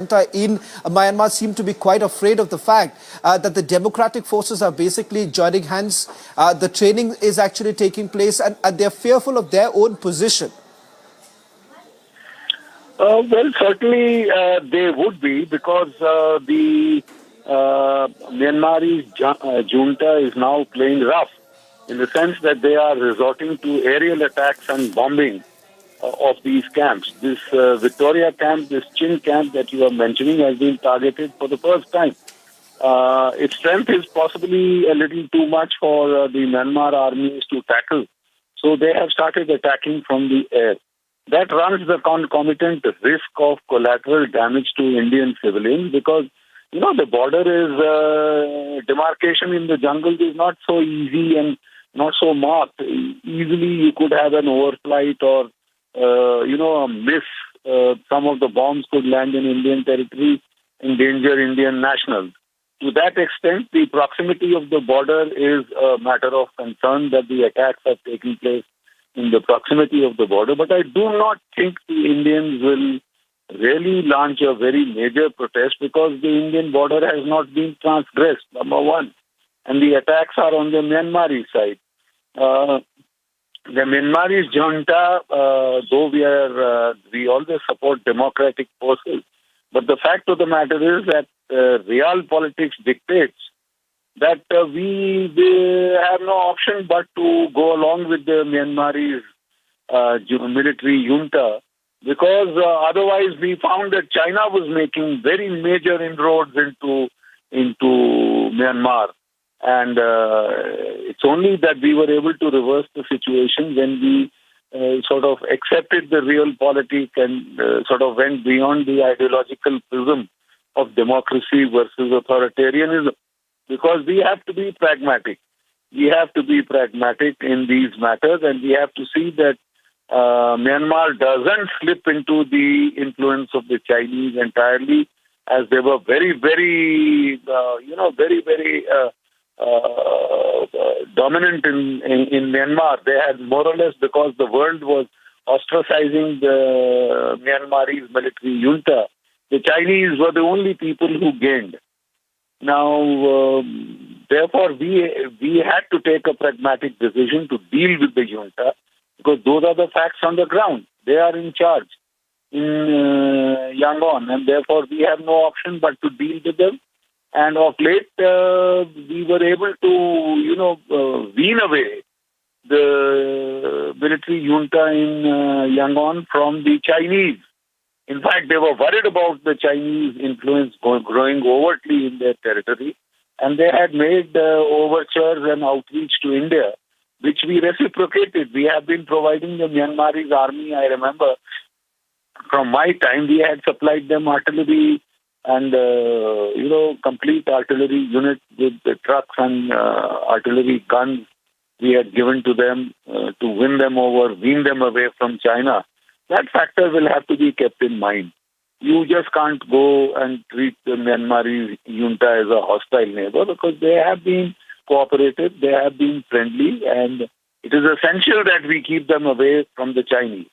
in Myanmar seem to be quite afraid of the fact that the democratic forces are basically joining hands. The training is actually taking place and they're fearful of their own position. Well, certainly they would be, because the Myanmarese junta is now playing rough, in the sense that they are resorting to aerial attacks and bombing of these camps. This Victoria camp, this Chin camp that you are mentioning, has been targeted for the first time. Its strength is possibly a little too much for the Myanmar armies to tackle. So they have started attacking from the air. That runs the concomitant risk of collateral damage to Indian civilians, because, you know, the border is, demarcation in the jungle is not so easy and not so marked. Easily you could have an overflight or, a miss. Some of the bombs could land in Indian territory, endanger Indian nationals. To that extent, the proximity of the border is a matter of concern, that the attacks are taking place in the proximity of the border. But I do not think the Indians will really launch a very major protest, because the Indian border has not been transgressed, number one. And the attacks are on the Myanmari side. The Myanmarese junta, though we always support democratic forces, but the fact of the matter is that real politics dictates that we have no option but to go along with the Myanmarese military junta, because otherwise we found that China was making very major inroads into Myanmar. And it's only that we were able to reverse the situation when we sort of accepted the real politic and sort of went beyond the ideological prism of democracy versus authoritarianism. Because we have to be pragmatic. We have to be pragmatic in these matters, and we have to see that Myanmar doesn't slip into the influence of the Chinese entirely, as they were very, very, dominant in Myanmar. They had more or less, because the world was ostracizing the Myanmarese military junta, the Chinese were the only people who gained. Now, therefore, we had to take a pragmatic decision to deal with the junta, because those are the facts on the ground. They are in charge in Yangon, and therefore we have no option but to deal with them. And of late, we were able to, wean away the military junta in Yangon from the Chinese. In fact, they were worried about the Chinese influence growing overtly in their territory, and they had made overtures and outreach to India, which we reciprocated. We have been providing the Myanmarese army. I remember from my time, we had supplied them artillery and, complete artillery unit with the trucks and artillery guns we had given to them to win them over, wean them away from China. That factor will have to be kept in mind. You just can't go and treat the Myanmarese junta as a hostile neighbor, because they have been cooperative, they have been friendly, and it is essential that we keep them away from the Chinese.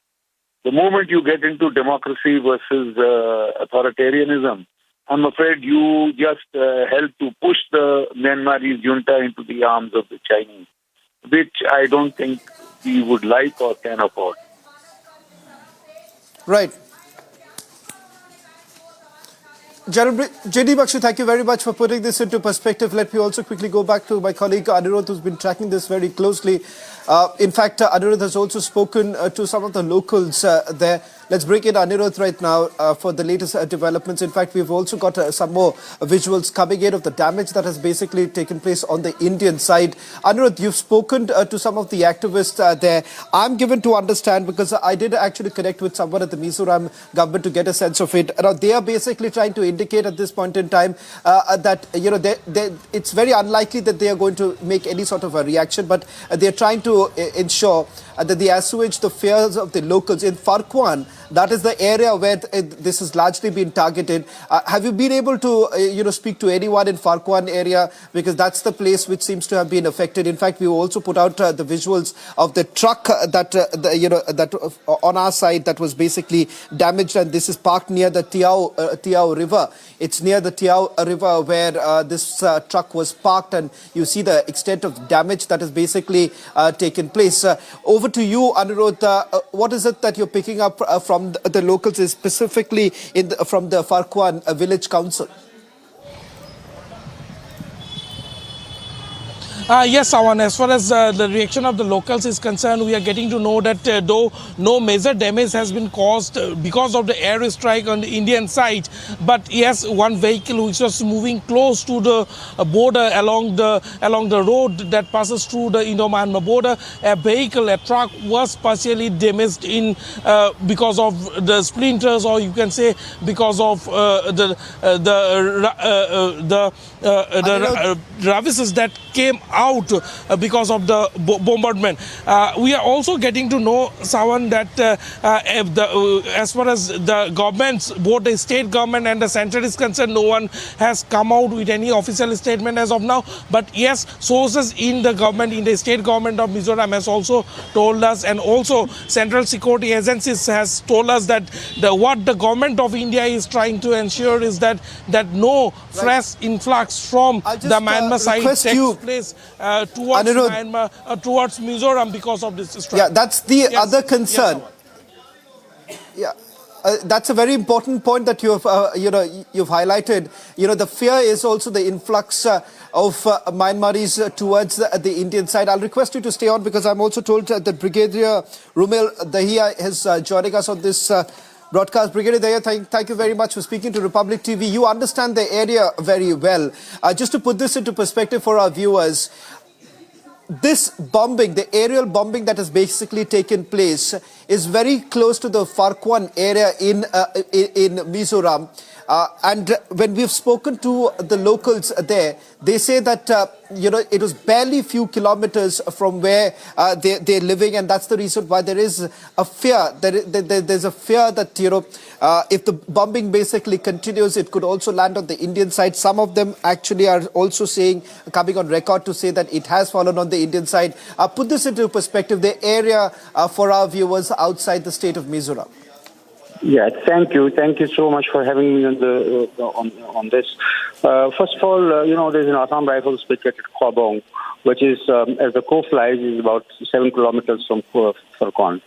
The moment you get into democracy versus authoritarianism, I'm afraid you just help to push the Myanmarese junta into the arms of the Chinese, which I don't think we would like or can afford. Right. General J.D. Bakshi, thank you very much for putting this into perspective. Let me also quickly go back to my colleague Anirudh, who's been tracking this very closely. In fact, Anirudh has also spoken to some of the locals there. Let's bring in Anirudh right now for the latest developments. In fact, we've also got some more visuals coming in of the damage that has basically taken place on the Indian side. Anirudh, you've spoken to some of the activists there. I'm given to understand, because I did actually connect with someone at the Mizoram government to get a sense of it. Now, they are basically trying to indicate at this point in time that, it's very unlikely that they are going to make any sort of a reaction, but they're trying to ensure that they assuage the fears of the locals. In Farkwan, That is the area where this has largely been targeted. Have you been able to, speak to anyone in Farkwan area? Because that's the place which seems to have been affected. In fact, we also put out the visuals of the truck that on our side that was basically damaged, and this is parked near the Tiao River. It's near the Tiao River where this truck was parked, and you see the extent of damage that has basically taken place. Over to you, Anirudh. What is it that you're picking up from the locals, specifically from the Farkwan Village Council? Yes, Awan, as far as the reaction of the locals is concerned, we are getting to know that though no major damage has been caused because of the airstrike on the Indian side, but yes, one vehicle which was moving close to the border along the road that passes through the Indo-Myanmar border, a truck was partially damaged because of the splinters, or you can say because of the ravises that came out because of the bombardment. We are also getting to know, Sawan, that as far as the governments, both the state government and the central is concerned, no one has come out with any official statement as of now. But yes, sources in the government, in the state government of Mizoram has also told us, and also central security agencies has told us that what the government of India is trying to ensure is that no fresh influx from the Myanmar side takes place towards Myanmar, towards Mizoram because of this strike. Yeah, that's the other concern. Yes, that's a very important point that you've highlighted. The fear is also the influx of Myanmaris towards the Indian side. I'll request you to stay on, because I'm also told that Brigadier Rumil Dahiya is joining us on this broadcast. Brigadier Dahiya, thank you very much for speaking to Republic TV. You understand the area very well. Just to put this into perspective for our viewers, this bombing, the aerial bombing that has basically taken place, is very close to the Farkwan area in Mizoram. And when we've spoken to the locals there, they say that it was barely few kilometers from where they're living, and that's the reason why there is a fear. There's a fear that if the bombing basically continues, it could also land on the Indian side. Some of them actually are also coming on record to say that it has fallen on the Indian side. Put this into perspective, the area for our viewers outside the state of Mizoram. Yeah, thank you. Thank you so much for having me on this. First of all, there's an Assam Rifles picket at Khobong, which is, as the crow flies, is about 7 kilometers from Farkwan.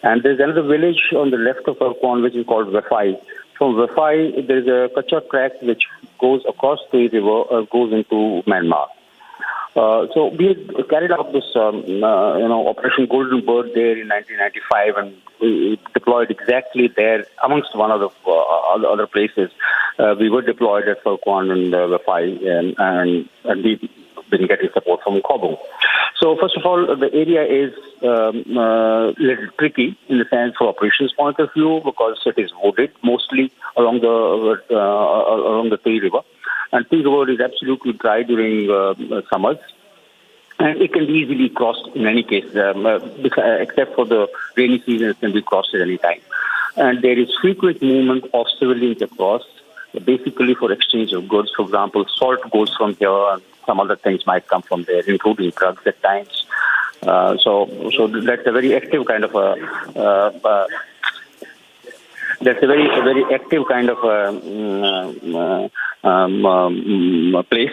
And there's another village on the left of Farkwan, which is called Wafai. From Wafai, there's a kacha track which goes across the river, goes into Myanmar. So we carried out this, Operation Golden Bird there in 1995, and we deployed exactly there amongst one of the other places. We were deployed at Farkwan and Wafai, and we've been getting support from Khobong. So first of all, the area is a little tricky in the sense for operations point of view, because it is wooded mostly along the Tui River. And Tui River is absolutely dry during summers, and it can be easily crossed in any case, except for the rainy season. It can be crossed at any time. And there is frequent movement of civilians across, basically for exchange of goods. For example, salt goes from here, and some other things might come from there, including drugs at times. So that's a very active kind of very active kind of place,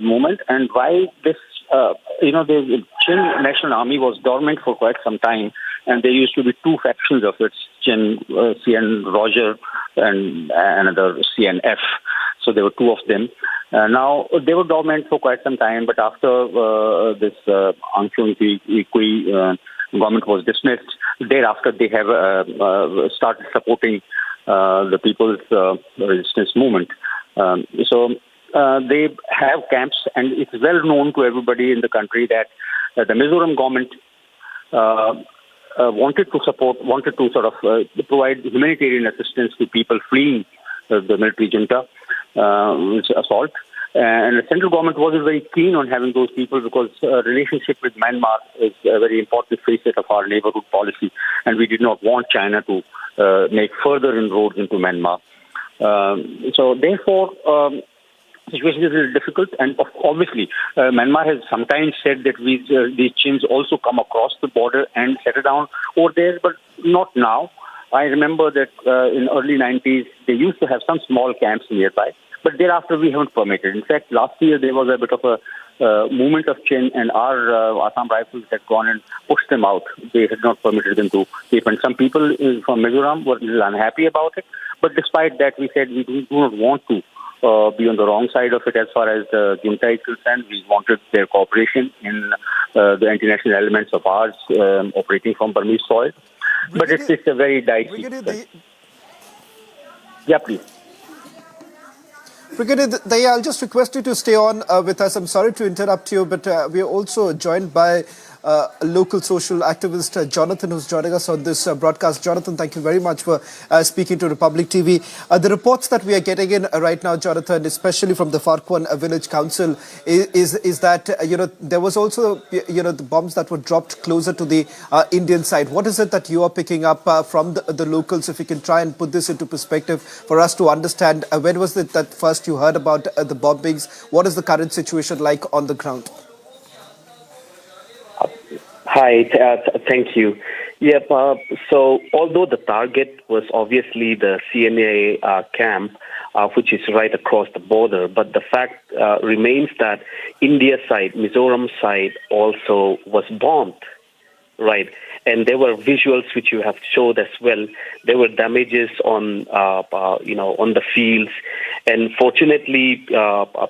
movement. And why this, the Chin National Army was dormant for quite some time, and there used to be two factions of it, CN Roger and another CNF. So there were two of them. Now, they were dormant for quite some time, but after this Aung San Suu Kyi government was dismissed, thereafter they have started supporting the people's resistance movement. So they have camps, and it's well known to everybody in the country that the Mizoram government wanted to sort of provide humanitarian assistance to people fleeing the military junta assault. And the central government wasn't very keen on having those people because relationship with Myanmar is a very important facet of our neighborhood policy, and we did not want China to make further inroads into Myanmar. So therefore, situation is a little difficult, and obviously, Myanmar has sometimes said that these Chins also come across the border and settle down over there, but not now. I remember that in early 90s, they used to have some small camps nearby, but thereafter we haven't permitted. In fact, last year there was a bit of a movement of Chin, and our Assam Rifles had gone and pushed them out. They had not permitted them to keep, and some people from Mizoram were a little unhappy about it. But despite that, we said we do not want to be on the wrong side of it as far as the Junta is concerned. We wanted their cooperation in the international elements of ours operating from Burmese soil. But it's a very dicey. Yeah, please. Brigadier Daya, I'll just request you to stay on with us. I'm sorry to interrupt you, but we are also joined by a local social activist, Jonathan, who's joining us on this broadcast. Jonathan, thank you very much for speaking to Republic TV. The reports that we are getting in right now, Jonathan, especially from the Farkwan Village Council, is that, there was also, the bombs that were dropped closer to the Indian side. What is it that you are picking up from the locals? If you can try and put this into perspective for us to understand, when was it that first you heard about the bombings? What is the current situation like on the ground? Hi, thank you. Yep, so although the target was obviously the CNA camp, which is right across the border, but the fact remains that India side, Mizoram side also was bombed, right? And there were visuals which you have showed as well. There were damages on, on the fields, and fortunately,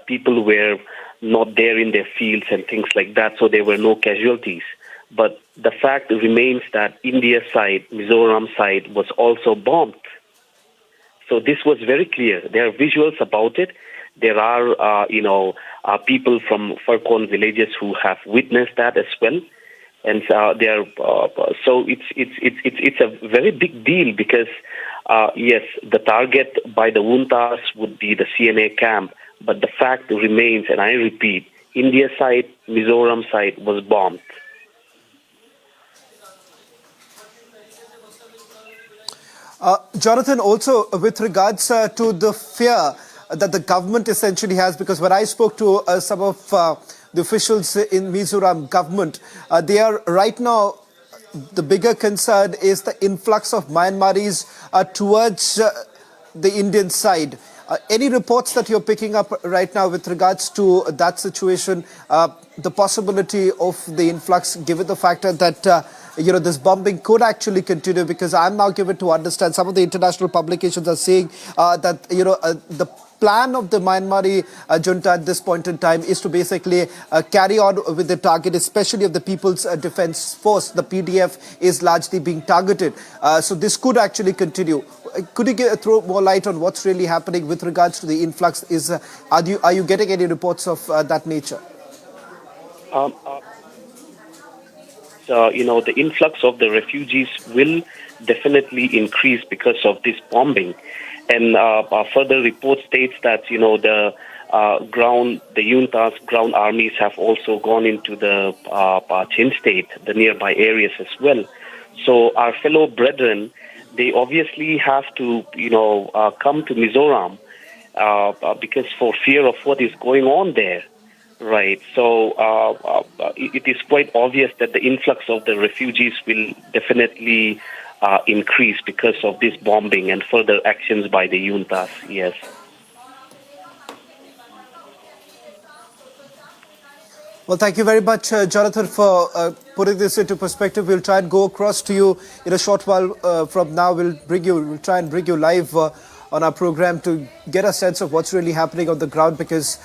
people were not there in their fields and things like that, so there were no casualties. But the fact remains that India side, Mizoram side was also bombed. So this was very clear. There are visuals about it. There are, people from Farkwan villages who have witnessed that as well. And so it's a very big deal because, yes, the target by the Juntas would be the CNA camp. But the fact remains, and I repeat, India side, Mizoram side was bombed. Jonathan, also with regards to the fear that the government essentially has, because when I spoke to some of the officials in Mizoram government, they are right now, the bigger concern is the influx of Myanmaris towards the Indian side. Any reports that you're picking up right now with regards to that situation, the possibility of the influx, given the fact that this bombing could actually continue? Because I'm now given to understand some of the international publications are saying that the plan of the Myanmari junta at this point in time is to basically carry on with the target, especially of the People's Defence Force. The PDF is largely being targeted. So this could actually continue. Could you throw more light on what's really happening with regards to the influx? Are you getting any reports of that nature? The influx of the refugees will definitely increase because of this bombing. And further report states that, the junta's ground armies have also gone into the Chin state, the nearby areas as well. So our fellow brethren, they obviously have to, come to Mizoram because for fear of what is going on there. Right. So it is quite obvious that the influx of the refugees will definitely increase because of this bombing and further actions by the juntas. Yes. Well, thank you very much, Jonathan, for putting this into perspective. We'll try and go across to you in a short while from now. We'll try and bring you live on our program to get a sense of what's really happening on the ground, because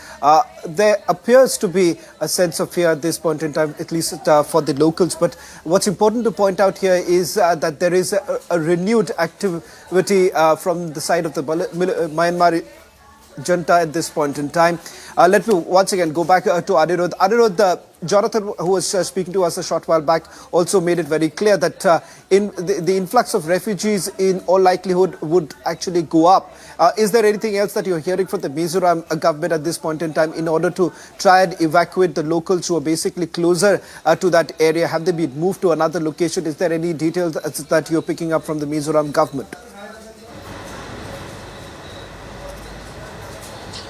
there appears to be a sense of fear at this point in time, at least for the locals. But what's important to point out here is that there is a renewed activity from the side of the Myanmar junta at this point in time. Let me once again go back to Anirudh. Anirudh, Jonathan, who was speaking to us a short while back, also made it very clear that in the influx of refugees in all likelihood would actually go up. Is there anything else that you're hearing from the Mizoram government at this point in time in order to try and evacuate the locals who are basically closer to that area? Have they been moved to another location? Is there any details that you're picking up from the Mizoram government?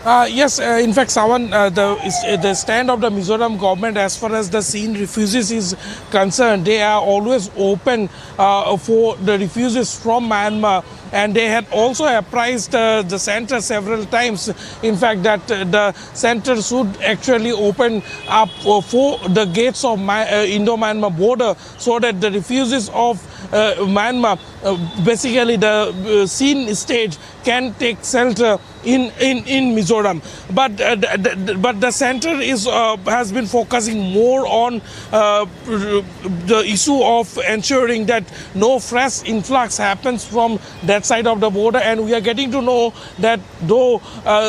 Yes, in fact, Sawan, the stand of the Mizoram government as far as the seen refugees is concerned, they are always open for the refugees from Myanmar, and they had also apprised the center several times, in fact, that the center should actually open up for the gates of Indo-Myanmar border so that the refugees of Myanmar, basically the seen stage, can take shelter in Mizoram, but the center has been focusing more on the issue of ensuring that no fresh influx happens from that side of the border, and we are getting to know that though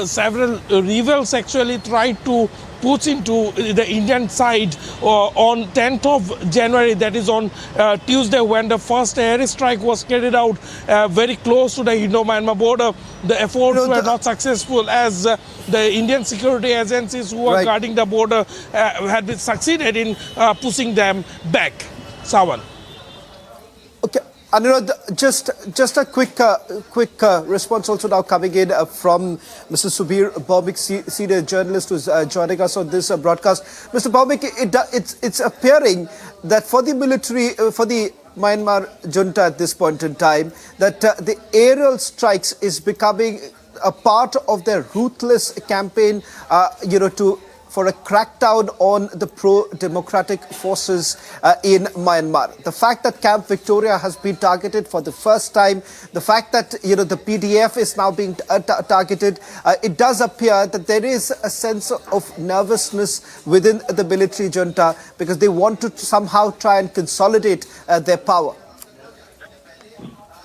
several rebels actually tried to push into the Indian side on 10th of January, that is on Tuesday, when the first airstrike was carried out very close to the Indo-Myanmar border. The efforts were not successful as the Indian security agencies who are guarding the border had been succeeded in pushing them back. Sawan. Okay. Anirudh, just a quick response also now coming in from Mr. Subir Bhaumik, senior journalist who's joining us on this broadcast. Mr. Bhaumik, it's appearing that for the military, for the Myanmar junta at this point in time, that the aerial strikes is becoming a part of their ruthless campaign, for a crackdown on the pro-democratic forces in Myanmar. The fact that Camp Victoria has been targeted for the first time, the fact that the PDF is now being targeted, it does appear that there is a sense of nervousness within the military junta because they want to somehow try and consolidate their power.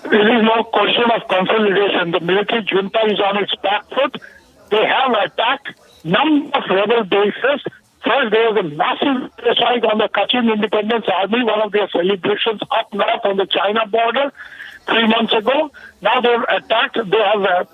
There is no question of consolidation. The military junta is on its back foot. They have attacked number of rebel bases. First, there was a massive strike on the Kachin Independence Army, one of their celebrations up north on the China border 3 months ago. Now they've attacked, they have,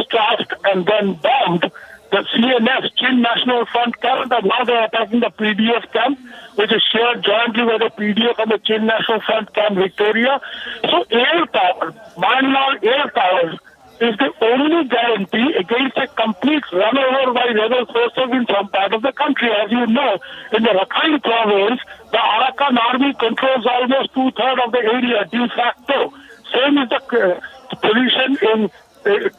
strafed and then bombed the CNS, Chin National Front camp, and now they're attacking the PDF camp, which is shared jointly by the PDF and the Chin National Front camp Victoria. So air power, Myanmar air power, is the only guarantee against a complete runover by rebel forces in some part of the country. As you know, in the Rakhine province, the Arakan army controls almost 2/3 of the area de facto. Same is the position in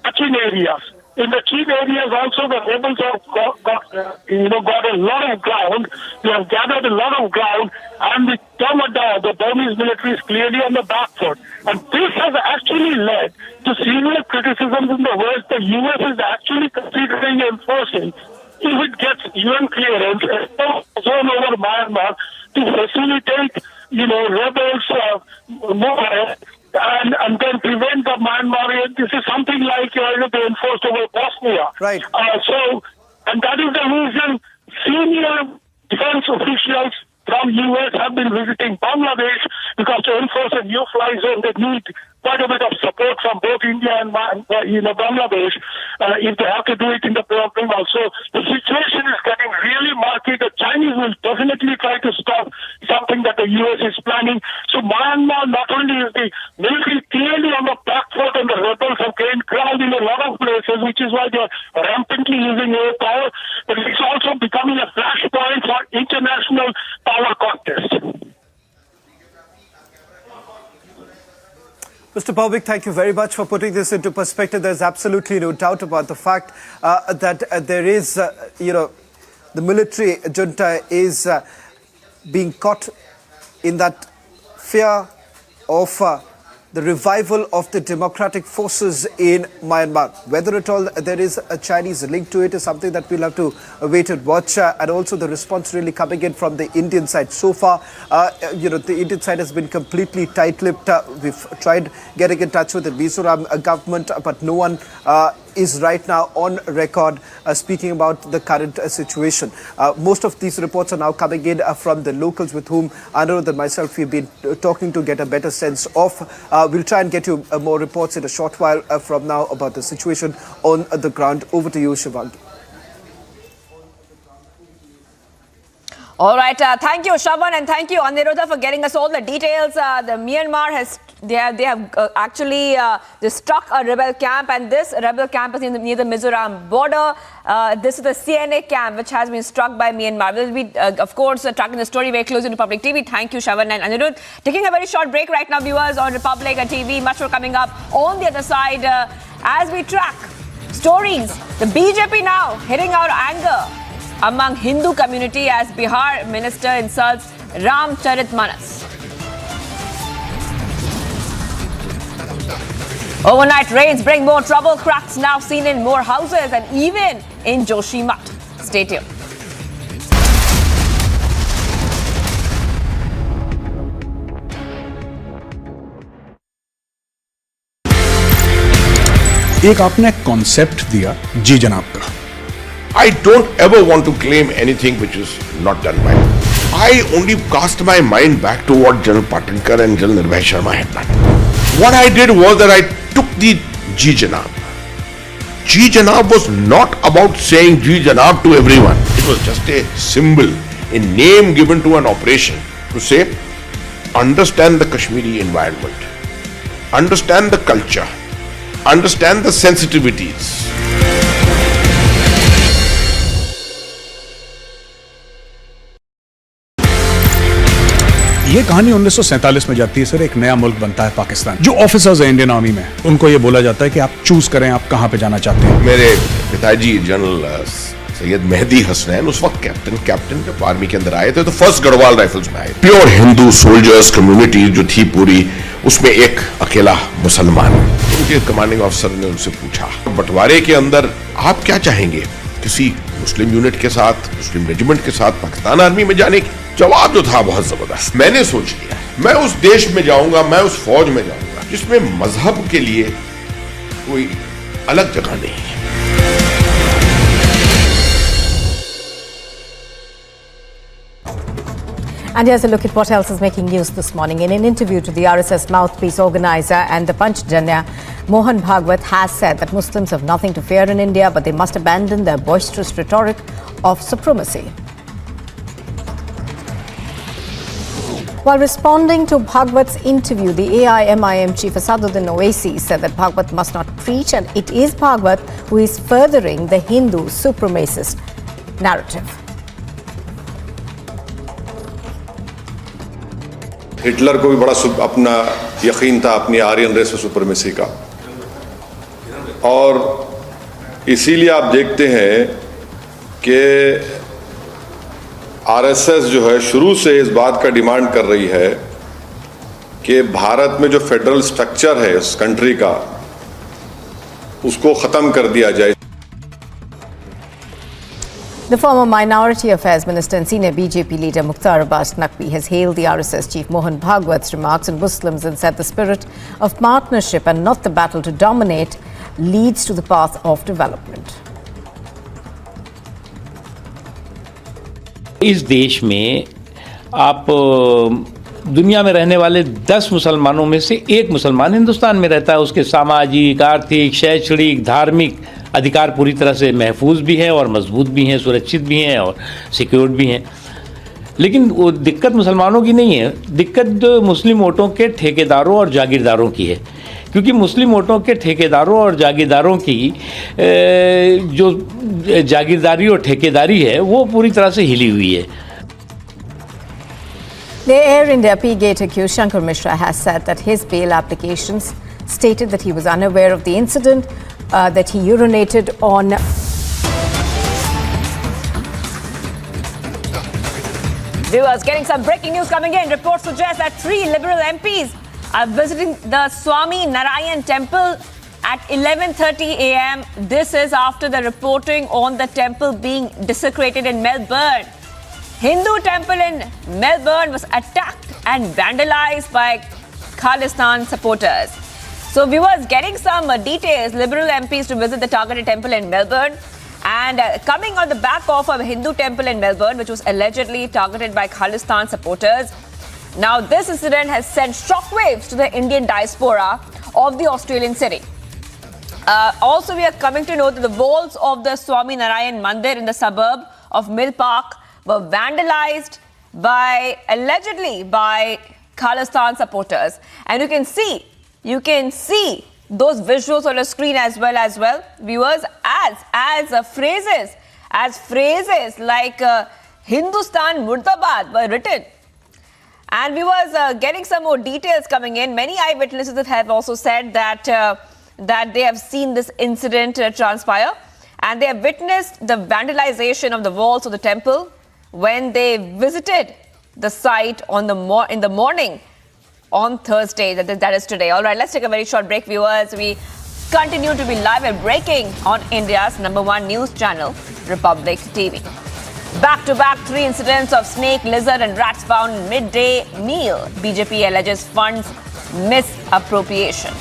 Kachin areas. In the Chin areas also, the rebels have got a lot of ground. They have gathered a lot of ground, and the Burmese military is clearly on the back foot. And this has actually led to severe criticisms in the West. The U.S. is actually considering enforcing, if it gets UN clearance, a zone over Myanmar to facilitate, rebels movement. And then prevent the Myanmar. This is something like they enforced over Bosnia. Right. And that is the reason senior defense officials from U.S. have been visiting Bangladesh, because to enforce a new fly zone, they need quite a bit of support from both India and Bangladesh, if they have to do it in the problem also. The situation is getting really murky. The Chinese will definitely try to stop something that the U.S. is planning. So Myanmar, not only is the military clearly on the back foot, and the rebels have gained ground in a lot of places, which is why they're rampantly using air power, but it's also becoming a flashpoint for international power contest. Mr. Bhaumik, thank you very much for putting this into perspective. There's absolutely no doubt about the fact that there is, the military junta is being caught in that fear of the revival of the democratic forces in Myanmar. Whether at all there is a Chinese link to it is something that we'll have to wait and watch. And also the response really coming in from the Indian side. So far, the Indian side has been completely tight-lipped. We've tried getting in touch with the Mizoram government, but no one is right now on record speaking about the current situation. Most of these reports are now coming in from the locals with whom Anirudh and myself we've been talking to get a better sense of. We'll try and get you more reports in a short while from now about the situation on the ground. Over to you, Shivangi. All right, thank you, Shravan, and thank you, Aniruddha, for getting us all the details. The Myanmar have actually struck a rebel camp, and this rebel camp is near the Mizoram border. This is the CNA camp, which has been struck by Myanmar. We'll be, of course, tracking the story very closely on Republic TV. Thank you, Shravan and Aniruddha. Taking a very short break right now, viewers, on Republic TV. Much more coming up on the other side as we track stories. The BJP now hitting out anger among Hindu community as Bihar minister insults Ramcharitmanas. Overnight rains bring more trouble. Cracks now seen in more houses and even in Joshimath. Stay tuned. एक आपने concept दिया जी जनाब का. I don't ever want to claim anything which is not done by me. I only cast my mind back to what General Patinkar and General Nirbhay Sharma had done. What I did was that I took the Ji Janab. Ji Janab was not about saying Ji Janab to everyone. It was just a symbol, a name given to an operation to say, understand the Kashmiri environment, understand the culture, understand the sensitivities. ये कहानी 1947 में जाती है sir. एक नया मुल्क बनता है पाकिस्तान. जो ऑफिसर्स हैं इंडियन आर्मी में, उनको ये बोला जाता है कि आप चूज करें आप कहां पे जाना चाहते हैं. मेरे पिताजी जनरल सैयद मेहदी हसनैन उस वक्त कैप्टन जब आर्मी के अंदर आए थे तो फर्स्ट गढ़वाल राइफल्स में आए. प्योर हिंदू सोल्जर्स कम्युनिटी जो थी पूरी, उसमें एक अकेला मुसलमान. उनके कमांडिंग ऑफिसर ने उनसे पूछा, बंटवारे के अंदर आप क्या चाहेंगे, किसी मुस्लिम यूनिट के साथ, मुस्लिम रेजिमेंट के साथ पाकिस्तान आर्मी में जाने की? जवाब जो था बहुत जबरदस्त. मैंने सोच लिया मैं उस देश में जाऊंगा, मैं उस फौज में जाऊंगा जिसमें मजहब के लिए कोई अलग जगह नहीं है. And here's a look at what else is making news this morning. In an interview to the RSS mouthpiece organizer and the Panchjanya, Mohan Bhagwat has said that Muslims have nothing to fear in India, but they must abandon their boisterous rhetoric of supremacy. While responding to Bhagwat's interview, the AIMIM chief Asaduddin Owaisi said that Bhagwat must not preach, and it is Bhagwat who is furthering the Hindu supremacist narrative. Hitler को भी बड़ा अपना यकीन था अपनी Aryan race supremacy का, और इसीलिए आप देखते हैं कि आरएसएस जो है शुरू से इस बात का डिमांड कर रही है कि भारत में जो फेडरल स्ट्रक्चर है इस कंट्री का, उसको खत्म कर दिया जाए. The former Minority Affairs Minister and senior BJP leader Mukhtar Abbas Naqvi has hailed the RSS chief Mohan Bhagwat's remarks on Muslims and said the spirit of partnership and not the battle to dominate leads to the path of development. इस देश में आप दुनिया में रहने वाले 10 मुसलमानों में से एक मुसलमान हिंदुस्तान में रहता है. उसके सामाजिक, आर्थिक, शैक्षणिक, धार्मिक अधिकार पूरी तरह से महफूज भी हैं और मजबूत भी हैं, सुरक्षित भी हैं और सिक्योर्ड भी हैं. लेकिन वो दिक्कत मुसलमानों की नहीं है, दिक्कत मुस्लिम वोटों के ठेकेदारों और जागीरदारों की है. क्योंकि मुस्लिम वोटों के ठेकेदारों और जागीरदारों की जो जागीरदारी और ठेकेदारी है वो पूरी तरह से हिली हुई है. The Air India P-Gate accused Shankar Mishra has said that his bail applications stated that he was unaware of the incident, that he urinated on. Viewers, getting some breaking news coming in. Reports suggest that 3 Liberal MPs are visiting the Swami Narayan temple at 11:30 a.m. This is after the reporting on the temple being desecrated in Melbourne. Hindu temple in Melbourne was attacked and vandalized by Khalistan supporters. So viewers, getting some details, Liberal MPs to visit the targeted temple in Melbourne. And coming on the back of a Hindu temple in Melbourne, which was allegedly targeted by Khalistan supporters. Now, this incident has sent shockwaves to the Indian diaspora of the Australian city. Also, we are coming to know that the walls of the Swami Narayan Mandir in the suburb of Mill Park were vandalized allegedly by Khalistan supporters. And you can see those visuals on the screen as well, viewers, as phrases like Hindustan Murdabad were written. And viewers, getting some more details coming in. Many eyewitnesses have also said that they have seen this incident transpire, and they have witnessed the vandalization of the walls of the temple when they visited the site in the morning on Thursday, that is today. All right, let's take a very short break, viewers. We continue to be live and breaking on India's #1 news channel, Republic TV. Back-to-back 3 incidents of snake, lizard and rats found in midday meal. BJP alleges funds misappropriation.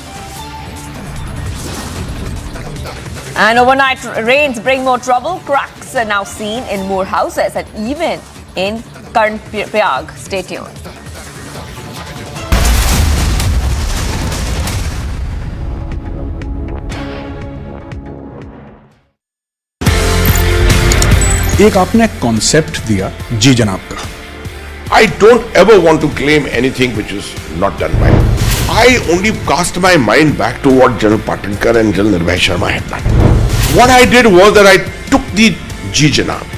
And overnight rains bring more trouble. Cracks are now seen in more houses and even in Karnataka. Stay tuned. एक आपने concept दिया जी जनाब का. I don't ever want to claim anything which is not done by me. I only cast my mind back to what General Patinkar and General Nirbhay Sharma had done. What I did was that I took the Ji Janab.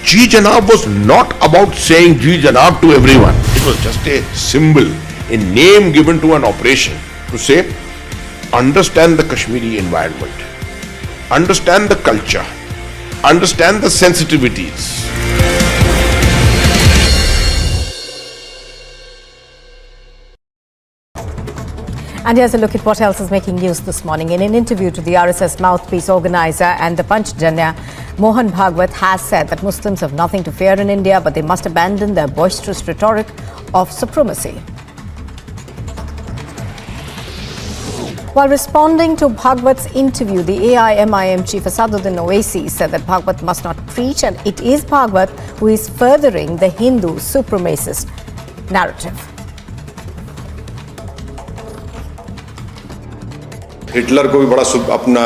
Ji Janab was not about saying Ji Janab to everyone. It was just a symbol, a name given to an operation to say, understand the Kashmiri environment, understand the culture, understand the sensitivities. And here's a look at what else is making news this morning. In an interview to the RSS mouthpiece organizer and the Panchjanya, Mohan Bhagwat has said that Muslims have nothing to fear in India, but they must abandon their boisterous rhetoric of supremacy. While responding to Bhagwat's interview, the AIMIM chief Asaduddin Owaisi said that Bhagwat must not preach, and it is Bhagwat who is furthering the Hindu supremacist narrative. Hitler को भी बड़ा अपना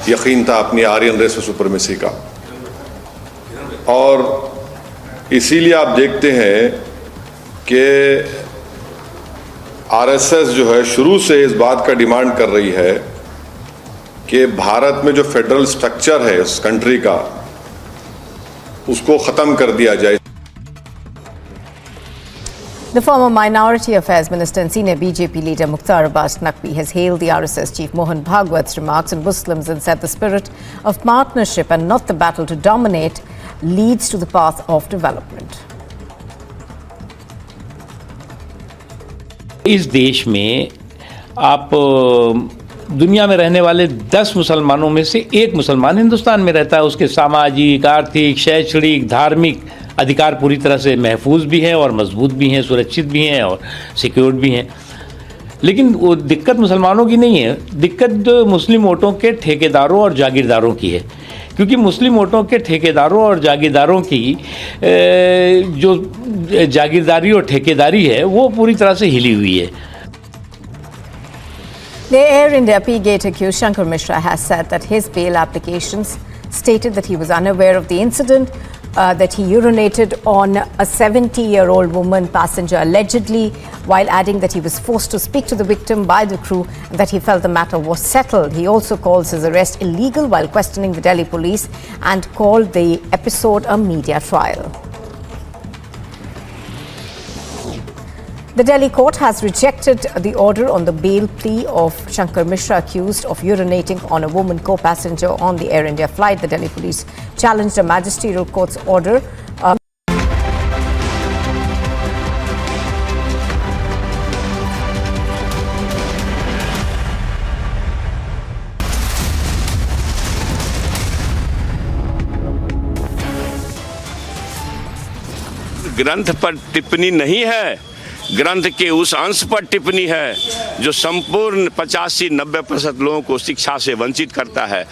यकीन था अपनी Aryan race और supremacy का, और इसीलिए आप देखते हैं कि आरएसएस जो है शुरू से इस बात का डिमांड कर रही है कि भारत में जो फेडरल स्ट्रक्चर है उस कंट्री का, उसको ख़त्म कर दिया जाए. The former Minority Affairs Minister and senior BJP leader Mukhtar Abbas Naqvi has hailed the RSS chief Mohan Bhagwat's remarks on Muslims and said the spirit of partnership and not the battle to dominate leads to the path of development. इस देश में आप दुनिया में रहने वाले 10 मुसलमानों में से एक मुसलमान हिंदुस्तान में रहता है. उसके सामाजिक, आर्थिक, शैक्षणिक, धार्मिक अधिकार पूरी तरह से महफूज भी हैं और मजबूत भी हैं, सुरक्षित भी हैं और सिक्योर्ड भी हैं. लेकिन वो दिक्कत मुसलमानों की नहीं है, दिक्कत मुस्लिम वोटों के ठेकेदारों और जागीरदारों की है. क्योंकि मुस्लिम वोटों के ठेकेदारों और जागीरदारों की जो जागीरदारी और ठेकेदारी है वो पूरी तरह से हिली हुई है. The Air India P-Gate accused Shankar Mishra has said that his bail applications stated that he was unaware of the incident, that he urinated on a 70-year-old woman passenger allegedly, while adding that he was forced to speak to the victim by the crew and that he felt the matter was settled. He also calls his arrest illegal while questioning the Delhi police and called the episode a media trial. The Delhi court has rejected the order on the bail plea of Shankar Mishra, accused of urinating on a woman co-passenger on the Air India flight. The Delhi police challenged a magisterial court's order. ग्रंथ पर टिप्पणी नहीं है, ग्रंथ के उस अंश पर टिप्पणी है जो संपूर्ण 85-90% लोगों को शिक्षा से वंचित करता है।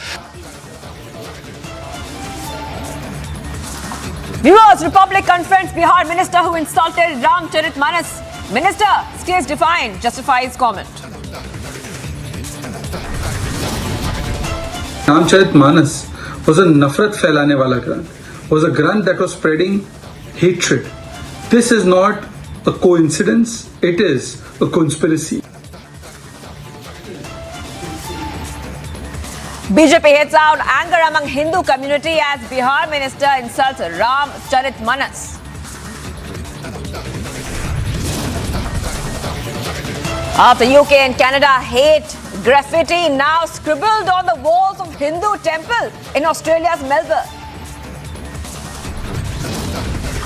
Viewers, Republic confronts Bihar minister who insulted Ramcharitmanas. Minister stays defiant, justifies comment. Ramcharitmanas was a nafrat फैलाने वाला ग्रंथ, was a ग्रंथ that was spreading hatred. This is not a coincidence, it is a conspiracy. BJP hits out anger among Hindu community as Bihar minister insults Ramcharitmanas. After UK and Canada hate graffiti now scribbled on the walls of Hindu temple in Australia's Melbourne.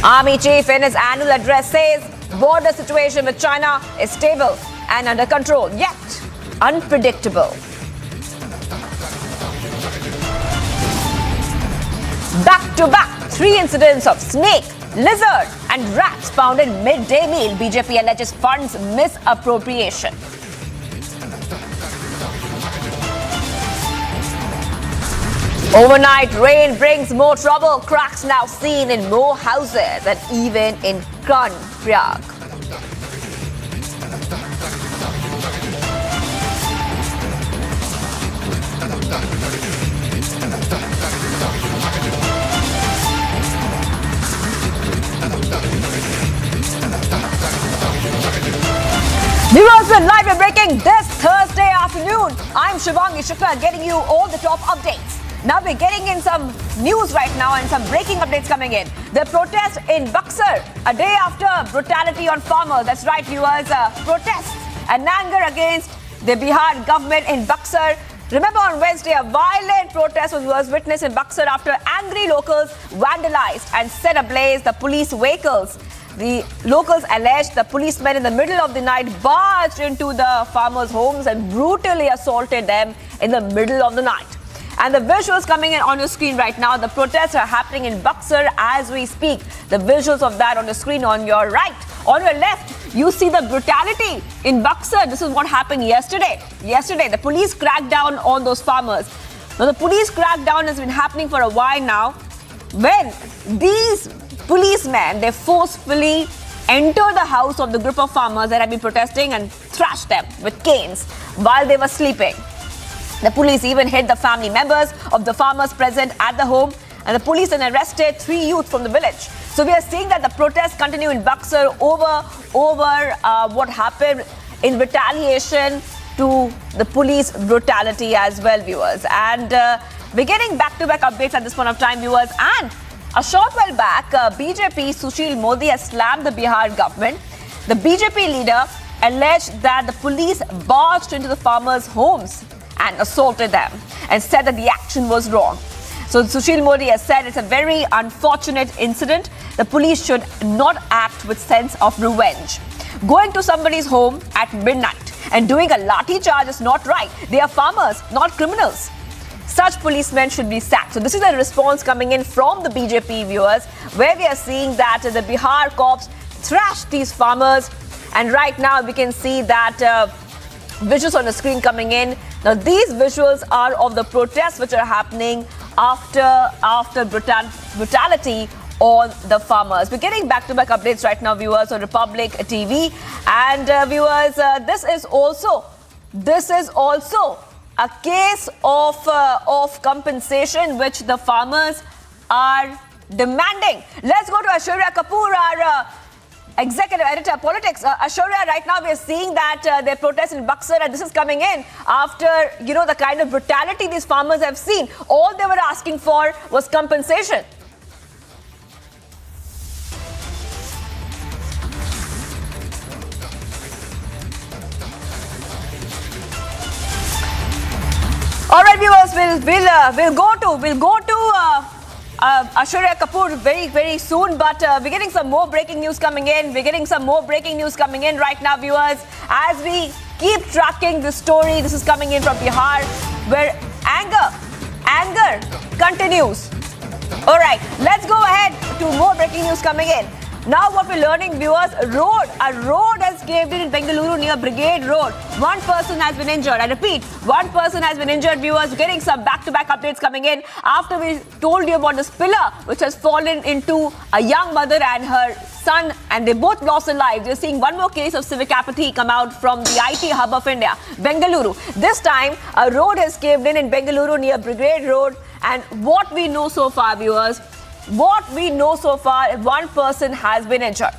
Army chief in his annual address says border situation with China is stable and under control, yet unpredictable. Back to back, 3 incidents of snake, lizard and rats found in midday meal. BJP alleges funds misappropriation. Overnight rain brings more trouble. Cracks now seen in more houses and even in Karnataka. Viewers, we're live and breaking this Thursday afternoon. I'm Shivangi Shukla getting you all the top updates. Now we're getting in some news right now and some breaking updates coming in. The protest in Buxar, a day after brutality on farmers. That's right, viewers. Protests and anger against the Bihar government in Buxar. Remember on Wednesday, a violent protest was witnessed in Buxar after angry locals vandalized and set ablaze the police vehicles. The locals alleged the policemen in the middle of the night barged into the farmers' homes and brutally assaulted them in the middle of the night. And the visuals coming in on your screen right now, the protests are happening in Buxar as we speak. The visuals of that on the screen on your right. On your left, you see the brutality in Buxar. This is what happened yesterday. Yesterday, the police cracked down on those farmers. Now, the police crackdown has been happening for a while now. When these policemen, they forcefully enter the house of the group of farmers that have been protesting and thrashed them with canes while they were sleeping. The police even hit the family members of the farmers present at the home, and the police then arrested 3 youth from the village. So we are seeing that the protests continue in Buxar over what happened in retaliation to the police brutality as well, viewers. And we're getting back-to-back updates at this point of time, viewers. And a short while back, BJP Sushil Modi has slammed the Bihar government. The BJP leader alleged that the police barged into the farmers' homes and assaulted them and said that the action was wrong. So Sushil Modi has said it's a very unfortunate incident. The police should not act with sense of revenge. Going to somebody's home at midnight and doing a lathi charge is not right. They are farmers, not criminals. Such policemen should be sacked. So this is a response coming in from the BJP, viewers, where we are seeing that the Bihar cops thrashed these farmers. And right now we can see that visuals on the screen coming in. Now these visuals are of the protests which are happening after brutality on the farmers. We're getting back-to-back updates right now, viewers, on Republic TV. And viewers, this is also a case of compensation which the farmers are demanding. Let's go to Aishwarya Kapoor, our executive editor of politics. Aishwarya, right now we are seeing that they protest in Buxar, and this is coming in after, the kind of brutality these farmers have seen. All they were asking for was compensation. All right, viewers, we'll go to Aishwarya Kapoor very, very soon, but we're getting some more breaking news coming in. We're getting some more breaking news coming in right now, viewers, as we keep tracking this story. This is coming in from Bihar, where anger continues. All right, let's go ahead to more breaking news coming in. Now what we're learning, viewers, a road has caved in Bengaluru near Brigade Road. One person has been injured. I repeat, one person has been injured, viewers. Getting some back-to-back updates coming in after we told you about this pillar which has fallen into a young mother and her son, and they both lost their lives. We're seeing one more case of civic apathy come out from the IT hub of India, Bengaluru. This time, a road has caved in Bengaluru near Brigade Road, and what we know so far, viewers, what we know so far, one person has been injured.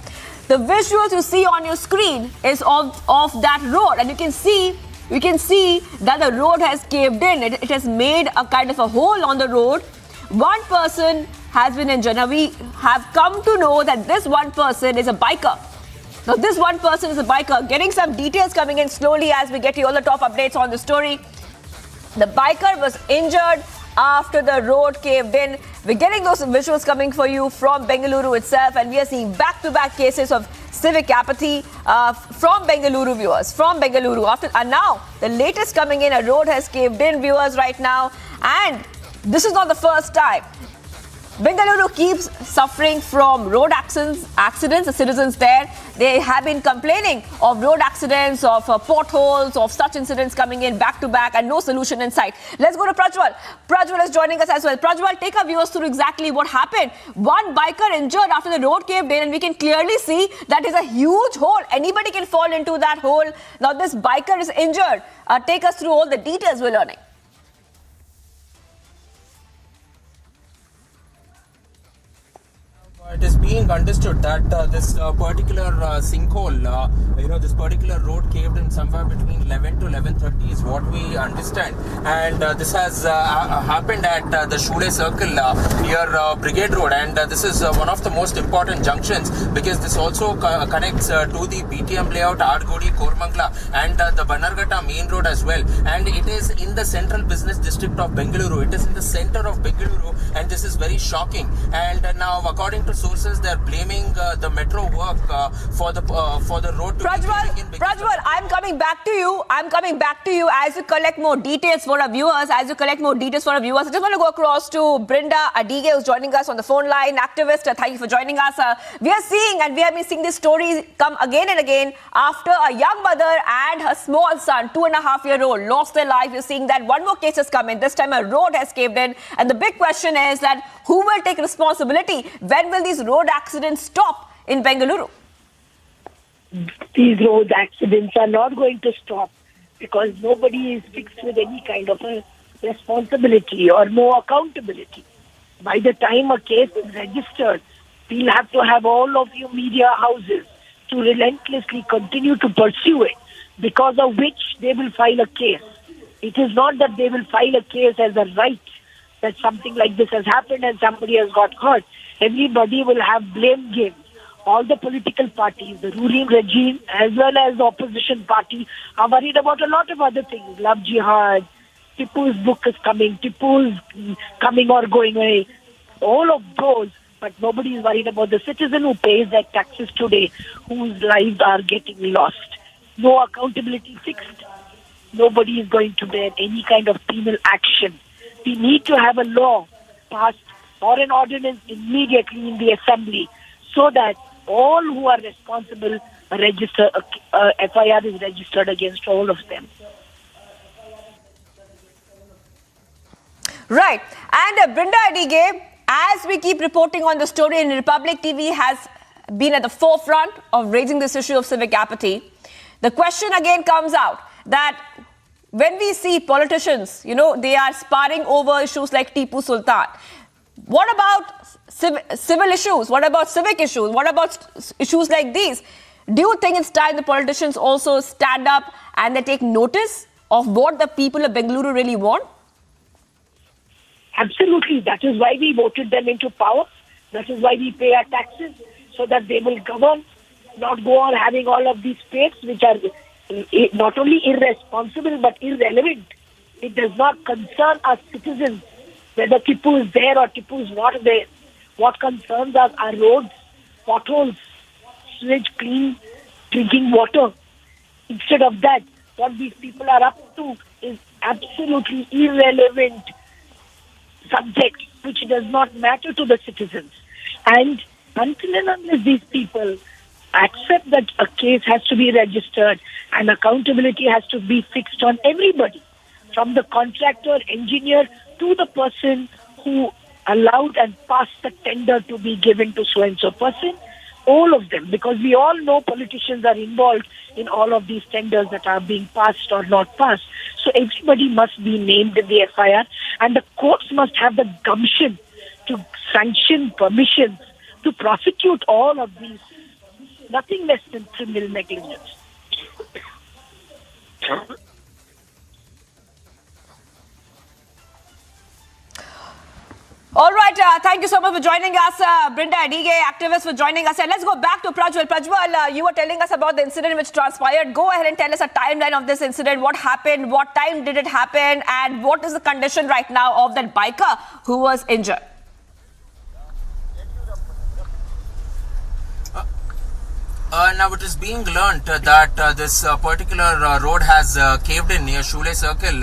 The visuals you see on your screen is of that road, and you can see that the road has caved in. It has made a kind of a hole on the road. One person has been injured. Now we have come to know that this one person is a biker. Now this one person is a biker. Getting some details coming in slowly as we get you all the top updates on the story. The biker was injured after the road caved in. We're getting those visuals coming for you from Bengaluru itself, and we are seeing back-to-back cases of civic apathy from Bengaluru, viewers, from Bengaluru. And now the latest coming in, a road has caved in, viewers, right now, and this is not the first time. Bengaluru keeps suffering from road accidents. The citizens there, they have been complaining of road accidents, of potholes, of such incidents coming in back to back, and no solution in sight. Let's go to Prajwal. Prajwal is joining us as well. Prajwal, take our viewers through exactly what happened. One biker injured after the road caved in, and we can clearly see that is a huge hole. Anybody can fall into that hole. Now this biker is injured. Take us through all the details we're learning. It is being understood that this particular sinkhole, this particular road caved in somewhere between 11 to 11:30 is what we understand. And this has happened at the Shule Circle near Brigade Road. And this is one of the most important junctions because this also connects to the BTM layout, Adgodi, Kormangla, and the Banarghata main road as well. And it is in the central business district of Bengaluru. It is in the center of Bengaluru, and this is very shocking. And now, according to sources, they are blaming the metro work for the road to Prajwal, I'm coming back to you as you collect more details for our viewers. I just want to go across to Brinda Adige, who's joining us on the phone line. Activist, thank you for joining us. We are seeing, and we have been seeing this story come again and again after a young mother and her small son, 2.5-year-old, lost their life. You're seeing that one more case has come in. This time a road has caved in, and the big question is that who will take responsibility? When will these road accidents stop in Bengaluru? These road accidents are not going to stop because nobody is fixed with any kind of a responsibility or no accountability. By the time a case is registered, we'll have to have all of you media houses to relentlessly continue to pursue it, because of which they will file a case. It is not that they will file a case as a right that something like this has happened and somebody has got hurt. Everybody will have blame games. All the political parties, the ruling regime as well as the opposition party are worried about a lot of other things. Love jihad, Tipu's book is coming, Tipu's coming or going away. All of those, but nobody is worried about the citizen who pays their taxes today, whose lives are getting lost. No accountability fixed. Nobody is going to bear any kind of penal action. We need to have a law passed or an ordinance immediately in the assembly so that all who are responsible register, FIR is registered against all of them. Right. And Brinda Adige, as we keep reporting on the story, in Republic TV has been at the forefront of raising this issue of civic apathy. The question again comes out that when we see politicians, they are sparring over issues like Tipu Sultan. What about civil issues? What about civic issues? What about issues like these? Do you think it's time the politicians also stand up and they take notice of what the people of Bengaluru really want? Absolutely. That is why we voted them into power. That is why we pay our taxes, so that they will govern, not go on having all of these fates which are not only irresponsible but irrelevant. It does not concern us citizens whether Tipu is there or Tipu is not there. What concerns us are roads, potholes, sewage, clean drinking water. Instead of that, what these people are up to is absolutely irrelevant subject which does not matter to the citizens. And Until and unless these people accept that a case has to be registered and accountability has to be fixed on everybody, from the contractor, engineer, to the person who allowed and passed the tender to be given to so-and-so person, all of them, because we all know politicians are involved in all of these tenders that are being passed or not passed. So everybody must be named in the FIR, and the courts must have the gumption to sanction permissions to prosecute all of these. Nothing less than criminal negligence. All right, thank you so much for joining us, Brinda Adige, activist, for joining us. And let's go back to Prajwal. Prajwal, you were telling us about the incident which transpired. Go ahead and tell us a timeline of this incident. What happened? What time did it happen? And what is the condition right now of that biker who was injured? Now it is being learnt that this particular road has caved in near Shule Circle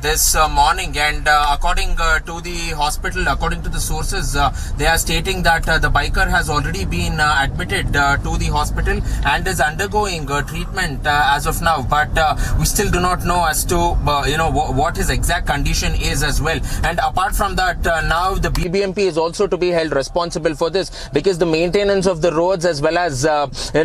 this morning, and according to the hospital, according to the sources, they are stating that the biker has already been admitted to the hospital and is undergoing treatment as of now, but we still do not know as to what his exact condition is as well. And apart from that, now the BBMP is also to be held responsible for this, because the maintenance of the roads as well as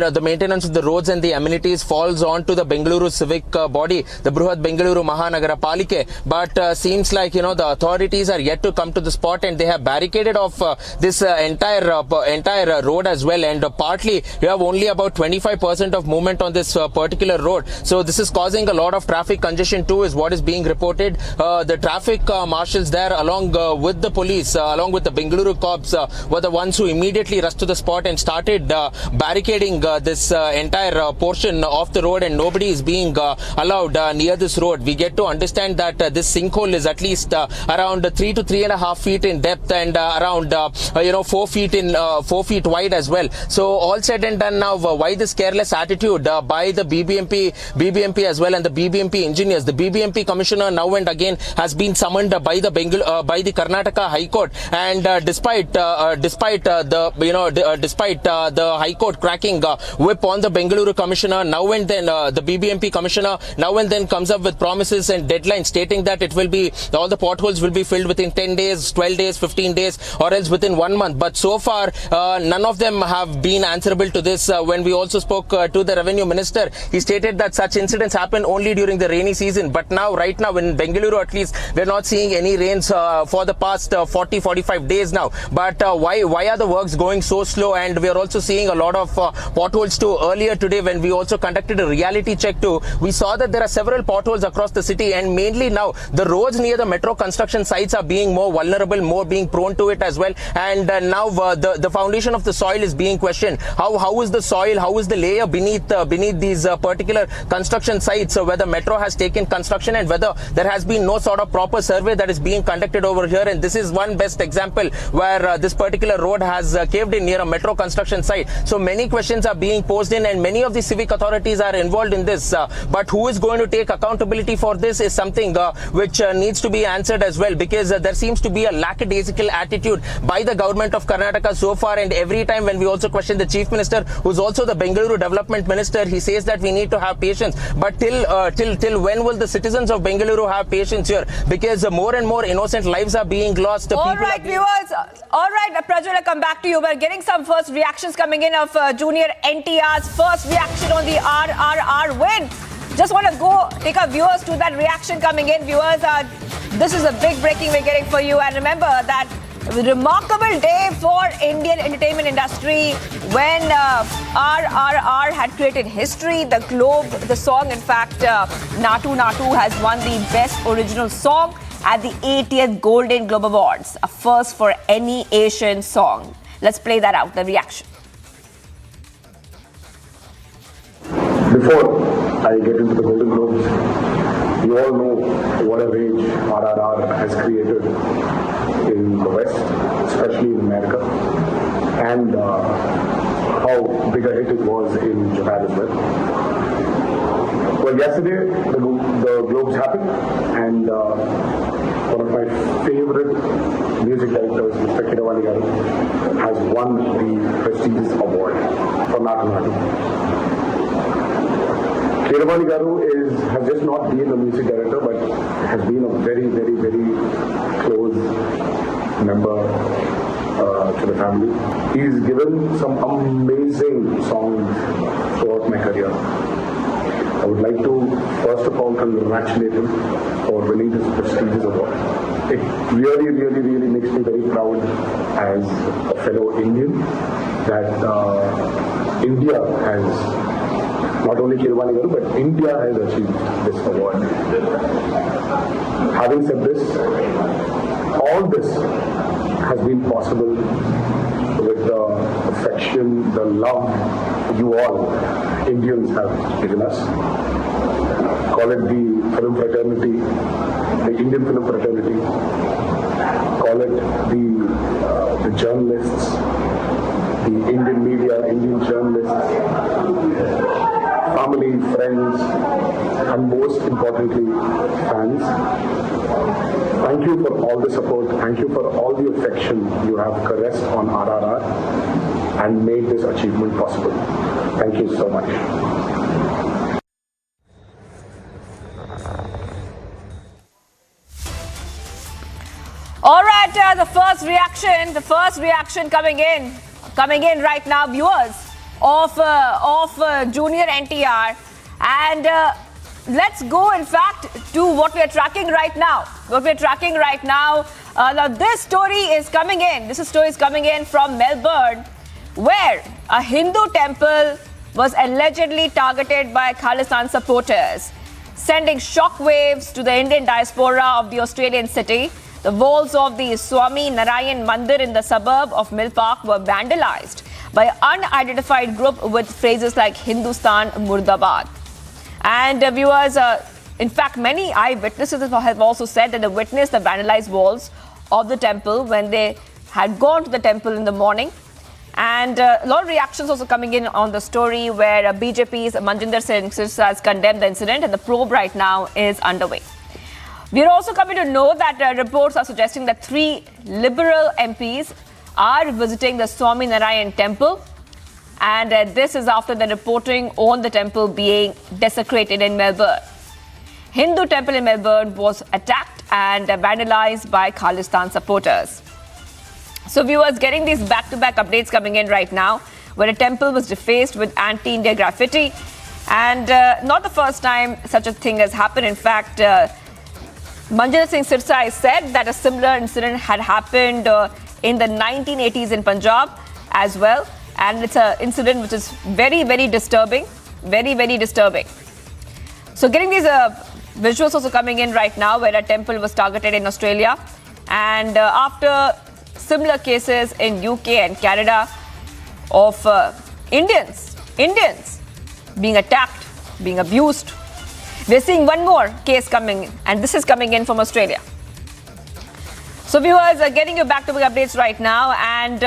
the maintenance of the roads and the amenities falls on to the Bengaluru Civic body, the Bruhat Bengaluru Mahanagara Palike. But seems like the authorities are yet to come to the spot, and they have barricaded off this entire road as well. And partly you have only about 25% of movement on this particular road. So this is causing a lot of traffic congestion too, is what is being reported. The traffic marshals there, along with the police, along with the Bengaluru cops, were the ones who immediately rushed to the spot and started barricading this entire portion of the road, and nobody is being allowed near this road. We get to understand that this sinkhole is at least around 3 to 3.5 feet in depth, and around 4 feet wide as well. So all said and done now, why this careless attitude by the BBMP as well, and the BBMP engineers? The BBMP commissioner now and again has been summoned by the Karnataka High Court, and despite the High Court cracking whip on the Bengaluru commissioner, now and then the BBMP commissioner now and then comes up with promises and deadlines stating that it will be, all the potholes will be filled within 10 days, 12 days, 15 days, or else within 1 month. But so far, none of them have been answerable to this. When we also spoke to the revenue minister, he stated that such incidents happen only during the rainy season. But now, right now in Bengaluru at least, we're not seeing any rains for the past 40-45 days now. But why are the works going so slow? And we are also seeing a lot of potholes too. Earlier today, when we also conducted a reality check too, we saw that there are several potholes across the city, and mainly now the roads near the metro construction sites are being more vulnerable, more being prone to it as well. And now the foundation of the soil is being questioned. How is the soil? How is the layer beneath these particular construction sites where the metro has taken construction, and whether there has been no sort of proper survey that is being conducted over here? And this is one best example where this particular road has caved in near a metro construction site. So many questions are being posed in, and many of the civic authorities are involved in this. But who is going to take accountability for this is something which needs to be answered as well, because there seems to be a lackadaisical attitude by the government of Karnataka so far. And every time when we also question the chief minister, who's also the Bengaluru development minister, he says that we need to have patience. But till when will the citizens of Bengaluru have patience here? Because more and more innocent lives are being lost. All right, viewers. All right, Prajwal, I'll come back to you. We're getting some first reactions coming in of Junior NTR's first reaction on the RRR win. Just want to go take our viewers to that reaction coming in. Viewers, this is a big breaking we're getting for you. And remember that remarkable day for Indian entertainment industry when RRR had created history. The Globe, the song, in fact, Natu Natu has won the Best Original Song at the 80th Golden Globe Awards, a first for any Asian song. Let's play that out, the reaction. Before I get into the Golden Globes, you all know what a range RRR has created in the West, especially in America, and how big a hit it was in Japan as well. Well, yesterday the Globes happened, and one of my favorite music directors, Mr. Kiravani Garu, has won the prestigious award for Natu Natu. Kiravani Garu has just not been a music director, but has been a very, very, very close member to the family. He's given some amazing songs throughout my career. I would like to first of all congratulate him for winning this prestigious award. It really, really, really makes me very proud as a fellow Indian that India has, not only Kiravani Garu, but India has achieved this award. Having said this, all this has been possible with the affection, the love you all Indians have given us. Call it the film fraternity, the Indian film fraternity. Call it the journalists, the Indian media, Indian journalists, family, friends, and most importantly, fans. Thank you for all the support. Thank you for all the affection you have caressed on RRR and made this achievement possible. Thank you so much. All right, the first reaction coming in right now, viewers of Junior NTR, and let's go, in fact, to what we are tracking right now. Now, this story is coming in. From Melbourne, where a Hindu temple was allegedly targeted by Khalistan supporters, sending shockwaves to the Indian diaspora of the Australian city. The walls of the Swami Narayan Mandir in the suburb of Mill Park were vandalized by an unidentified group with phrases like Hindustan Murdabad. And viewers, in fact, many eyewitnesses have also said that they witnessed the vandalized walls of the temple when they had gone to the temple in the morning. And a lot of reactions also coming in on the story, where BJP's Manjinder Singh Sirsa has condemned the incident, and the probe right now is underway. We are also coming to know that reports are suggesting that 3 Liberal MPs are visiting the Swami Narayan temple, and this is after the reporting on the temple being desecrated in Melbourne. Hindu temple in Melbourne was attacked and vandalized by Khalistan supporters. So viewers, getting these back-to-back updates coming in right now, where a temple was defaced with anti-India graffiti, and not the first time such a thing has happened. In fact, Manjinder Singh Sirsa has said that a similar incident had happened in the 1980s in Punjab as well, and it's an incident which is very, very disturbing, very, very disturbing. So getting these visuals also coming in right now, where a temple was targeted in Australia, and after similar cases in UK and Canada of Indians being attacked, being abused. We're seeing one more case coming in, and this is coming in from Australia. So viewers, getting you back-to-back updates right now, and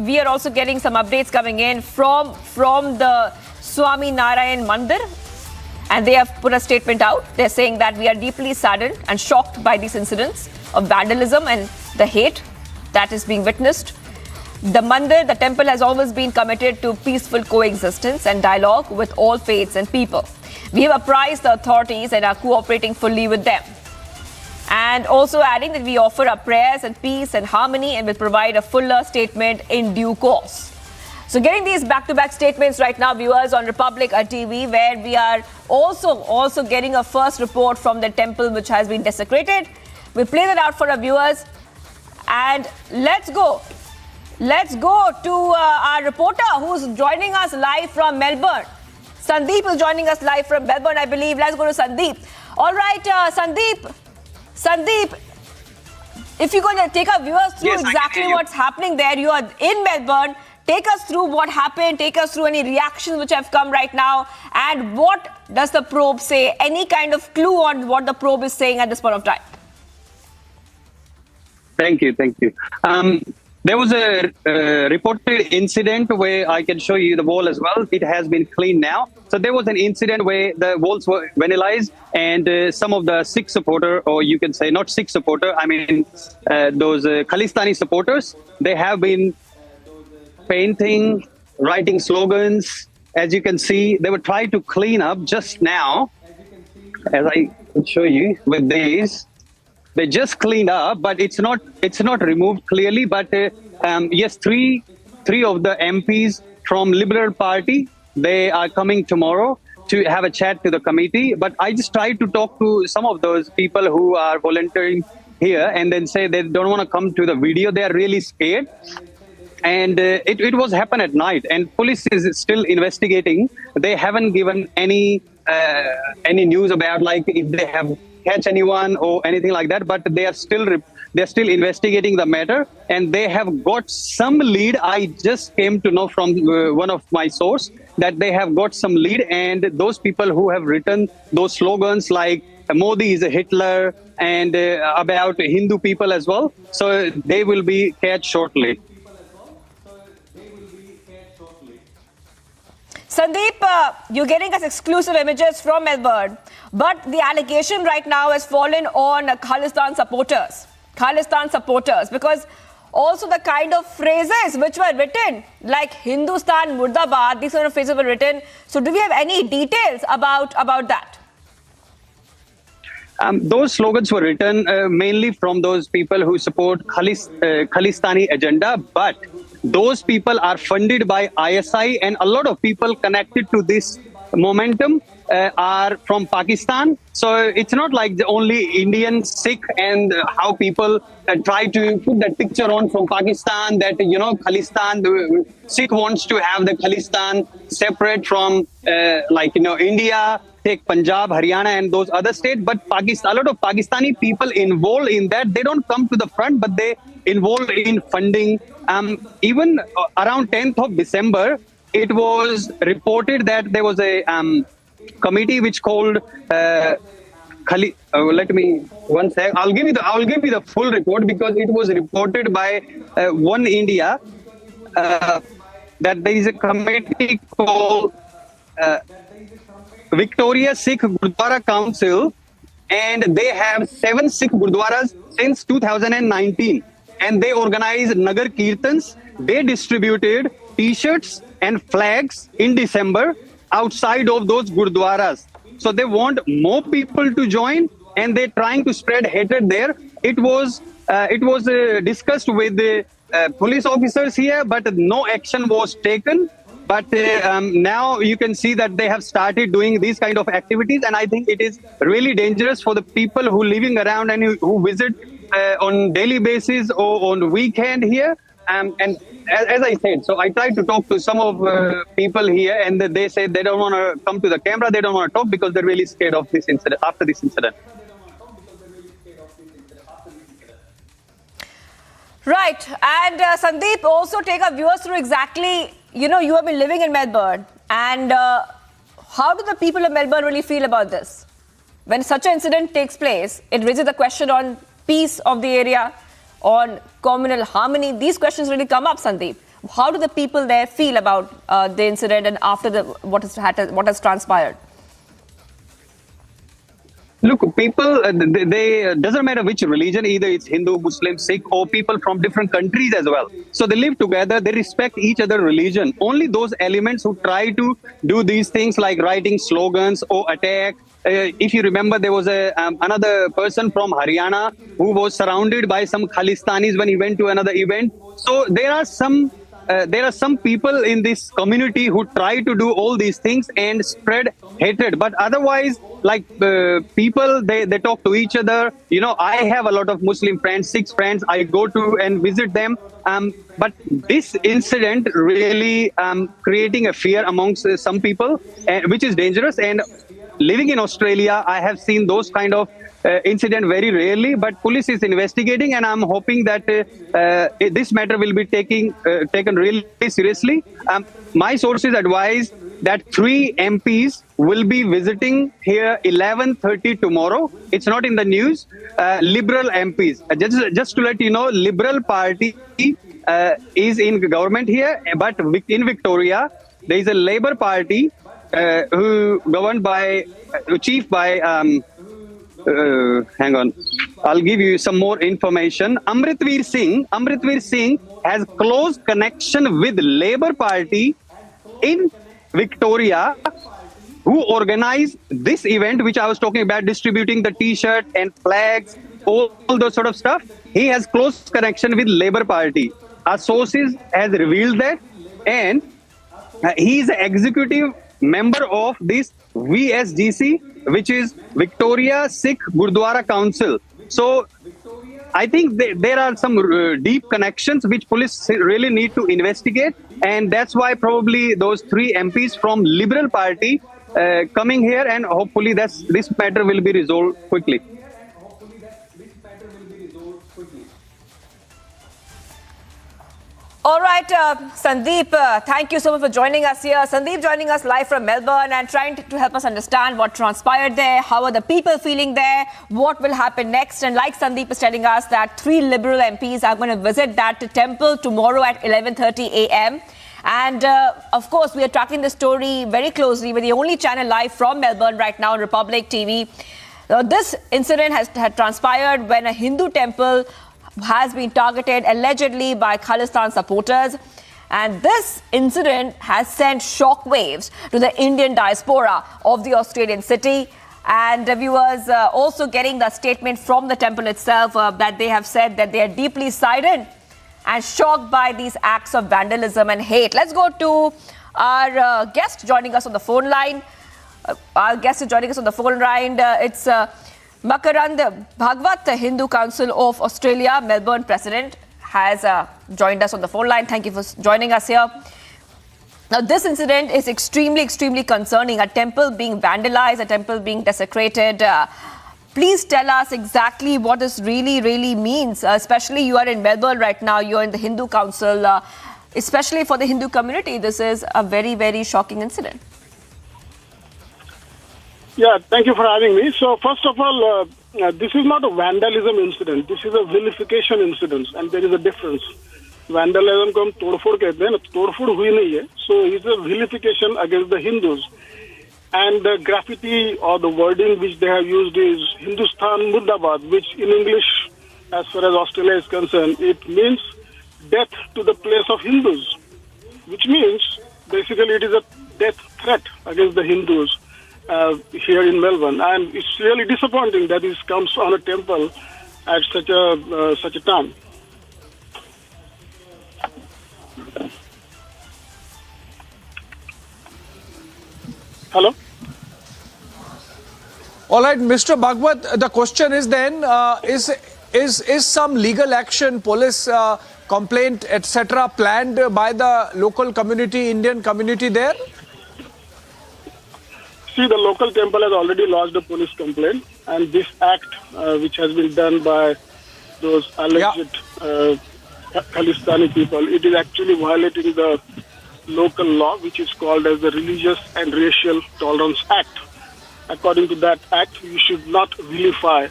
we are also getting some updates coming in from the Swami Narayan Mandir, and they have put a statement out. They're saying that we are deeply saddened and shocked by these incidents of vandalism and the hate that is being witnessed. The Mandir, the temple, has always been committed to peaceful coexistence and dialogue with all faiths and people. We have apprised the authorities and are cooperating fully with them. And also adding that we offer our prayers and peace and harmony, and will provide a fuller statement in due course. So getting these back-to-back statements right now, viewers, on Republic TV, where we are also getting a first report from the temple which has been desecrated. We'll play that out for our viewers. And let's go to our reporter who's joining us live from Melbourne. Sandeep is joining us live from Melbourne, I believe. Let's go to Sandeep. All right, Sandeep, if you're going to take our viewers through exactly what's happening there. You are in Melbourne. Take us through what happened. Take us through any reactions which have come right now. And what does the probe say? Any kind of clue on what the probe is saying at this point of time? Thank you. There was a reported incident where I can show you the wall as well. It has been cleaned now. So there was an incident where the walls were vandalized, and some of the Sikh supporter, or you can say not Sikh supporter, I mean those Khalistani supporters, they have been painting, writing slogans. As you can see, they were trying to clean up just now. As I can show you with these. They just cleaned up, but it's not removed clearly. But yes, three of the MPs from Liberal Party, they are coming tomorrow to have a chat to the committee. But I just tried to talk to some of those people who are volunteering here, and then say they don't want to come to the video. They are really scared. And it was happen at night, and police is still investigating. They haven't given any news about like if they have catch anyone or anything like that, but they're still investigating the matter, and they have got some lead. I just came to know from one of my source that they have got some lead, and those people who have written those slogans like Modi is a Hitler and about Hindu people as well, so they will be catch shortly. Sandeep, you're getting us exclusive images from Melbourne, but the allegation right now has fallen on Khalistan supporters, because also the kind of phrases which were written, like Hindustan Murdabad, these sort of phrases were written. So do we have any details about that? Those slogans were written mainly from those people who support Khalistani agenda, but those people are funded by ISI, and a lot of people connected to this momentum are from Pakistan. So it's not like the only Indian Sikh, and how people try to put that picture on from Pakistan that, you know, Khalistan, the Sikh wants to have the Khalistan separate from India, take Punjab, Haryana and those other states. But Pakistan, a lot of Pakistani people involved in that, they don't come to the front, but they involved in funding. Even around 10th of December, it was reported that there was a committee which called let me one sec. I'll give you the full report, because it was reported by One India that there is a committee called Victoria Sikh Gurdwara Council, and they have 7 Sikh Gurdwaras since 2019. And they organized Nagar Kirtans. They distributed T-shirts and flags in December outside of those Gurdwaras. So they want more people to join, and they're trying to spread hatred there. It was discussed with the police officers here, but no action was taken. But now you can see that they have started doing these kind of activities, and I think it is really dangerous for the people who living around and who visit on daily basis or on weekend here. And as I said, so I tried to talk to some of people here, and they said they don't want to come to the camera, they don't want to talk because they're really scared of this incident, after this incident. Right. And Sandeep, also take our viewers through exactly, you have been living in Melbourne, and how do the people of Melbourne really feel about this? When such an incident takes place, it raises the question on peace of the area, on communal harmony. These questions really come up, Sandeep. How do the people there feel about the incident and after what has transpired? Look, people, they doesn't matter which religion, either it's Hindu, Muslim, Sikh, or people from different countries as well. So they live together, they respect each other's religion. Only those elements who try to do these things like writing slogans or attack. If you remember, there was another person from Haryana who was surrounded by some Khalistanis when he went to another event. So there are some people in this community who try to do all these things and spread hatred. But otherwise, like people, they talk to each other. I have a lot of Muslim friends, Sikh friends. I go to and visit them. But this incident really creating a fear amongst some people, which is dangerous. And living in Australia, I have seen those kind of incident very rarely, but police is investigating, and I'm hoping that this matter will be taken really seriously. My sources advise that 3 MPs will be visiting here 11:30 tomorrow. It's not in the news. Liberal MPs. Just to let you know, Liberal Party is in government here, but in Victoria, there is a Labour Party who governed by, chief by, hang on, I'll give you some more information. Amritveer Singh has close connection with Labour Party in Victoria, who organized this event, which I was talking about, distributing the T-shirt and flags, all those sort of stuff. He has close connection with Labour Party. Our sources has revealed that, and he is an executive member of this VSGC, which is Victoria Sikh Gurdwara Council. So I think there are some deep connections which police really need to investigate, and that's why probably those 3 MPs from Liberal Party coming here, and hopefully this matter will be resolved quickly. All right, Sandeep, thank you so much for joining us here. Sandeep joining us live from Melbourne and trying to help us understand what transpired there, how are the people feeling there, what will happen next. And like Sandeep is telling us that 3 Liberal MPs are going to visit that temple tomorrow at 11:30 a.m. And of course, we are tracking the story very closely. We're the only channel live from Melbourne right now on Republic TV. This incident had transpired when a Hindu temple has been targeted allegedly by Khalistan supporters, and this incident has sent shockwaves to the Indian diaspora of the Australian city. And viewers also getting the statement from the temple itself that they have said that they are deeply saddened and shocked by these acts of vandalism and hate. Let's go to our guest joining us on the phone line. Our guest is joining us on the phone line. It's Makarand Bhagwat, the Hindu Council of Australia, Melbourne president, has joined us on the phone line. Thank you for joining us here. Now, this incident is extremely concerning. A temple being vandalized, a temple being desecrated. Please tell us exactly what this really means. Especially you are in Melbourne right now. You are in the Hindu Council. Especially for the Hindu community, this is a very shocking incident. Yeah, thank you for having me. So first of all, this is not a vandalism incident. This is a vilification incident, and there is a difference. Vandalism को हम तोड़फोड़ कहते हैं ना, तोड़फोड़ हुई नहीं है. So it's a vilification against the Hindus. And the graffiti or the wording which they have used is Hindustan Murdabad, which in English, as far as Australia is concerned, it means death to the place of Hindus, which means basically it is a death threat against the Hindus. Here in Melbourne, and it's really disappointing that this comes on a temple at such a time. Hello. All right, Mr. Bhagwat, the question is then, is some legal action, police complaint, etc., planned by the local community, Indian community there? See, the local temple has already lodged a police complaint, and this act, which has been done by those alleged Khalistani people, it is actually violating the local law, which is called as the Religious and Racial Tolerance Act. According to that act, you should not vilify,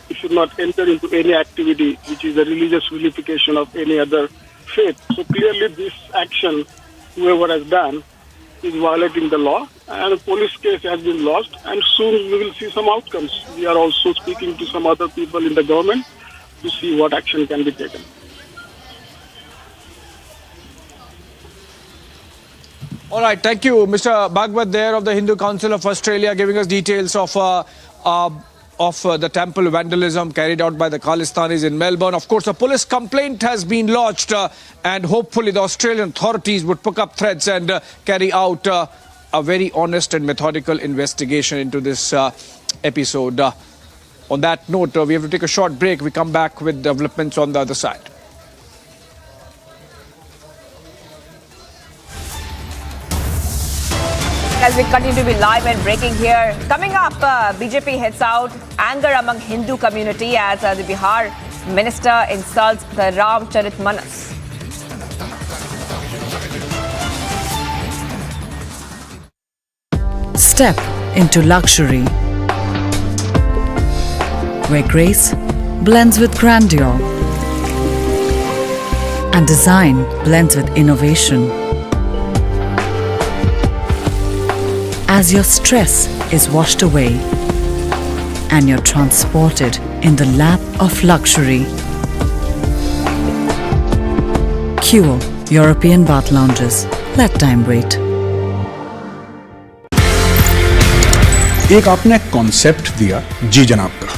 you should not enter into any activity which is a religious vilification of any other faith. So clearly this action, whoever has done, is violating the law, and a police case has been lodged, and soon we will see some outcomes. We are also speaking to some other people in the government to see what action can be taken. All right, thank you, Mr. Bhagwat there of the Hindu Council of Australia, giving us details of the temple vandalism carried out by the Khalistanis in Melbourne. Of course, a police complaint has been lodged, and hopefully the Australian authorities would pick up threads and carry out a very honest and methodical investigation into this episode. On that note, we have to take a short break. We come back with developments on the other side. As we continue to be live and breaking here, coming up, BJP hits out anger among Hindu community as the Bihar minister insults the Ram Charit Manas. Step into luxury, where grace blends with grandeur. and design blends with innovation. As your stress is washed away and you're transported in the lap of luxury. Quo European bath lounges. Let time wait. एक आपने concept दिया जी जनाब का.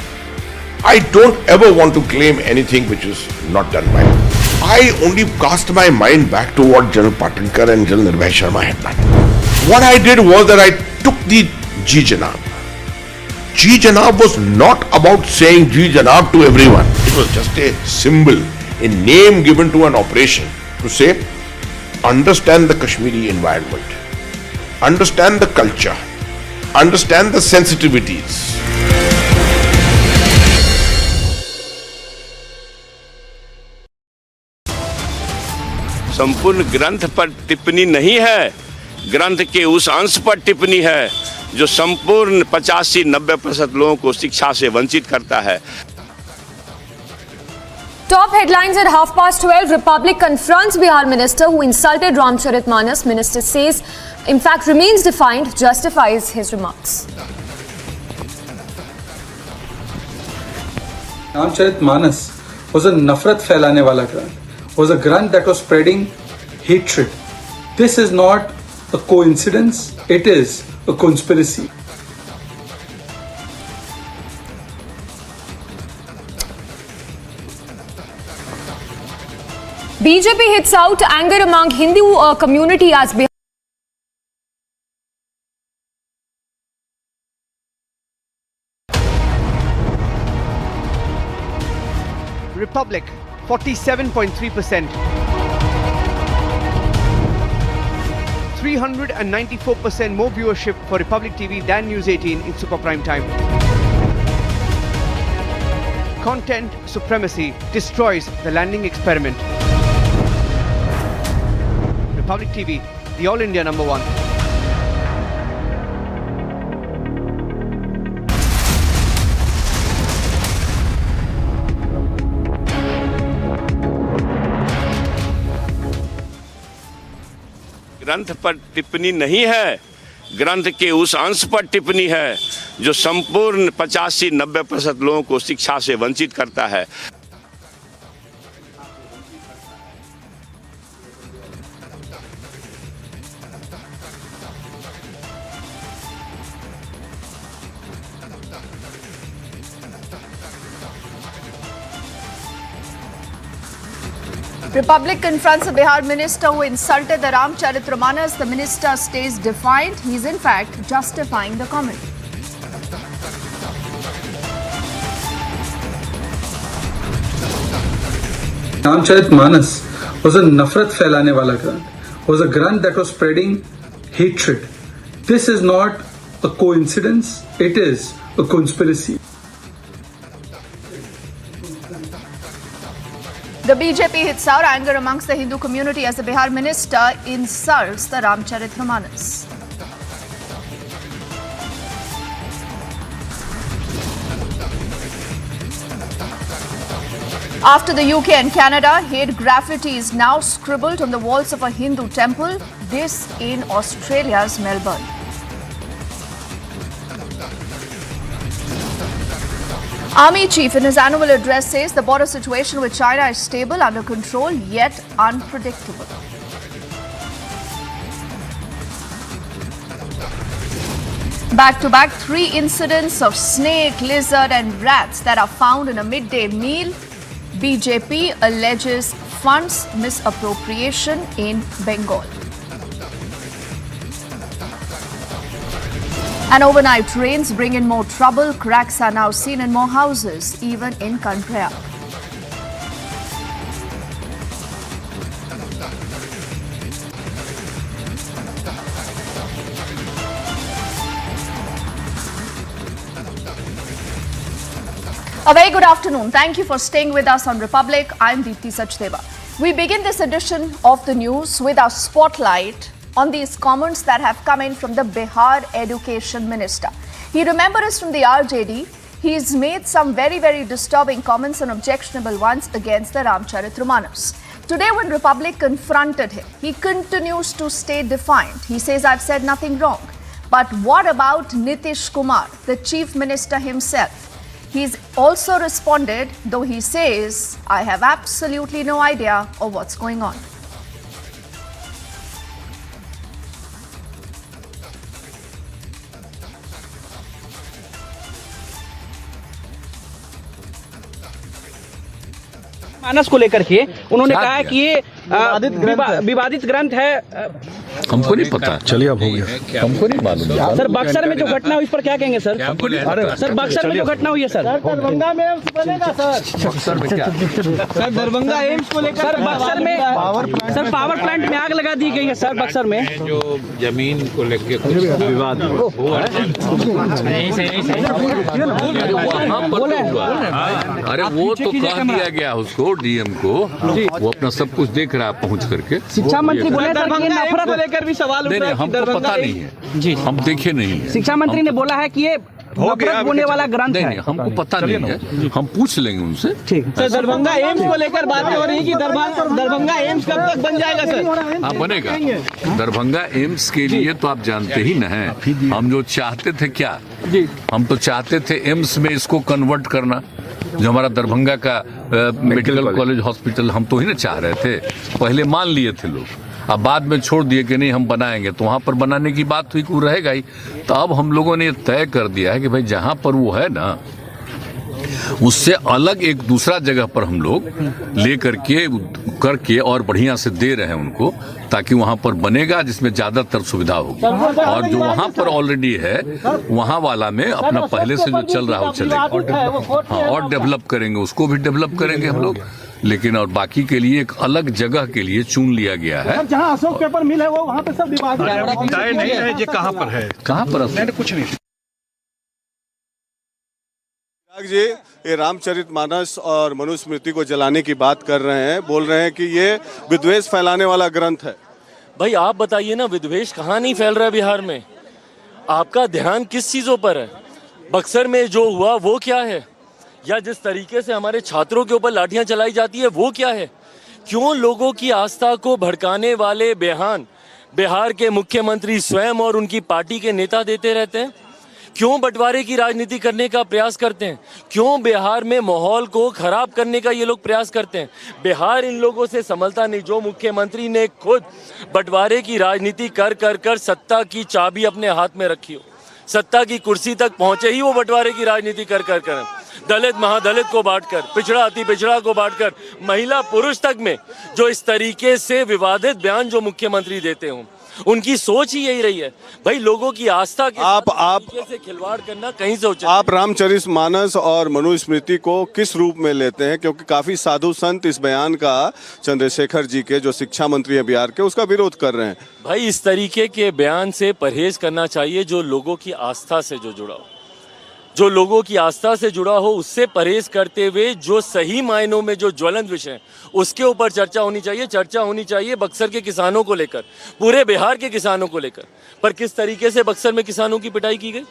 I don't ever want to claim anything which is not done by me. I only cast my mind back to what General Patinkar and General Nirbhay Sharma had done. What I did was that I took the Ji Janab. Ji Janab was not about saying Ji Janab to everyone. It was just a symbol, a name given to an operation to say, understand the Kashmiri environment, understand the culture, understand the sensitivities. संपूर्ण ग्रंथ पर टिप्पणी नहीं है, ग्रंथ के उस अंश पर टिप्पणी है जो संपूर्ण 85-90% लोगों को शिक्षा से वंचित करता है. Top headlines at 12:30. Republic confronts Bihar minister who insulted Ramcharitmanas. Minister says, in fact, remains defiant, justifies his remarks. Ramcharitmanas was a nafrat फैलाने वाला ग्रंथ. Was a grant that was spreading hatred. This is not a coincidence, it is a conspiracy. BJP hits out anger among Hindu community as Bihar. Republic 47.3%, 394% more viewership for Republic TV than News 18 in super prime time. Content supremacy destroys the landing experiment. Republic TV, the All India number one. ग्रंथ पर टिप्पणी नहीं है, ग्रंथ के उस अंश पर टिप्पणी है जो संपूर्ण 85-90% लोगों को शिक्षा से वंचित करता है. Republic confronts a Bihar minister who insulted the Ramcharitmanas. The minister stays defiant. He is in fact justifying the comment. Ramcharitmanas was a nafrat फैलाने वाला ग्रंथ. Was a grant that was spreading hatred. This is not a coincidence, it is a conspiracy. The BJP hits out anger amongst the Hindu community as the Bihar minister insults the Ramcharitmanas. After the UK and Canada, hate graffiti is now scribbled on the walls of a Hindu temple. This in Australia's Melbourne. Army chief in his annual address says the border situation with China is stable, under control, yet unpredictable. Back-to-back 3 incidents of snake, lizard and rats that are found in a midday meal. BJP alleges funds misappropriation in Bengal. And overnight rains bring in more trouble. Cracks are now seen in more houses, even in Karnataka. A very good afternoon. Thank you for staying with us on Republic. I'm Deepthi Sachdeva. We begin this edition of the news with our spotlight on these comments that have come in from the Bihar Education Minister. You remember us from the RJD. He's made some very, very disturbing comments and objectionable ones against the Ramcharitmanas. Today, when Republic confronted him, he continues to stay defiant. He says, I've said nothing wrong. But what about Nitish Kumar, the Chief Minister himself? He's also responded, though he says, I have absolutely no idea of what's going on. मानस को लेकर के उन्होंने कहा है कि ये विवादित ग्रंथ है। हमको नहीं पता, चलिए अब हो गया, हमको नहीं मालूम। सर बक्सर में जो घटना हुई इस पर क्या कहेंगे सर? सर बक्सर में जो घटना हुई है सर, दरभंगा में एम्स बनेगा सर। बक्सर में क्या सर दरभंगा एम्स को लेकर सर बक्सर में सर पावर प्लांट में आग लगा दी गई है सर बक्सर में। जो जमीन को लेकर कुछ विवाद हुआ है, अरे वो तो कह दिया गया उसको, डीएम को, वो अपना सब कुछ देख रहा है पहुंच करके। शिक्षा मंत्री बोले नफरत को लेकर भी सवाल उठ रहा है। हमको पता नहीं है जी, हम देखे नहीं है। शिक्षा मंत्री ने बोला है कि ये नफरत होने वाला ग्रंथ है। हमको पता नहीं है, हम पूछ लेंगे उनसे। ठीक सर, दरभंगा एम्स को लेकर बातें हो रही है कि दरभंगा एम्स कब तक बन जाएगा सर? हाँ बनेगा। दरभंगा एम्स के लिए तो आप जानते ही न हैं, हम जो चाहते थे क्या, हम तो चाहते थे एम्स में इसको कन्वर्ट करना, जो हमारा दरभंगा का मेडिकल कॉलेज हॉस्पिटल, हम तो ही ना चाह रहे थे, पहले मान लिए थे लोग, अब बाद में छोड़ दिए कि नहीं हम बनाएंगे, तो वहां पर बनाने की बात हुई, वो रहेगा ही। तो अब हम लोगों ने तय कर दिया है कि भाई जहां पर वो है ना, उससे अलग एक दूसरा जगह पर हम लोग ले करके और बढ़िया से दे रहे हैं उनको, ताकि वहां पर बनेगा जिसमें ज्यादातर सुविधा होगी। और जो वहां पर ऑलरेडी है, वहां वाला में अपना पहले से जो चल रहा है वो चलेगा। हाँ, और डेवलप करेंगे, उसको भी डेवलप करेंगे हम लोग, लेकिन और बाकी के लिए एक अलग जगह के लिए चुन लिया गया है। जहाँ अशोक पेपर मिल है वो वहाँ पे सब विवाद नहीं है। ये कहाँ पर है, कहाँ पर कुछ नहीं। जी, ये रामचरितमानस और मनुस्मृति को जलाने की बात कर रहे हैं, बोल रहे हैं कि ये विद्वेष फैलाने वाला ग्रंथ है। भाई आप बताइए ना, विद्वेष कहाँ नहीं फैल रहा है बिहार में? आपका ध्यान किस चीज़ों पर है? बक्सर में जो हुआ वो क्या है, या जिस तरीके से हमारे छात्रों के ऊपर लाठियां चलाई जाती है वो क्या है? क्यों लोगों की आस्था को भड़काने वाले बयान बिहार के मुख्यमंत्री स्वयं और उनकी पार्टी के नेता देते रहते हैं? क्यों बंटवारे की राजनीति करने का प्रयास करते हैं? क्यों बिहार में माहौल को खराब करने का ये लोग प्रयास करते हैं? बिहार इन लोगों से संभलता नहीं। जो मुख्यमंत्री ने खुद बंटवारे की राजनीति कर सत्ता की चाबी अपने हाथ में रखी हो, सत्ता की कुर्सी तक पहुंचे ही वो बंटवारे की राजनीति कर दलित महादलित को बांटकर, पिछड़ा अति पिछड़ा को बांटकर, महिला पुरुष तक में जो इस तरीके से विवादित बयान जो मुख्यमंत्री देते हों, उनकी सोच ही यही रही है। भाई लोगों की आस्था के आप से खिलवाड़ करना कहीं से उचित। आप रामचरितमानस और मनुस्मृति को किस रूप में लेते हैं? क्योंकि काफी साधु संत इस बयान का चंद्रशेखर जी के, जो शिक्षा मंत्री है बिहार के, उसका विरोध कर रहे हैं। भाई इस तरीके के बयान से परहेज करना चाहिए। जो लोगों की आस्था से जो जुड़ा हो, जो लोगों की आस्था से जुड़ा हो, उससे परहेज करते हुए जो सही मायनों में जो ज्वलंत विषय है उसके ऊपर चर्चा होनी चाहिए। चर्चा होनी चाहिए बक्सर के किसानों को लेकर, पूरे बिहार के किसानों को लेकर। पर किस तरीके से बक्सर में किसानों की पिटाई की गई,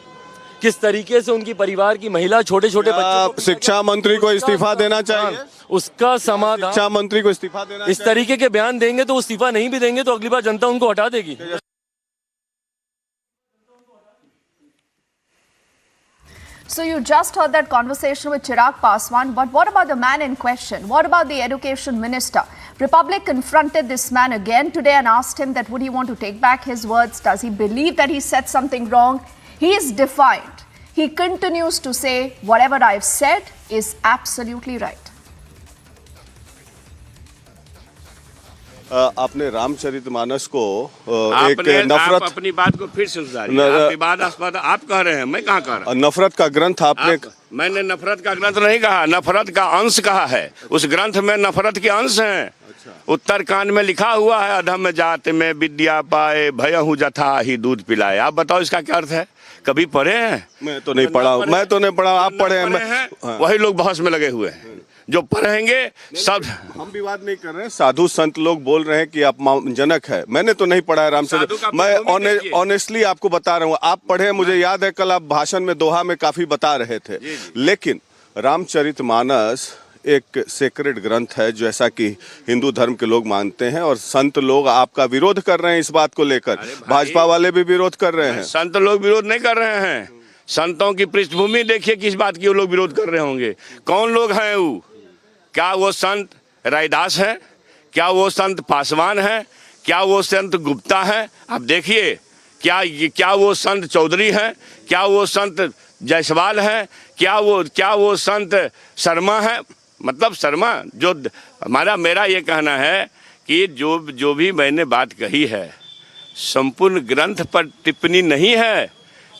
किस तरीके से उनकी परिवार की महिला, छोटे छोटे बच्चों, शिक्षा मंत्री को इस्तीफा देना चाहिए, उसका समाधान, शिक्षा मंत्री को इस्तीफा देना इस तरीके के बयान देंगे तो इस्तीफा नहीं भी देंगे तो अगली बार जनता उनको हटा देगी। So you just heard that conversation with Chirag Paswan, but what about the man in question? What about the education minister? Republic confronted this man again today and asked him that would he want to take back his words? Does he believe that he said something wrong? He is defiant. He continues to say whatever I've said is absolutely right. आपने रामचरितमानस को एक नफरत, आप अपनी बात को फिर से विवादास्पद आप कह रहे हैं, मैं कहाँ कह रहा हूँ? नफरत का ग्रंथ आपने मैंने नफरत का ग्रंथ नहीं कहा, नफरत का अंश कहा है। उस ग्रंथ में नफरत के अंश हैं। उत्तरकांड में लिखा हुआ है, अधम जात में विद्या पाए, भयहु जथा ही दूध पिलाए। आप बताओ इसका क्या अर्थ है? कभी पढ़े हैं? मैं तो नहीं पढ़ा, मैं तो नहीं पढ़ा, आप पढ़े हैं। वही लोग बहस में लगे हुए हैं, जो पढ़ेंगे सब। हम विवाद नहीं कर रहे हैं, साधु संत लोग बोल रहे हैं कि अपमानजनक है। मैंने तो नहीं पढ़ा है रामचरित, मैं ऑनेस्टली आपको बता रहा हूँ। आप पढ़े, मुझे याद है कल आप भाषण में दोहा में काफी बता रहे थे। लेकिन रामचरितमानस एक सेक्रेड ग्रंथ है जैसा कि हिंदू धर्म के लोग मानते हैं, और संत लोग आपका विरोध कर रहे हैं इस बात को लेकर। भाजपा वाले भी विरोध कर रहे हैं। संत लोग विरोध नहीं कर रहे हैं। संतों की पृष्ठभूमि देखिए किस बात की वो लोग विरोध कर रहे होंगे। कौन लोग हैं वो? क्या वो संत रैदास है? क्या वो संत पासवान है? क्या वो संत गुप्ता है? आप देखिए, क्या वो संत चौधरी है? क्या वो संत जायसवाल है? क्या वो संत शर्मा है? मतलब शर्मा जो मेरा ये कहना है कि जो भी मैंने बात कही है संपूर्ण ग्रंथ पर टिप्पणी नहीं है,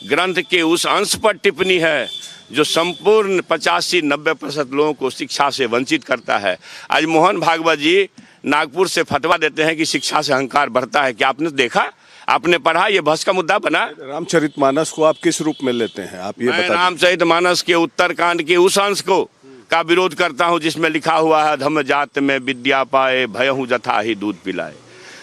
ग्रंथ के उस अंश पर टिप्पणी है जो संपूर्ण 85-90% लोगों को शिक्षा से वंचित करता है। आज मोहन भागवत जी नागपुर से फतवा देते हैं कि शिक्षा से अहंकार बढ़ता है। क्या आपने देखा? आपने पढ़ा? ये बहस का मुद्दा बना। रामचरितमानस को आप किस रूप में लेते हैं? आप ये बताइए। रामचरितमानस के उत्तरकांड के उस अंश को का विरोध करता हूँ जिसमें लिखा हुआ है धम्म जात में विद्या पाए भयहु जथा ही दूध पिलाए।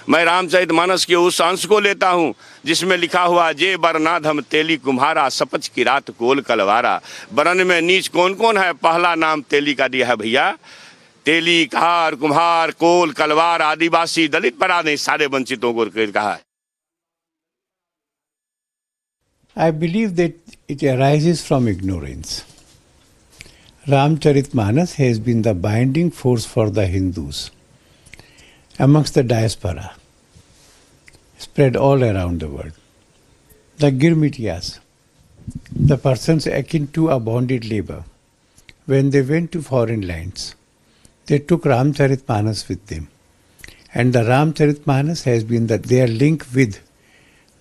मैं रामचरितमानस के उस अंश को लेता हूँ जिसमें लिखा हुआ जे बरनाधम तेली कुम्हारा सपच की रात कोल कलवारा। बरन में नीच कौन कौन है? पहला नाम तेली का दिया है भैया। तेली, कहार, कुम्हार, कोल, कलवार, आदिवासी, दलित पराधीन सारे वंचितों को कहा है। I believe that it arises from ignorance. Ramcharitmanas has been the binding force for the Hindus amongst the diaspora, spread all around the world. The Girmitiyas, the persons akin to a bonded labor, when they went to foreign lands, they took Ramcharitmanas with them. And the Ramcharitmanas has been their link with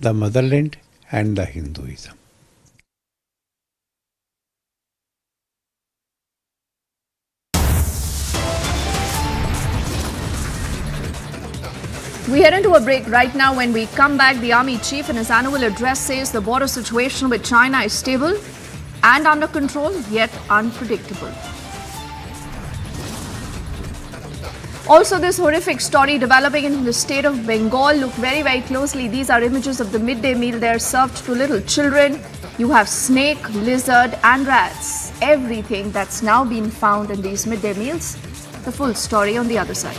the motherland and the Hinduism. We head into a break right now. When we come back, the Army Chief in his annual address says the border situation with China is stable and under control, yet unpredictable. Also, this horrific story developing in the state of Bengal. Look very, very closely. These are images of the midday meal there served to little children. You have snake, lizard and rats. Everything that's now been found in these midday meals. The full story on the other side.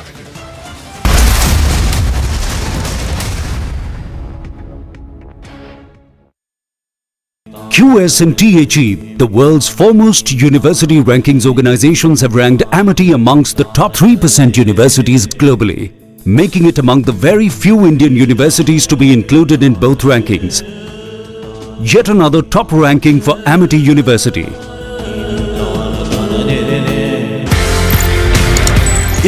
QS and THE, the world's foremost university rankings organizations, have ranked Amity amongst the top 3% universities globally, making it among the very few Indian universities to be included in both rankings. Yet another top ranking for Amity University.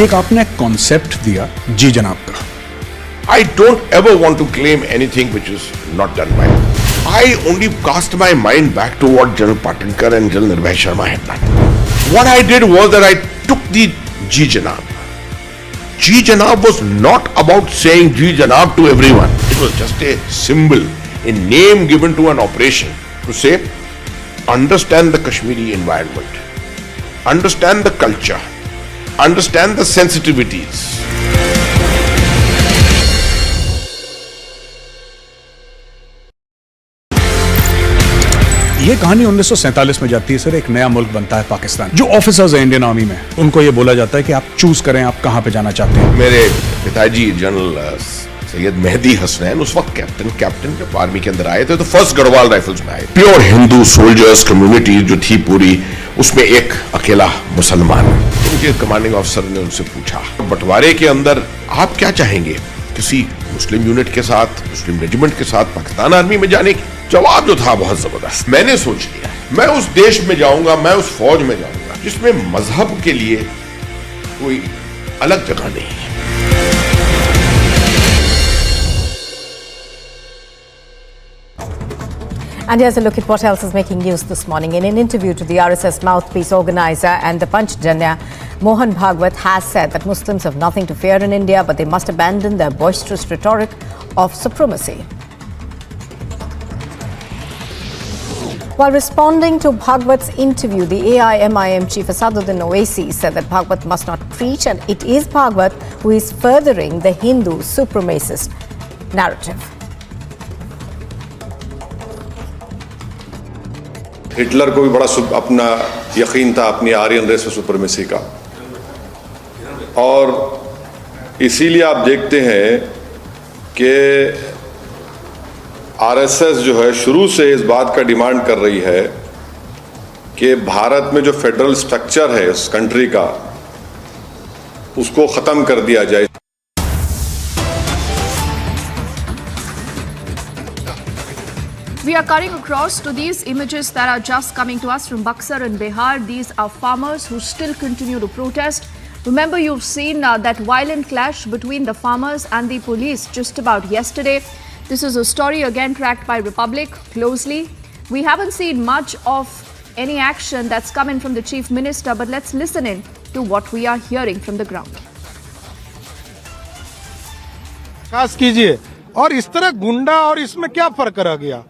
एक आपने concept दिया जी जनाब का। I don't ever want to claim anything which is not done by me. I only cast my mind back to what General Patinkar and General Nirbhay Sharma had done. What I did was that I took the Ji Janab. Ji Janab was not about saying Ji Janab to everyone. It was just a symbol, a name given to an operation to say, understand the Kashmiri environment, understand the culture, understand the sensitivities. ये कहानी 1947 में जाती है sir. एक नया मुल्क बनता है पाकिस्तान। जो ऑफिसर्स हैं इंडियन आर्मी में, उनको ये बोला जाता है कि आप चूज करें आप कहां पे जाना चाहते हैं। मेरे पिताजी जनरल सैयद मेहदी हसनैन उस वक्त कैप्टन जब आर्मी के अंदर आए थे तो फर्स्ट गढ़वाल राइफल्स में आए। प्योर हिंदू सोल्जर्स कम्युनिटी जो थी पूरी, उसमें एक अकेला मुसलमान। उनके कमांडिंग ऑफिसर ने उनसे पूछा बंटवारे के अंदर आप क्या चाहेंगे, किसी मुस्लिम यूनिट के साथ, मुस्लिम रेजिमेंट के साथ पाकिस्तान आर्मी में जाने की? जवाब जो था बहुत जबरदस्त। मैंने सोच लिया मैं उस देश में जाऊंगा, मैं उस फौज में जाऊंगा जिसमें मजहब के लिए कोई अलग जगह नहीं है। And here's a look at what else is making news this morning. In an interview to the RSS mouthpiece organizer and the Panchjanya, Mohan Bhagwat has said that Muslims have nothing to fear in India, but they must abandon their boisterous rhetoric of supremacy. While responding to Bhagwat's interview, the AIMIM chief Asaduddin Owaisi said that Bhagwat must not preach, and it is Bhagwat who is furthering the Hindu supremacist narrative. Hitler को भी बड़ा अपना यकीन था अपनी Aryan race supremacy का। और इसीलिए आप देखते हैं कि आरएसएस जो है शुरू से इस बात का डिमांड कर रही है कि भारत में जो फेडरल स्ट्रक्चर है इस कंट्री का उसको खत्म कर दिया जाए। We are cutting across to these images that are just coming to us from Buxar and Bihar. These are farmers who still continue to protest. Remember, you've seen that violent clash between the farmers and the police just about yesterday. This is a story again tracked by Republic closely. We haven't seen much of any action that's come in from the Chief Minister, but let's listen in to what we are hearing from the ground. खास कीजिए और इस तरह गुंडा और इसमें क्या फर्क रह गया।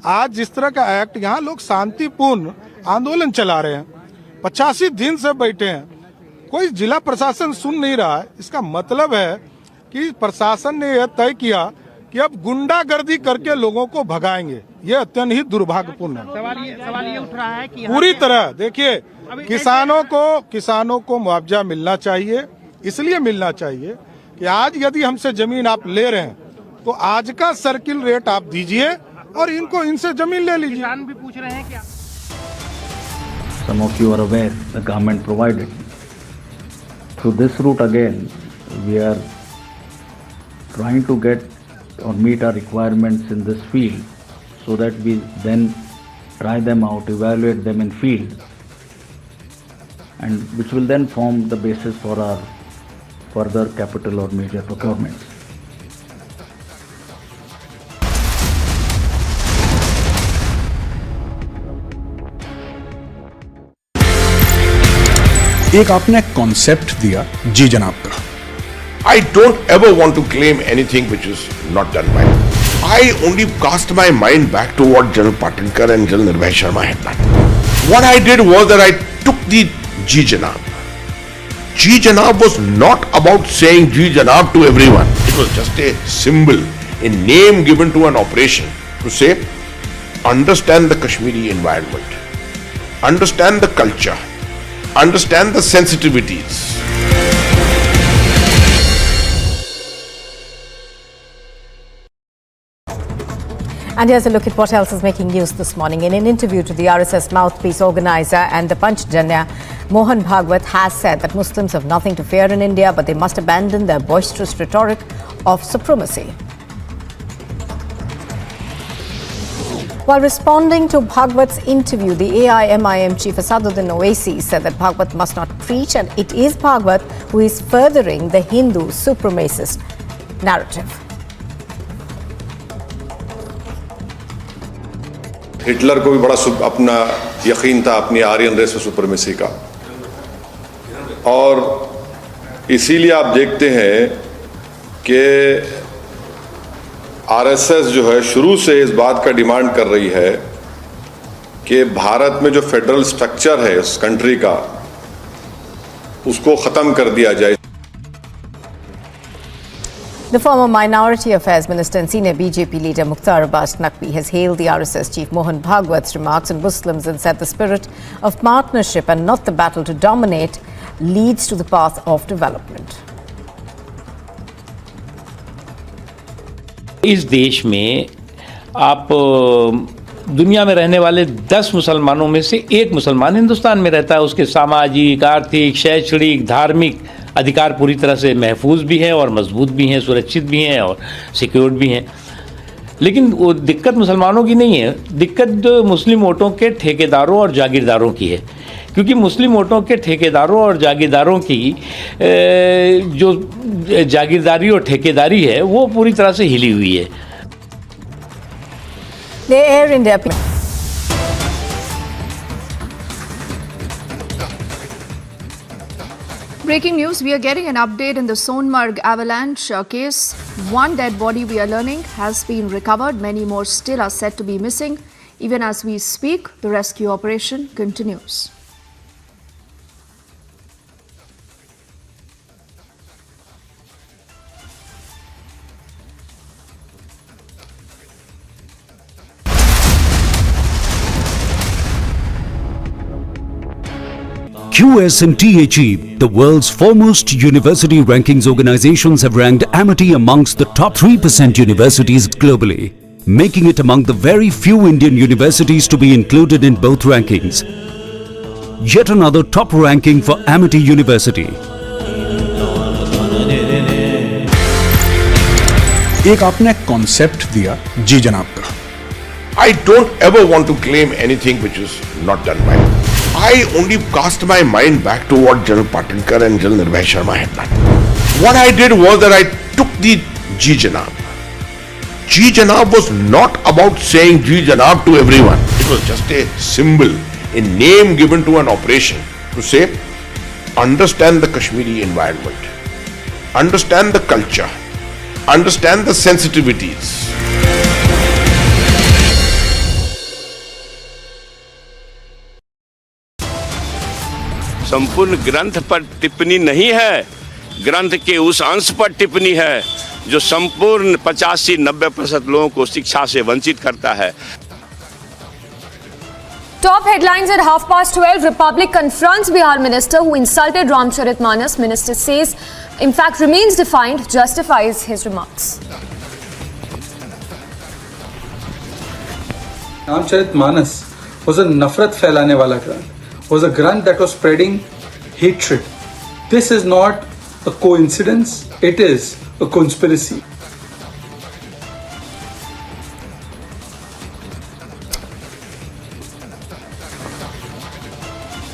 आज जिस तरह का एक्ट यहाँ लोग शांतिपूर्ण आंदोलन चला रहे हैं, 85 दिन से बैठे हैं, कोई जिला प्रशासन सुन नहीं रहा है। इसका मतलब है कि प्रशासन ने यह तय किया कि अब गुंडागर्दी करके लोगों को भगाएंगे। यह अत्यंत ही दुर्भाग्यपूर्ण है। सवाल ये उठ रहा है कि पूरी तरह देखिए, किसानों को मुआवजा मिलना चाहिए। इसलिए मिलना चाहिए कि आज यदि हमसे जमीन आप ले रहे हैं तो आज का सर्किल रेट आप दीजिए और इनसे जमीन ले लीजिए। किसान भी पूछ रहे हैं क्या? Some of you are aware the government provided. Through this route again, we are trying to get or meet our requirements in this field so that we then try them out, evaluate them in field, and which will then form the basis for our further capital or major procurements. एक आपने concept दिया जी जनाब का। I don't ever want to claim anything which is not done by me. I only cast my mind back to what General Patilkar and General Nirbhay Sharma had done. What I did was that I took the Ji Janab. Ji Janab was not about saying Ji Janab to everyone. It was just a symbol, a name given to an operation to say, understand the Kashmiri environment, understand the culture, understand the sensitivities. And here's a look at what else is making news this morning. In an interview to the RSS mouthpiece organizer and the Panchjanya, Mohan Bhagwat has said that Muslims have nothing to fear in India, but they must abandon their boisterous rhetoric of supremacy. While responding to Bhagwat's interview, the AIMIM chief Asaduddin Owaisi said that Bhagwat must not preach, and it is Bhagwat who is furthering the Hindu supremacist narrative. Hitler को भी बड़ा अपना यकीन था अपनी Aryan race supremacy का, और इसीलिए आप देखते हैं कि आरएसएस जो है शुरू से इस बात का डिमांड कर रही है कि भारत में जो फेडरल स्ट्रक्चर है इस कंट्री का उसको खत्म कर दिया जाए। The former Minority Affairs Minister and senior BJP leader Mukhtar Abbas Naqvi has hailed the RSS chief Mohan Bhagwat's remarks on Muslims and said the spirit of partnership and not the battle to dominate leads to the path of development. इस देश में आप दुनिया में रहने वाले 10 मुसलमानों में से एक मुसलमान हिंदुस्तान में रहता है। उसके सामाजिक, आर्थिक, शैक्षणिक, धार्मिक अधिकार पूरी तरह से महफूज भी हैं और मजबूत भी हैं, सुरक्षित भी हैं और सिक्योर्ड भी हैं। लेकिन वो दिक्कत मुसलमानों की नहीं है, दिक्कत मुस्लिम वोटों के ठेकेदारों और जागीरदारों की है। क्योंकि मुस्लिम वोटों के ठेकेदारों और जागीरदारों की जो जागीरदारी और ठेकेदारी है वो पूरी तरह से हिली हुई है। Air India. Breaking news, we are getting an update in the Sonmarg avalanche case. One dead body, we are learning, has been recovered. Many more still are said to be missing. Even as we speak, the rescue operation continues. QS and THE, the world's foremost university rankings organizations, have ranked Amity amongst the top 3% universities globally, making it among the very few Indian universities to be included in both rankings. Yet another top ranking for Amity University. एक आपने concept दिया जी जनाब का. I don't ever want to claim anything which is not done by me. I only cast my mind back to what General Patinkar and General Nirbhay Sharma had done. What I did was that I took the Ji Janab. Ji Janab was not about saying Ji Janab to everyone. It was just a symbol, a name given to an operation to say, understand the Kashmiri environment, understand the culture, understand the sensitivities. संपूर्ण ग्रंथ पर टिप्पणी नहीं है, ग्रंथ के उस अंश पर टिप्पणी है जो संपूर्ण 85-90% लोगों को शिक्षा से वंचित करता है. Top headlines at 12:30. Republic confronts Bihar minister who insulted Ramcharitmanas. Minister says, in fact, remains defiant, justifies his remarks. Ramcharitmanas was a nafrat फैलाने वाला ग्रंथ. Was a grant that was spreading hatred. This is not a coincidence, it is a conspiracy.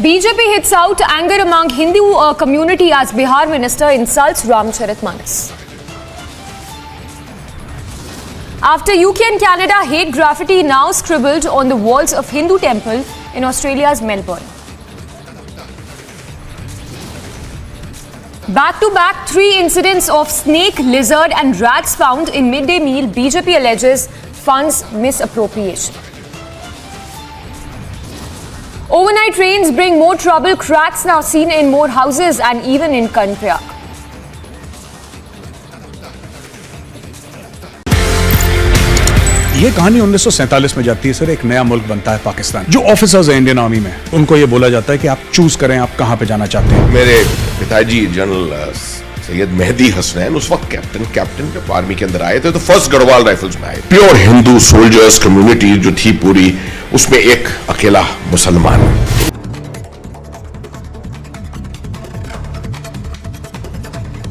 BJP hits out anger among Hindu community as Bihar minister insults Ramcharitmanas. After UK and Canada, hate graffiti now scribbled on the walls of Hindu temple in Australia's Melbourne. Back-to-back 3 incidents of snake, lizard and rats found in midday meal. BJP alleges funds misappropriation. Overnight rains bring more trouble. Cracks now seen in more houses and even in Karnataka. ये कहानी 1947 में जाती है sir. एक नया मुल्क बनता है पाकिस्तान. जो ऑफिसर्स हैं इंडियन आर्मी में, उनको ये बोला जाता है कि आप चूज करें आप कहां पे जाना चाहते हैं. मेरे पिताजी जनरल सैयद मेहदी हसनैन उस वक्त कैप्टन जब आर्मी के अंदर आए थे तो फर्स्ट गढ़वाल राइफल्स में आए. प्योर हिंदू सोल्जर्स कम्युनिटी जो थी पूरी, उसमें एक अकेला मुसलमान.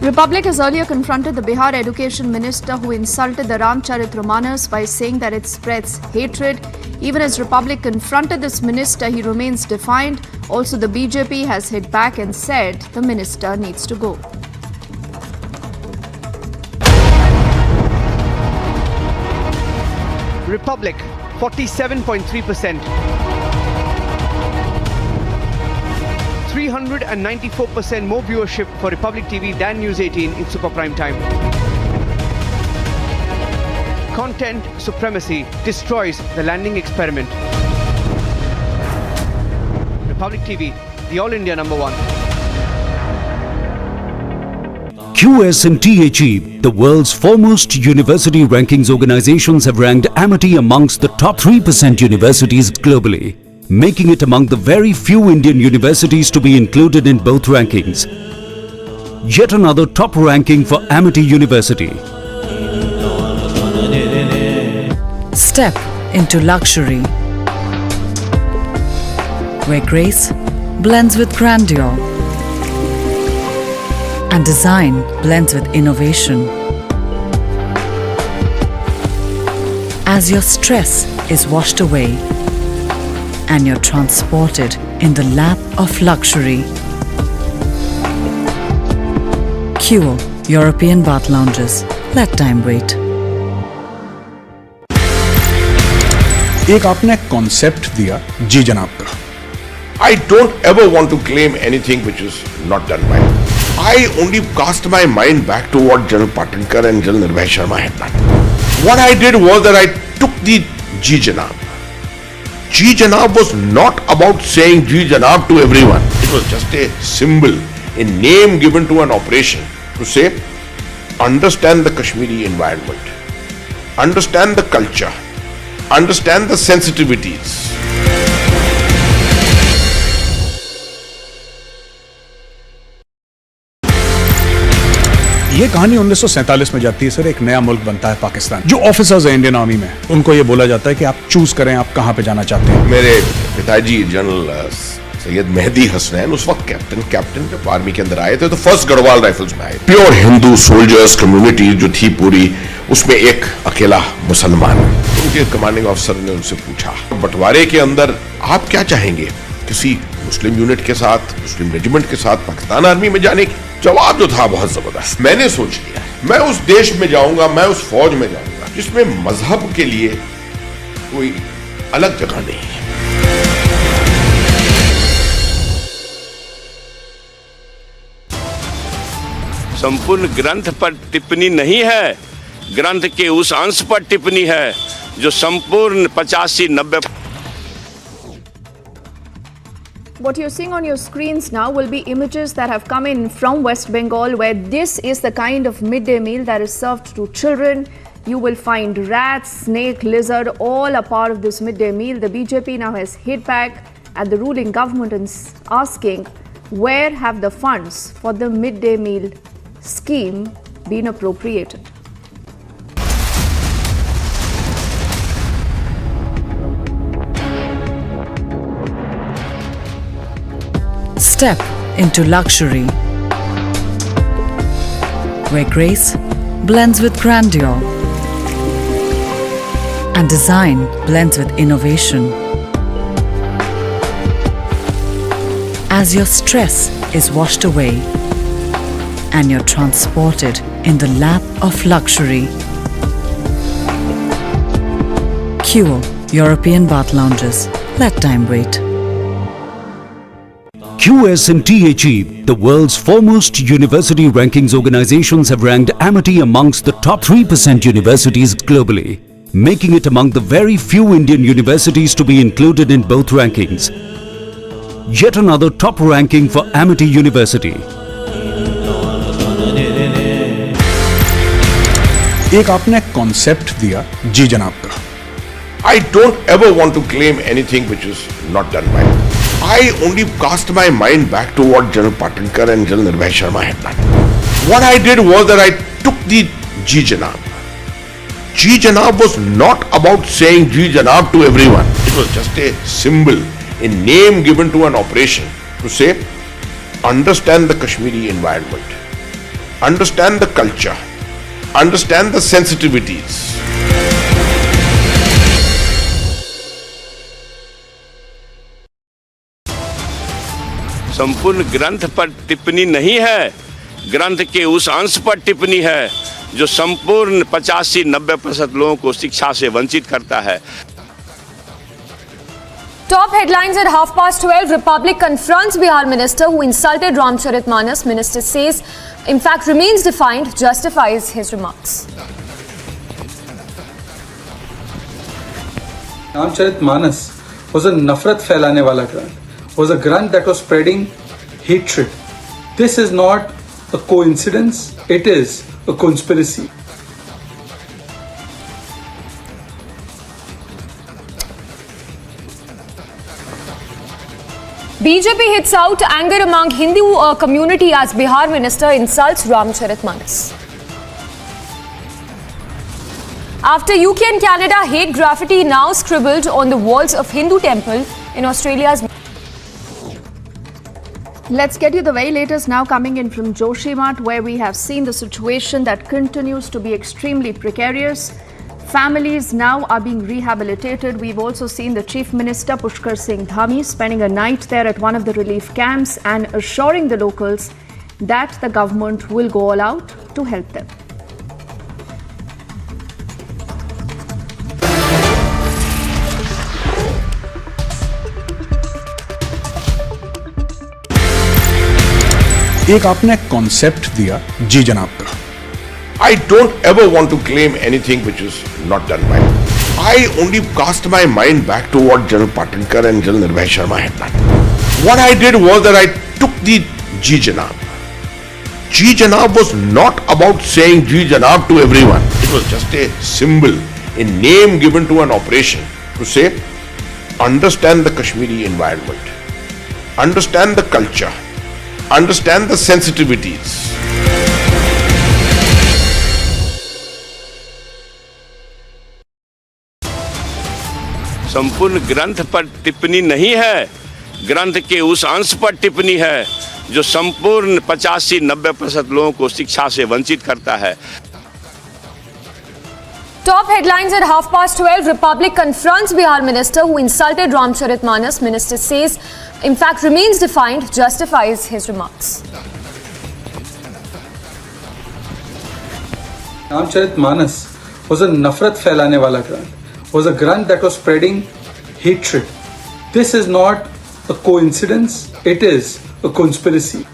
Republic has earlier confronted the Bihar Education Minister who insulted the Ramcharitmanas by saying that it spreads hatred. Even as Republic confronted this minister, he remains defiant. Also, the BJP has hit back and said the minister needs to go. Republic, 47.3%. 394% more viewership for Republic TV than News 18 in super prime time. Content supremacy destroys the landing experiment. Republic TV, the All India #1. QS and THE, the world's foremost university rankings organizations, have ranked Amity amongst the top 3% universities globally, making it among the very few Indian universities to be included in both rankings. Yet another top ranking for Amity University. Step into luxury, where grace blends with grandeur and design blends with innovation. As your stress is washed away and you're transported in the lap of luxury. Cure European bath lounges. Let time wait. एक आपने concept दिया जी जनाब का. I don't ever want to claim anything which is not done by me. I only cast my mind back to what General Patinkar and General Nirbhay Sharma had done. What I did was that I took the Ji Janab. Ji Janab was not about saying Ji Janab to everyone. It was just a symbol, a name given to an operation to say, understand the Kashmiri environment, understand the culture, understand the sensitivities. ये कहानी 1947 में जाती है sir, एक नया मुल्क बनता है पाकिस्तान। जो ऑफिसर्स हैं इंडियन आर्मी में, उनको ये बोला जाता है कि आप चूज करें आप कहां पे जाना चाहते हैं। मेरे पिताजी जनरल सैयद मेहदी हसनैन उस वक्त कैप्टन जब आर्मी के अंदर आए थे तो फर्स्ट गढ़वाल राइफल्स में आए। प्योर हिंदू सोल्जर्स कम्युनिटी जो थी पूरी, उसमें एक अकेला मुसलमान। उनके कमांडिंग ऑफिसर ने उनसे पूछा, बंटवारे के अंदर आप क्या चाहेंगे, किसी मुस्लिम यूनिट के साथ, मुस्लिम रेजिमेंट के साथ पाकिस्तान आर्मी में जाने की? जवाब जो था बहुत जबरदस्त। मैंने सोच लिया मैं उस देश में जाऊंगा, मैं उस फौज में जाऊंगा जिसमें मजहब के लिए कोई अलग जगह नहीं है। संपूर्ण ग्रंथ पर टिप्पणी नहीं है, ग्रंथ के उस अंश पर टिप्पणी है जो संपूर्ण 85-90। What you're seeing on your screens now will be images that have come in from West Bengal, where this is the kind of midday meal that is served to children. You will find rats, snake, lizard, all a part of this midday meal. The BJP now has hit back at the ruling government and asking, where have the funds for the midday meal scheme been appropriated? Step into luxury, where grace blends with grandeur and design blends with innovation. As your stress is washed away and you're transported in the lap of luxury. Cure European bath lounges. Let time wait. QS and THE, the world's foremost university rankings organizations, have ranked Amity amongst the top 3% universities globally, making it among the very few Indian universities to be included in both rankings. Yet another top ranking for Amity University. एक आपने concept दिया जी जनाब का। I don't ever want to claim anything which is not done by me. I only cast my mind back to what General Patinkar and General Nirbhay Sharma had done. What I did was that I took the Ji Janab. Ji Janab was not about saying Ji Janab to everyone. It was just a symbol, a name given to an operation to say, understand the Kashmiri environment, understand the culture, understand the sensitivities. संपूर्ण ग्रंथ पर टिप्पणी नहीं है, ग्रंथ के उस अंश पर टिप्पणी है जो संपूर्ण 85-90% लोगों को शिक्षा से वंचित करता है। Top headlines at 12:30. Republic confronts Bihar minister who insulted Ramcharitmanas. Minister says, in fact, remains defiant, justifies his remarks. Ramcharitmanas was a nafrat फैलाने वाला ग्रंथ. Was a grant that was spreading hatred. This is not a coincidence, it is a conspiracy. BJP hits out anger among Hindu community as Bihar minister insults Ramcharitmanas. After UK and Canada, hate graffiti now scribbled on the walls of Hindu temple in Australia's. Let's get you the very latest now coming in from Joshimath, where we have seen the situation that continues to be extremely precarious. Families now are being rehabilitated. We've also seen the Chief Minister Pushkar Singh Dhami spending a night there at one of the relief camps and assuring the locals that the government will go all out to help them. एक आपने concept दिया जी जनाब का। I don't ever want to claim anything which is not done by me. I only cast my mind back to what General Patinkar and General Nirbhay Sharma had done. What I did was that I took the Ji Janab. Ji Janab was not about saying Ji Janab to everyone. It was just a symbol, a name given to an operation to say, understand the Kashmiri environment, understand the culture, understand the sensitivities. संपूर्ण ग्रंथ पर टिप्पणी नहीं है, ग्रंथ के उस अंश पर टिप्पणी है जो संपूर्ण 85-90% लोगों को शिक्षा से वंचित करता है। Top headlines at 12:30. Republic confronts Bihar minister who insulted Ramcharitmanas. Minister says, in fact, remains defiant, justifies his remarks. Ramcharitmanas was a nafrat फैलाने वाला ग्रंथ, was a ग्रंथ that was spreading hatred. This is not a coincidence, it is a conspiracy.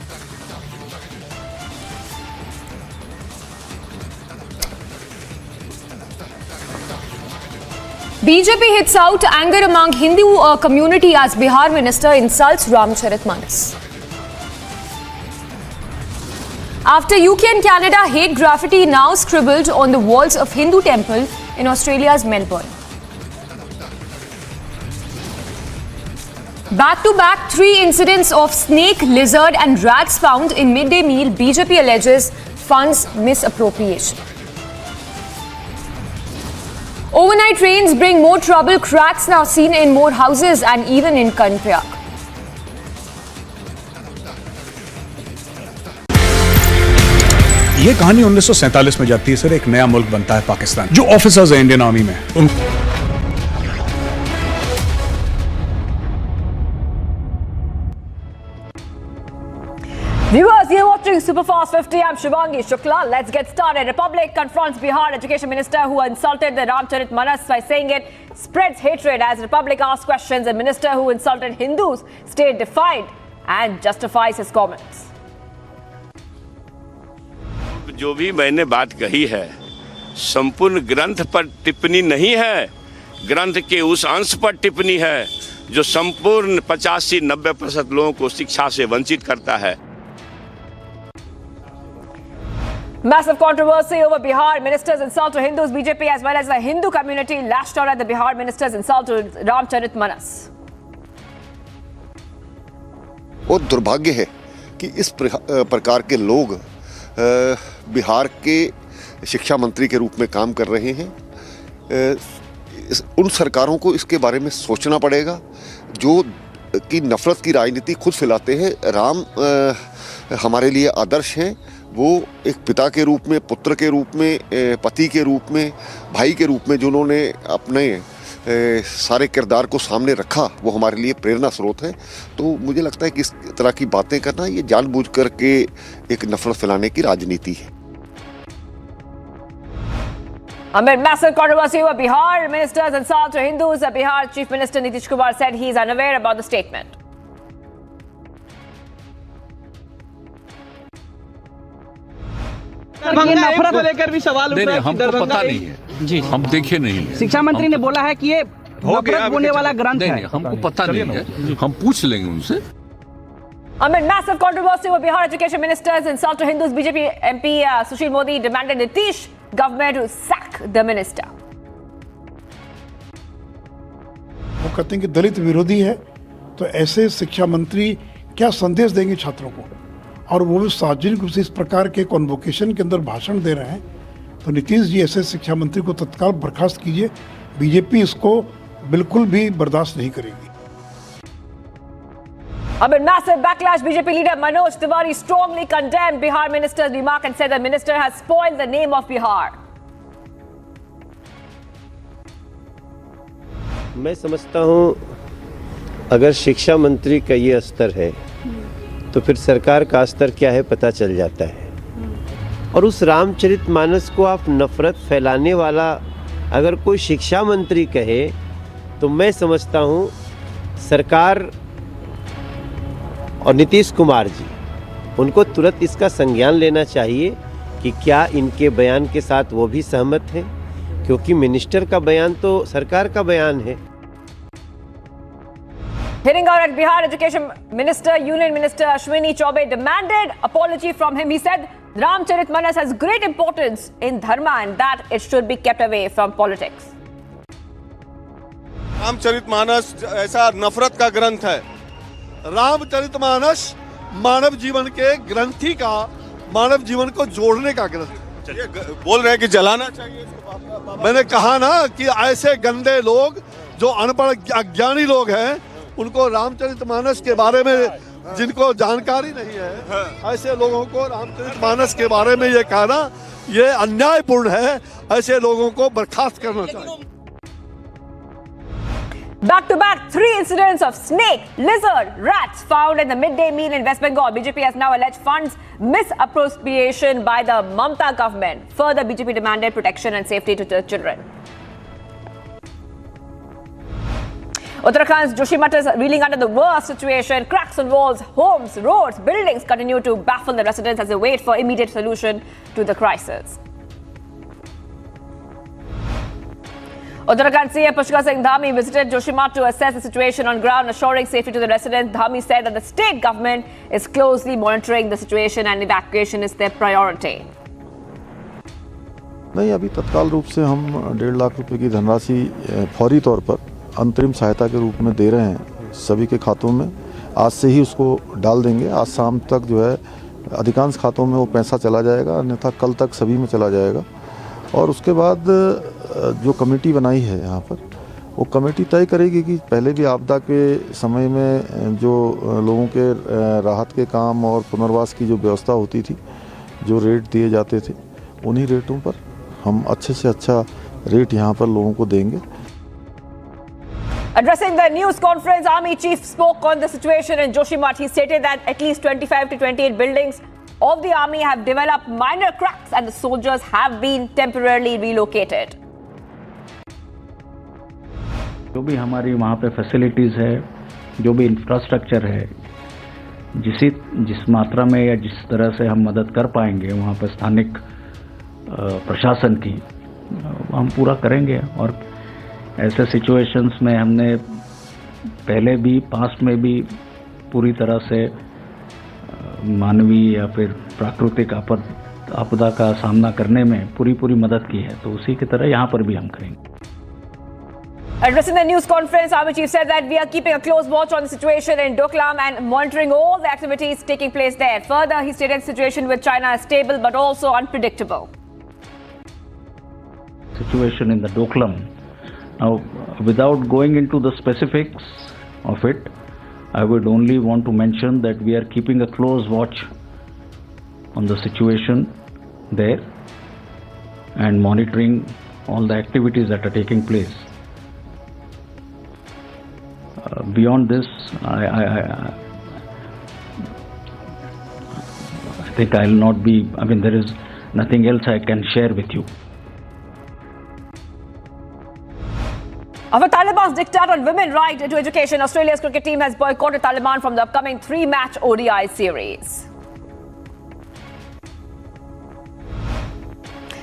BJP hits out anger among Hindu community as Bihar minister insults Ramcharitmanas. After UK and Canada, hate graffiti now scribbled on the walls of Hindu temple in Australia's Melbourne. Back-to-back 3 incidents of snake, lizard and rats found in midday meal. BJP alleges funds misappropriation. Overnight rains bring more trouble. Cracks now seen in more houses and even in Karnataka. ये कहानी 1947 में जाती है sir, एक नया मुल्क बनता है पाकिस्तान। जो ऑफिसर्स हैं इंडियन आर्मी में Viewers, you're watching Superfast 50. I'm Shivangi Shukla. Let's get started. Republic confronts Bihar Education Minister who insulted the Ramcharitmanas by saying it spreads hatred. As Republic asks questions, the minister who insulted Hindus stayed defiant and justifies his comments. जो भी मैंने बात कही है, संपूर्ण ग्रंथ पर टिप्पणी नहीं है, ग्रंथ के उस अंश पर टिप्पणी है जो संपूर्ण 85-90% लोगों को शिक्षा से वंचित करता है। Massive controversy over Bihar minister's insult to Hindus. BJP as well as the Hindu community lashed out at the Bihar minister's insult to Ramcharitmanas. और दुर्भाग्य है कि इस प्रकार के लोग बिहार के शिक्षा मंत्री के रूप में काम कर रहे हैं। उन सरकारों को इसके बारे में सोचना पड़ेगा जो कि नफरत की राजनीति खुद फैलाते हैं। राम हमारे लिए आदर्श हैं, वो एक पिता के रूप में, पुत्र के रूप में, पति के रूप में, भाई के रूप में जिन्होंने अपने सारे किरदार को सामने रखा, वो हमारे लिए प्रेरणा स्रोत है। तो मुझे लगता है कि इस तरह की बातें करना ये जानबूझ करके एक नफरत फैलाने की राजनीति है। Amid massive controversy over Bihar minister's insult to Hindus, Bihar Chief Minister Nitish Kumar said he is unaware about the statement. नफरत को लेकर भी सवाल उठ रहा है। हमको पता नहीं है जी, हम देखे नहीं है। शिक्षा मंत्री ने बोला है कि ये नफरत होने वाला ग्रंथ है। हमको पता नहीं है, हम पूछ लेंगे उनसे। Amid massive controversy over Bihar Education Minister's insult to Hindus, BJP MP Sushil Modi demanded Nitish government to sack the minister. वो कहते हैं कि दलित विरोधी है, तो ऐसे शिक्षा मंत्री क्या संदेश देंगे छात्रों को? और वो भी सार्वजनिक रूप से इस प्रकार के कॉन्वोकेशन के अंदर भाषण दे रहे हैं। तो नीतीश जी ऐसे शिक्षा मंत्री को तत्काल बर्खास्त कीजिए। बीजेपी इसको बिल्कुल भी बर्दाश्त नहीं करेगी। Amid massive backlash, BJP leader Manoj Tiwari strongly condemned Bihar minister's remark and said the minister has spoiled the name of Bihar. मैं समझता हूं अगर शिक्षा मंत्री का ये स्तर है तो फिर सरकार का स्तर क्या है पता चल जाता है। और उस रामचरितमानस को आप नफरत फैलाने वाला अगर कोई शिक्षा मंत्री कहे तो मैं समझता हूं सरकार और नीतीश कुमार जी उनको तुरंत इसका संज्ञान लेना चाहिए कि क्या इनके बयान के साथ वो भी सहमत हैं, क्योंकि मिनिस्टर का बयान तो सरकार का बयान है। Hitting out at Bihar Education Minister, Union Minister Ashwini Chaubey demanded apology from him. He said Ramcharitmanas has great importance in dharma and that it should be kept away from politics. Ramcharitmanas ऐसा नफरत का ग्रंथ है। रामचरितमानस मानव जीवन के ग्रंथी का, मानव जीवन को जोड़ने का ग्रंथ। बोल रहे हैं कि जलाना चाहिए इसको। मैंने कहा ना कि ऐसे गंदे लोग जो अनपढ़ अज्ञानी लोग हैं उनको रामचरितमानस के बारे में जिनको जानकारी नहीं है, ऐसे लोगों को रामचरितमानस के बारे में ये कहना ये अन्यायपूर्ण है। ऐसे लोगों को बर्खास्त करना चाहिए। Back-to-back, 3 incidents of snake, lizard, rats found in the midday meal in West Bengal. BJP has now alleged funds misappropriation by the Mamata government. Further, BJP demanded protection and safety to the children. Uttarakhand's Joshimath is reeling under the worst situation. Cracks on walls, homes, roads, buildings continue to baffle the residents as they wait for immediate solution to the crisis. Uttarakhand CM Pushkar Singh Dhami visited Joshimath to assess the situation on ground, assuring safety to the residents. Dhami said that the state government is closely monitoring the situation and evacuation is their priority. नहीं, अभी तत्काल रूप से हम 1.5 लाख रुपए की धनराशि फौरी तौर पर अंतरिम सहायता के रूप में दे रहे हैं सभी के खातों में। आज से ही उसको डाल देंगे। आज शाम तक जो है अधिकांश खातों में वो पैसा चला जाएगा, अन्यथा कल तक सभी में चला जाएगा। और उसके बाद जो कमेटी बनाई है यहाँ पर, वो कमेटी तय करेगी कि पहले भी आपदा के समय में जो लोगों के राहत के काम और पुनर्वास की जो व्यवस्था होती थी, जो रेट दिए जाते थे, उन्हीं रेटों पर हम अच्छे से अच्छा रेट यहाँ पर लोगों को देंगे। Addressing the news conference, Army Chief spoke on the situation in Joshimath. He stated that at least 25 to 28 buildings of the army have developed minor cracks and the soldiers have been temporarily relocated. जो भी हमारी वहाँ पे facilities है, जो भी infrastructure है, जिस मात्रा में या जिस तरह से हम मदद कर पाएंगे वहाँ पर स्थानिक प्रशासन की, हम पूरा करेंगे। और ऐसे सिचुएशंस में हमने पहले भी पास्ट में भी पूरी तरह से मानवीय या फिर प्राकृतिक आपदा का सामना करने में पूरी मदद की है, तो उसी की तरह यहाँ पर भी हम करेंगे। Addressing the news conference, Army Chief said that we are keeping a close watch on the situation in Doklam and monitoring all the activities taking place there. Further, he stated the situation with China is stable but also unpredictable. Situation in the Doklam. Now, without going into the specifics of it, I would only want to mention that we are keeping a close watch on the situation there and monitoring all the activities that are taking place. Beyond this, I think I'll not be, there is nothing else I can share with you. After Taliban's diktat on women right to education, Australia's cricket team has boycotted Taliban from the upcoming 3-match ODI series.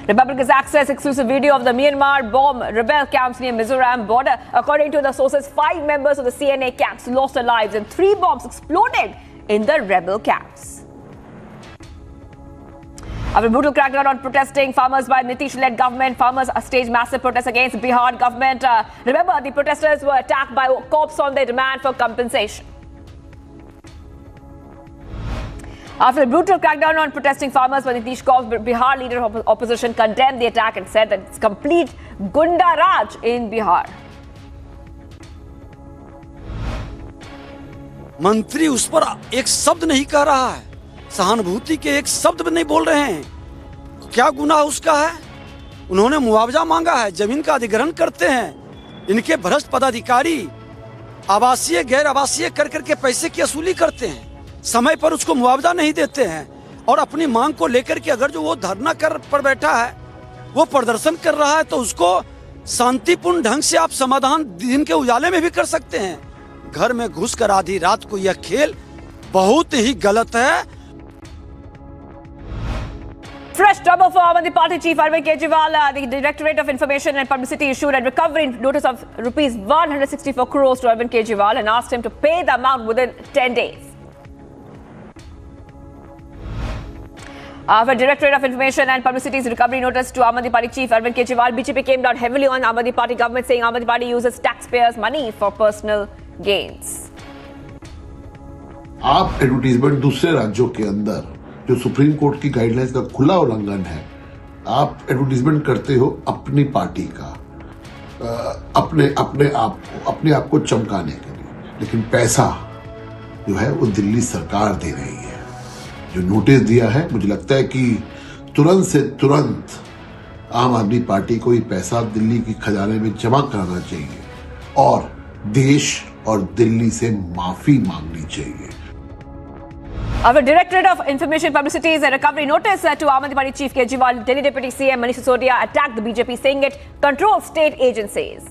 Republicans access exclusive video of the Myanmar bomb rebel camps near Mizoram border. According to the sources, 5 members of the CNA camps lost their lives and 3 bombs exploded in the rebel camps. After a brutal crackdown on protesting farmers by Nitish-led government, farmers staged massive protests against Bihar government. Remember, the protesters were attacked by cops on their demand for compensation. After a brutal crackdown on protesting farmers by Nitish Government, Bihar leader of opposition condemned the attack and said that it's complete Gunda Raj in Bihar. मंत्री उस पर एक शब्द नहीं कह रहा है, सहानुभूति के एक शब्द नहीं बोल रहे हैं। क्या गुनाह उसका है? उन्होंने मुआवजा मांगा है, जमीन का अधिग्रहण करते हैं। इनके भ्रष्ट पदाधिकारी आवासीय गैर आवासीय कर करके पैसे की वसूली करते हैं, समय पर उसको मुआवजा नहीं देते हैं और अपनी मांग को लेकर के अगर जो वो धरना पर बैठा है, वो प्रदर्शन कर रहा है, तो उसको शांतिपूर्ण ढंग से आप समाधान दिन के उजाले में भी कर सकते हैं। घर में घुसकर आधी रात को यह खेल बहुत ही गलत है। Fresh trouble for Aam Aadmi Party chief Arvind Kejriwal. The Directorate of Information and Publicity issued a recovery notice of rupees 164 crores to Arvind Kejriwal and asked him to pay the amount within 10 days. After Directorate of Information and Publicity's recovery notice to Aam Aadmi Party chief Arvind Kejriwal, BJP came down heavily on Aam Aadmi Party government, saying Aam Aadmi Party uses taxpayers' money for personal gains. आप advertisement दूसरे राज्यों के अंदर जो supreme court की guidelines का खुला उल्लंघन है, आप एडवर्टीजमेंट करते हो अपनी पार्टी का। अपने आप को चमकाने के लिए, लेकिन पैसा जो है वो दिल्ली सरकार दे रही है। जो नोटिस दिया है, मुझे लगता है कि तुरंत से तुरंत आम आदमी पार्टी को ये पैसा दिल्ली की खजाने में जमा कराना चाहिए और देश और दिल्ली से माफी मांगनी चाहिए। Our Directorate of Information Publicity is a recovery notice to Aam Aadmi Party Chief Kejriwal. Delhi Deputy CM Manish Sisodia attacked the BJP, saying it controls state agencies.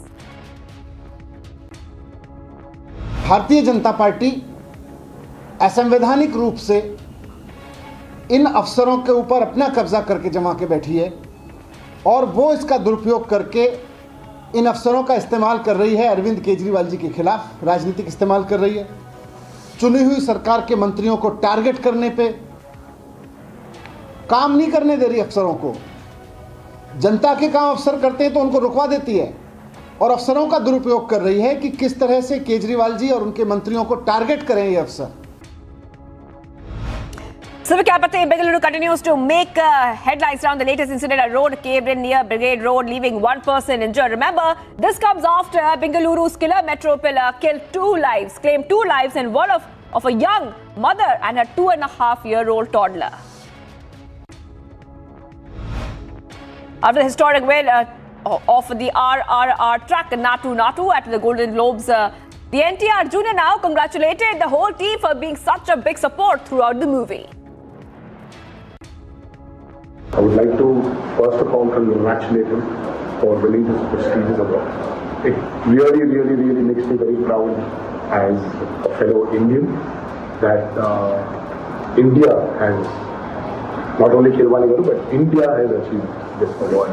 Bharatiya Janata party असंवैधानिक रूप से इन अफसरों के ऊपर अपना कब्जा करके जमा के बैठी है और वो इसका दुरुपयोग करके इन अफसरों का इस्तेमाल कर रही है। अरविंद केजरीवाल जी के खिलाफ राजनीतिक इस्तेमाल कर रही है। चुनी हुई सरकार के मंत्रियों को टारगेट करने पे, काम नहीं करने दे रही अफसरों को। जनता के काम अफसर करते हैं तो उनको रुकवा देती है और अफसरों का दुरुपयोग कर रही है कि किस तरह से केजरीवाल जी और उनके मंत्रियों को टारगेट करें ये अफसर। Civic capital Bengaluru continues to make headlines around the latest incident. A road caved in near Brigade Road, leaving one person injured. Remember, this comes after Bengaluru's killer metro pillar killed claimed two lives, and one of a young mother and a 2.5-year-old toddler. After the historic win of the RRR track Natu at the Golden Globes, the NTR Junior now congratulated the whole team for being such a big support throughout the movie. I would like to first of all congratulate him for winning this prestigious award. It really makes me very proud as a fellow Indian that India has, not only Kirwani Garu, but India has achieved this award.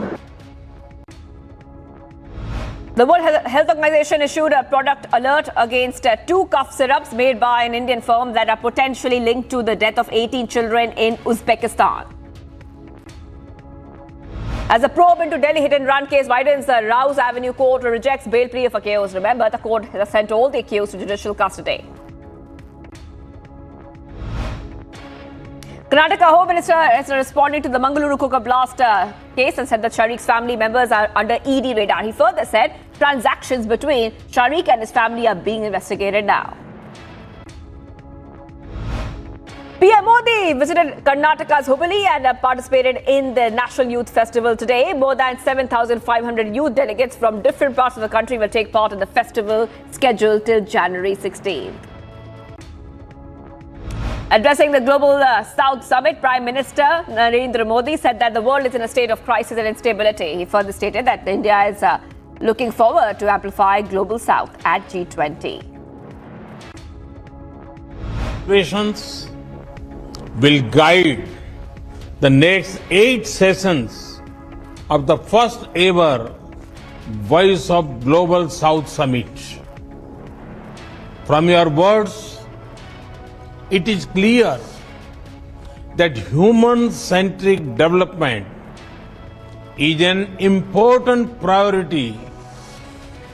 The World Health Organization issued a product alert against 2 cough syrups made by an Indian firm that are potentially linked to the death of 18 children in Uzbekistan. As a probe into Delhi hit-and-run case widens, the Rouse Avenue Court rejects bail plea of accused. Remember, the court has sent all the accused to judicial custody. Karnataka Home Minister is responding to the Mangaluru cooker blast case and said that Shaik's family members are under ED radar. He further said transactions between Shaik and his family are being investigated now. PM Modi visited Karnataka's Hubballi and participated in the National Youth Festival today. More than 7,500 youth delegates from different parts of the country will take part in the festival scheduled till January 16th. Addressing the Global South Summit, Prime Minister Narendra Modi said that the world is in a state of crisis and instability. He further stated that India is looking forward to amplify Global South at G20. Situations will guide the next 8 sessions of the first ever Voice of Global South Summit. From your words, it is clear that human-centric development is an important priority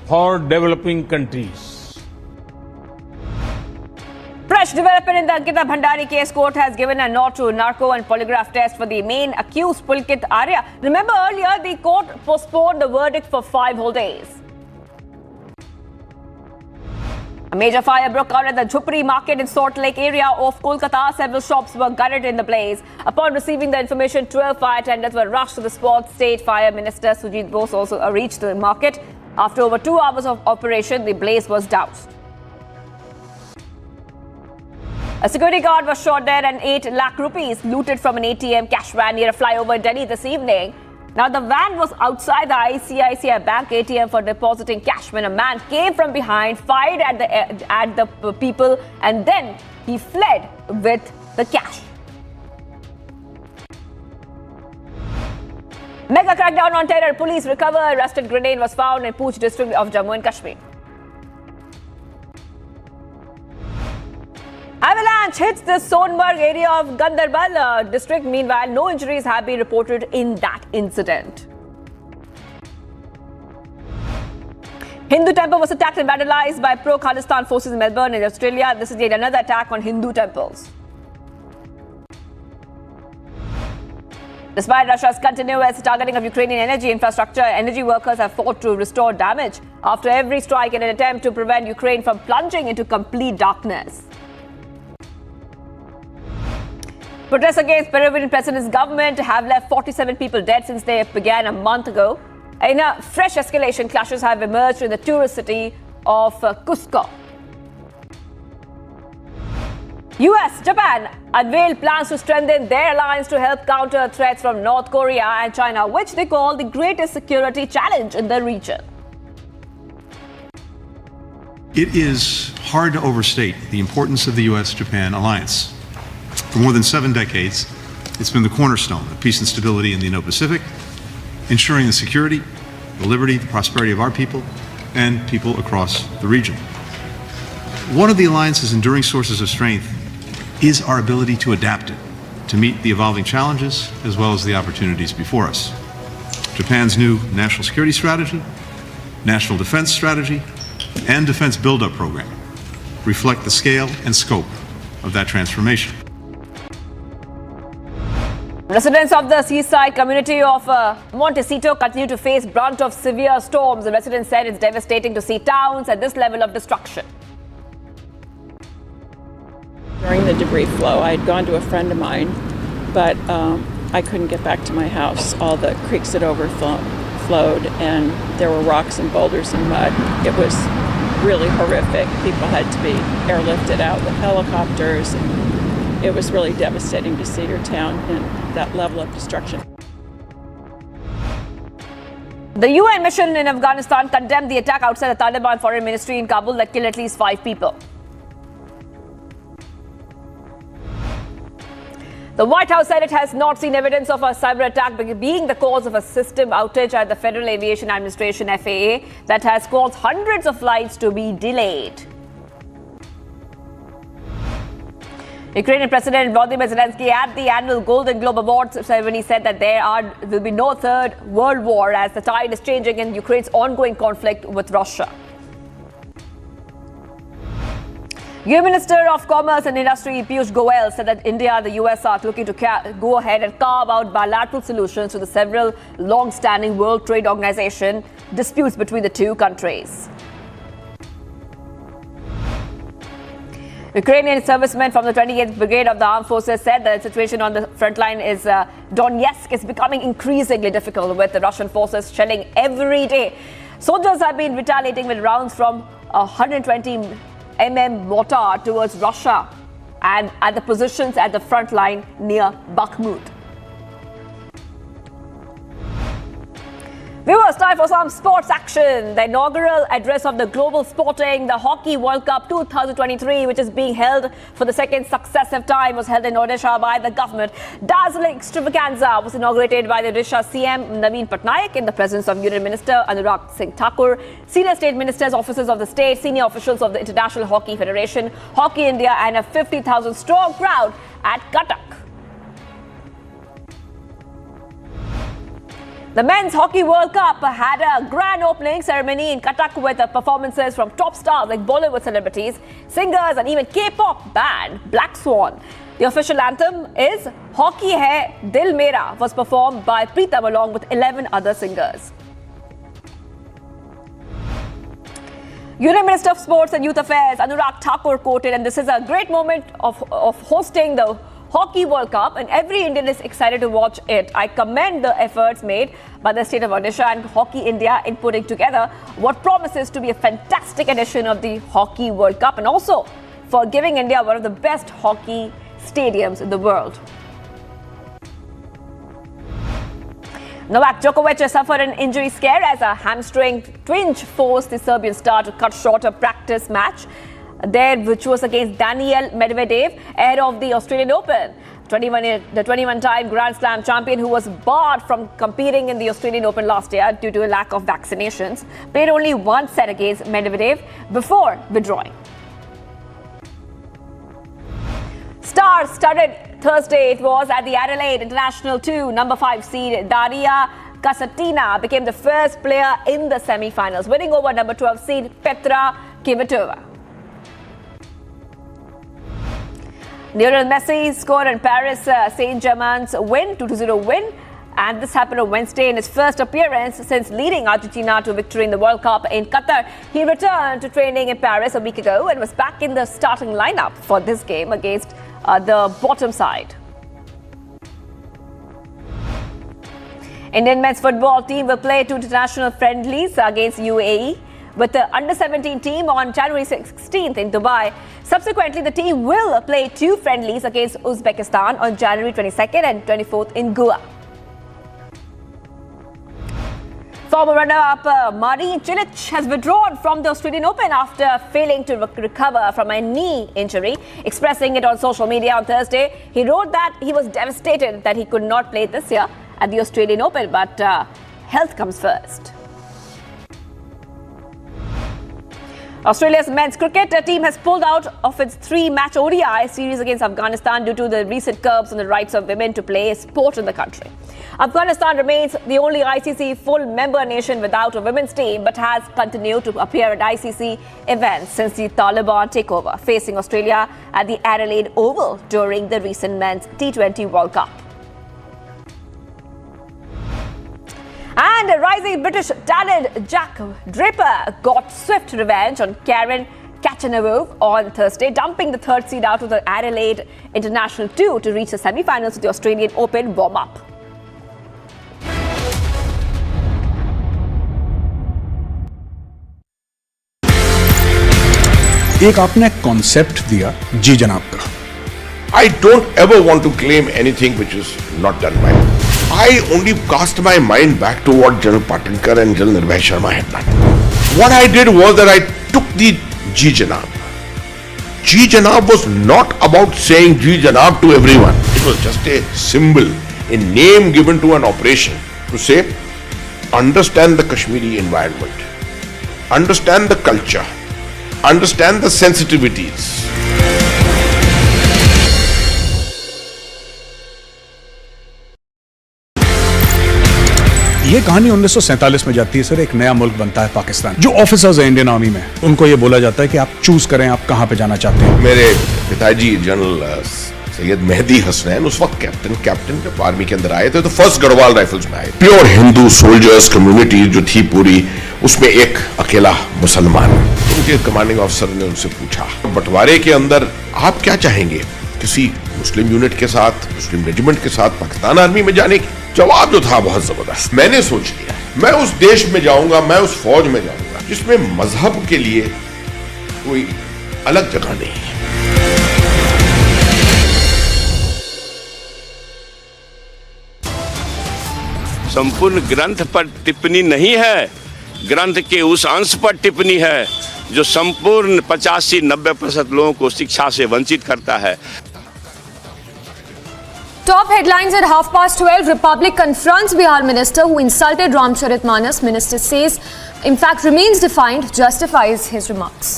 for developing countries. Fresh development in the Ankita Bhandari case. Court has given a nod to narco and polygraph test for the main accused Pulkit Arya. Remember earlier the court postponed the verdict for 5 whole days. A major fire broke out at the Jhupri market in Salt Lake area of Kolkata. Several shops were gutted in the blaze. Upon receiving the information, 12 fire tenders were rushed to the spot. State Fire Minister Sujit Bose also reached the market. After over 2 hours of operation, the blaze was doused. A security guard was shot dead and 8 lakh rupees looted from an ATM cash van near a flyover in Delhi this evening. Now, the van was outside the ICICI Bank ATM for depositing cash when a man came from behind, fired at the people, and then he fled with the cash. Mega crackdown on terror. Police recover arrested grenade was found in Pooch district of Jammu and Kashmir. Avalanche hits the Sonmarg area of Gandarbal district. Meanwhile, no injuries have been reported in that incident. Hindu temple was attacked and vandalized by pro-Khalistan forces in Melbourne in Australia. This is yet another attack on Hindu temples. Despite Russia's continuous targeting of Ukrainian energy infrastructure, energy workers have fought to restore damage after every strike in an attempt to prevent Ukraine from plunging into complete darkness. Protests against Peruvian president's government have left 47 people dead since they began a month ago. In a fresh escalation, clashes have emerged in the tourist city of Cusco. US, Japan unveiled plans to strengthen their alliance to help counter threats from North Korea and China, which they call the greatest security challenge in the region. It is hard to overstate the importance of the US-Japan alliance. For more than 7 decades, it's been the cornerstone of peace and stability in the Indo-Pacific, ensuring the security, the liberty, the prosperity of our people and people across the region. One of the alliance's enduring sources of strength is our ability to adapt it, to meet the evolving challenges as well as the opportunities before us. Japan's new national security strategy, national defense strategy, and defense buildup program reflect the scale and scope of that transformation. Residents of the seaside community of Montecito continue to face brunt of severe storms. The residents said it's devastating to see towns at this level of destruction. During the debris flow, I had gone to a friend of mine, but I couldn't get back to my house. All the creeks had overflowed, and there were rocks and boulders and mud. It was really horrific. People had to be airlifted out with helicopters. And it was really devastating to see your town in that level of destruction. The UN mission in Afghanistan condemned the attack outside the Taliban foreign ministry in Kabul that killed at least 5 people. The White House said it has not seen evidence of a cyber attack being the cause of a system outage at the Federal Aviation Administration FAA that has caused hundreds of flights to be delayed. Ukrainian President Volodymyr Zelensky at the annual Golden Globe Awards ceremony said that there will be no third world war as the tide is changing in Ukraine's ongoing conflict with Russia. Union Minister of Commerce and Industry Piyush Goyal said that India and the US are looking to go ahead and carve out bilateral solutions to the several long-standing World Trade Organization disputes between the two countries. Ukrainian servicemen from the 28th Brigade of the Armed Forces said that the situation on the front line is Donetsk is becoming increasingly difficult with the Russian forces shelling every day. Soldiers have been retaliating with rounds from 120 mm mortar towards Russia and at the positions at the front line near Bakhmut. Viewers, time for some sports action. The inaugural address of the Global Sporting, the Hockey World Cup 2023, which is being held for the second successive time, was held in Odisha by the government. Dazzling extravaganza was inaugurated by the Odisha CM Naveen Patnaik in the presence of Union Minister Anurag Singh Thakur, senior state ministers, officers of the state, senior officials of the International Hockey Federation, Hockey India, and a 50,000 strong crowd at Cuttack. The Men's Hockey World Cup had a grand opening ceremony in Cuttack with performances from top stars like Bollywood celebrities, singers and even K-pop band Black Swan. The official anthem is Hockey Hai Dil Mera was performed by Preetam along with 11 other singers. Union Minister of Sports and Youth Affairs Anurag Thakur quoted, and this is a great moment of hosting the Hockey World Cup and every Indian is excited to watch it. I commend the efforts made by the state of Odisha and Hockey India in putting together what promises to be a fantastic edition of the Hockey World Cup and also for giving India one of the best hockey stadiums in the world. Novak Djokovic suffered an injury scare as a hamstring twinge forced the Serbian star to cut short a practice match there, which was against Daniil Medvedev ahead of the Australian Open. The 21-time Grand Slam champion, who was barred from competing in the Australian Open last year due to a lack of vaccinations, played only one set against Medvedev before withdrawing. Star-studded Thursday it was at the Adelaide International 2. Number 5 seed Daria Kasatina became the first player in the semi-finals, winning over number 12 seed Petra Kvitova. Lionel Messi scored in Paris Saint-Germain's win, 2-0 win. And this happened on Wednesday in his first appearance since leading Argentina to victory in the World Cup in Qatar. He returned to training in Paris a week ago and was back in the starting lineup for this game against the bottom side. Indian men's football team will play 2 international friendlies against UAE with the under-17 team on January 16th in Dubai. Subsequently, the team will play 2 friendlies against Uzbekistan on January 22nd and 24th in Goa. Former runner-up Marin Cilic has withdrawn from the Australian Open after failing to recover from a knee injury. Expressing it on social media on Thursday, he wrote that he was devastated that he could not play this year at the Australian Open, but health comes first. Australia's men's cricket team has pulled out of its 3-match ODI series against Afghanistan due to the recent curbs on the rights of women to play a sport in the country. Afghanistan remains the only ICC full member nation without a women's team, but has continued to appear at ICC events since the Taliban takeover, facing Australia at the Adelaide Oval during the recent men's T20 World Cup. And rising British talent Jack Draper got swift revenge on Karen Khachanov on Thursday, dumping the third seed out of the Adelaide International 2 to reach the semi-finals of the Australian Open warm-up. एक आपने concept दिया जी जनाब का. I don't ever want to claim anything which is not done by me. I only cast my mind back to what General Patinkar and General Nirbhay Sharma had done. What I did was that I took the Ji Janab. Ji Janab was not about saying Ji Janab to everyone. It was just a symbol, a name given to an operation to say, understand the Kashmiri environment, understand the culture, understand the sensitivities. ये कहानी 1947 में जाती है sir. एक नया मुल्क बनता है पाकिस्तान. जो ऑफिसर्स हैं इंडियन आर्मी में, उनको ये बोला जाता है कि आप चूज करें आप कहां पे जाना चाहते हैं. मेरे पिताजी जनरल सैयद मेहदी हसनैन उस वक्त कैप्टन जब आर्मी के अंदर आए थे तो फर्स्ट गढ़वाल राइफल्स में आए. प्योर हिंदू सोल्जर्स कम्युनिटी जो थी पूरी, उसमें एक अकेला मुसलमान. उनके कमांडिंग ऑफिसर ने उनसे पूछा, बंटवारे के अंदर आप क्या चाहेंगे, किसी मुस्लिम यूनिट के साथ, मुस्लिम रेजिमेंट के साथ पाकिस्तान आर्मी में जाने की? जवाब जो था बहुत जबरदस्त. मैंने सोच लिया मैं उस देश में जाऊंगा, मैं उस फौज में जाऊंगा जिसमें मजहब के लिए कोई अलग जगह नहीं है. संपूर्ण ग्रंथ पर टिप्पणी नहीं है, ग्रंथ के उस अंश पर टिप्पणी है जो संपूर्ण 85-90% लोगों को शिक्षा से वंचित करता है. Top headlines at 12:30. Republic confronts Bihar minister who insulted Ramcharitmanas. Minister says, in fact, remains defiant, justifies his remarks.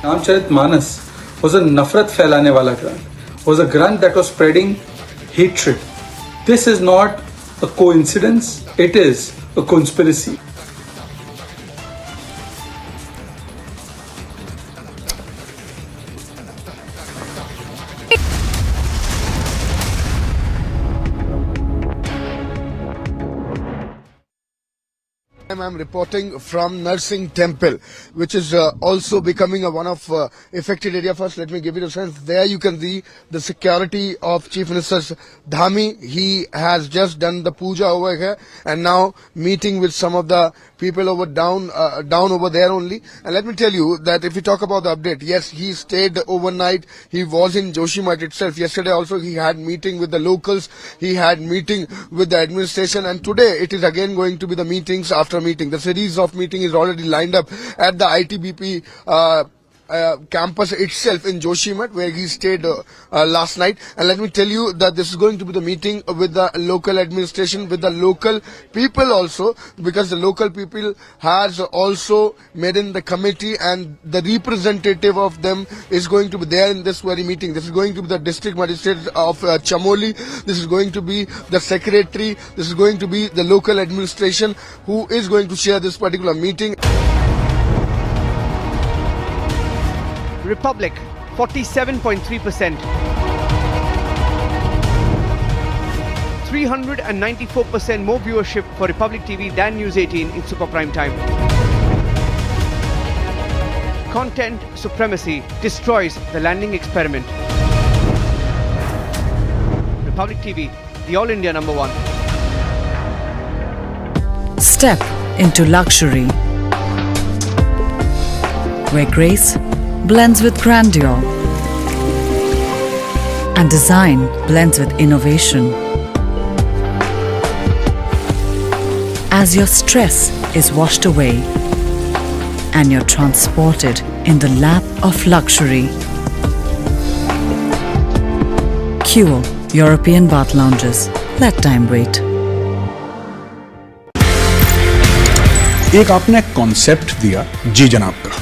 Ramcharitmanas was a nafrat फैलाने वाला ग्रंथ, was a ग्रंथ that was spreading hatred. This is not a coincidence, it is a conspiracy. I'm reporting from Nursing Temple, which is also becoming one of affected area. First, let me give you a sense. There you can see the security of Chief Minister's Dhami. He has just done the puja over here and now meeting with some of the people over down over there only. And let me tell you that if we talk about the update, yes, he stayed overnight. He was in Joshimath itself. Yesterday also he had meeting with the locals. He had meeting with the administration, and today it is again going to be the meetings after meeting. The series of meeting is already lined up at the ITBP campus itself in Joshimath, where he stayed last night. And let me tell you that this is going to be the meeting with the local administration, with the local people also, because the local people has also made in the committee and the representative of them is going to be there in this very meeting. This is going to be the district magistrate of Chamoli. This is going to be the secretary. This is going to be the local administration who is going to share this particular meeting. Republic 47.3%. 394% more viewership for Republic TV than News 18 in super prime time. Content supremacy destroys the landing experiment. Republic TV, the All India #1. Step into luxury, where grace blends with grandeur and design blends with innovation. As your stress is washed away and you're transported in the lap of luxury. Cure European bath lounges. Let time wait. एक आपने concept दिया जी जनाब का.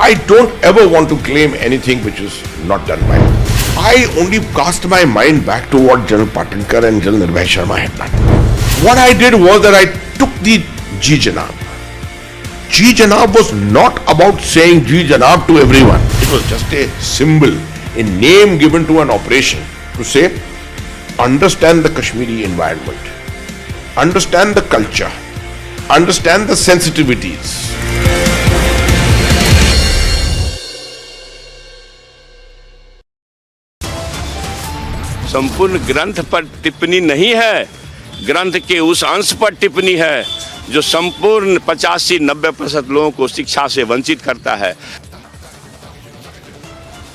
I don't ever want to claim anything which is not done by me. I only cast my mind back to what General Patinkar and General Nirbhay Sharma had done. What I did was that I took the Ji Janab. Ji Janab was not about saying Ji Janab to everyone. It was just a symbol, a name given to an operation to say, understand the Kashmiri environment, understand the culture, understand the sensitivities. संपूर्ण ग्रंथ पर टिप्पणी नहीं है, ग्रंथ के उस अंश पर टिप्पणी है जो संपूर्ण 85-90% लोगों को शिक्षा से वंचित करता है.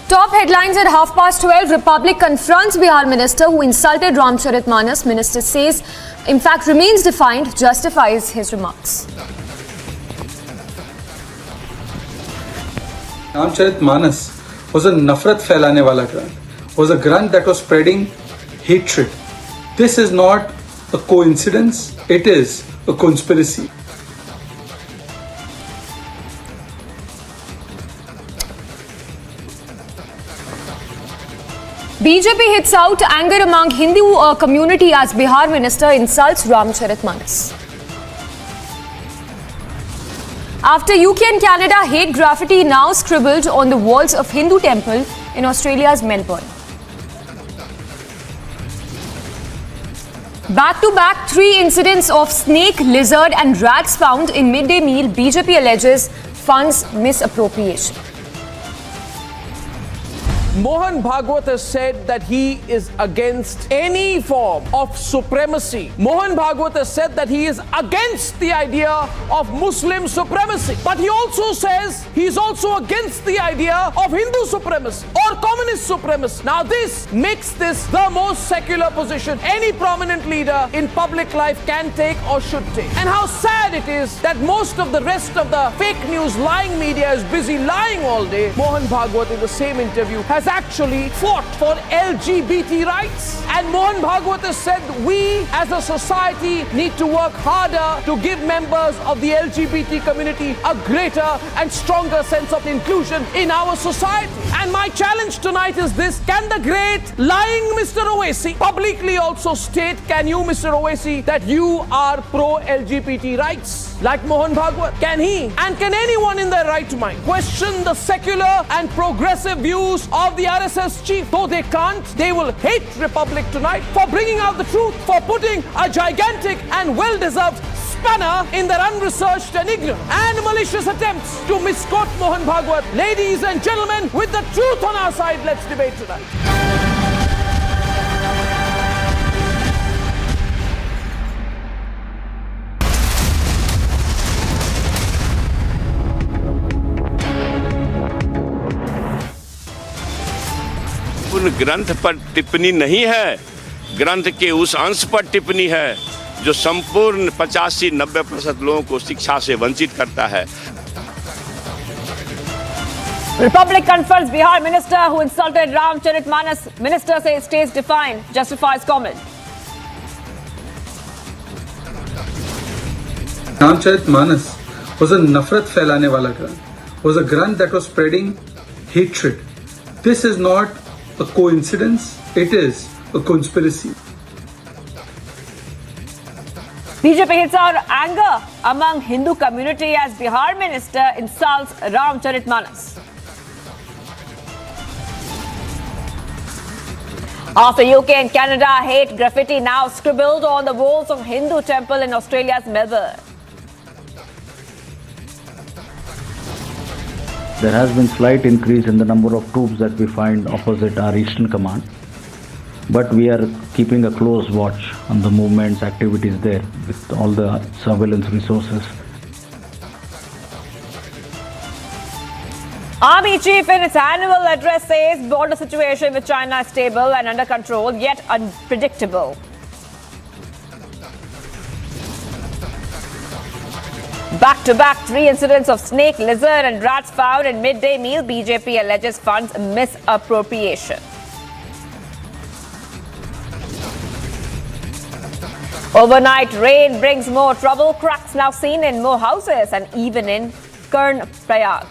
Top headlines at 12:30. Republic confronts Bihar minister who insulted Ramcharitmanas. Minister says, in fact, remains defiant, justifies his remarks. Ramcharitmanas was a nafrat फैलाने वाला ग्रंथ. Was a grant that was spreading hatred. This is not a coincidence, it is a conspiracy. BJP hits out anger among Hindu community as Bihar minister insults Ramcharitmanas. After UK and Canada, hate graffiti now scribbled on the walls of Hindu temple in Australia's Melbourne. Back-to-back 3 incidents of snake, lizard and rats found in midday meal. BJP alleges funds misappropriation. Mohan Bhagwat has said that he is against any form of supremacy. Mohan Bhagwat has said that he is against the idea of Muslim supremacy. But he also says he is also against the idea of Hindu supremacy or communist supremacy. Now this makes this the most secular position any prominent leader in public life can take or should take. And how sad it is that most of the rest of the fake news lying media is busy lying all day. Mohan Bhagwat in the same interview has actually fought for LGBT rights, and Mohan Bhagwat has said we as a society need to work harder to give members of the LGBT community a greater and stronger sense of inclusion in our society. And my challenge tonight is this: can the great lying Mr. Owaisi publicly also state, can you Mr. Owaisi, that you are pro-LGBT rights like Mohan Bhagwat? Can he and can anyone in their right mind question the secular and progressive views of the RSS chief? Though they can't, they will hate Republic tonight for bringing out the truth, for putting a gigantic and well-deserved spanner in their unresearched and ignorant and malicious attempts to misquote Mohan Bhagwat. Ladies and gentlemen, with the truth on our side, let's debate tonight. ग्रंथ पर टिप्पणी नहीं है, ग्रंथ के उस अंश पर टिप्पणी है जो संपूर्ण 85-90% लोगों को शिक्षा से वंचित करता है. Republic confronts Bihar minister who insulted Ramcharitmanas. Minister says stays defiant, justifies comment. Ramcharitmanas was a nafrat फैलाने वाला ग्रंथ. Was a grant that was spreading hatred. This is not a coincidence, it is a conspiracy. BJP hits out anger among Hindu community as Bihar minister insults Ramcharitmanas. After UK and Canada, hate graffiti now scribbled on the walls of Hindu temple in Australia's Melbourne. There has been slight increase in the number of troops that we find opposite our Eastern Command, but we are keeping a close watch on the movements, activities there with all the surveillance resources. Army chief in its annual address says border situation with China is stable and under control, yet unpredictable. Back-to-back 3 incidents of snake, lizard and rats found in midday meal. BJP alleges funds misappropriation. Overnight rain brings more trouble. Cracks now seen in more houses and even in Karnataka.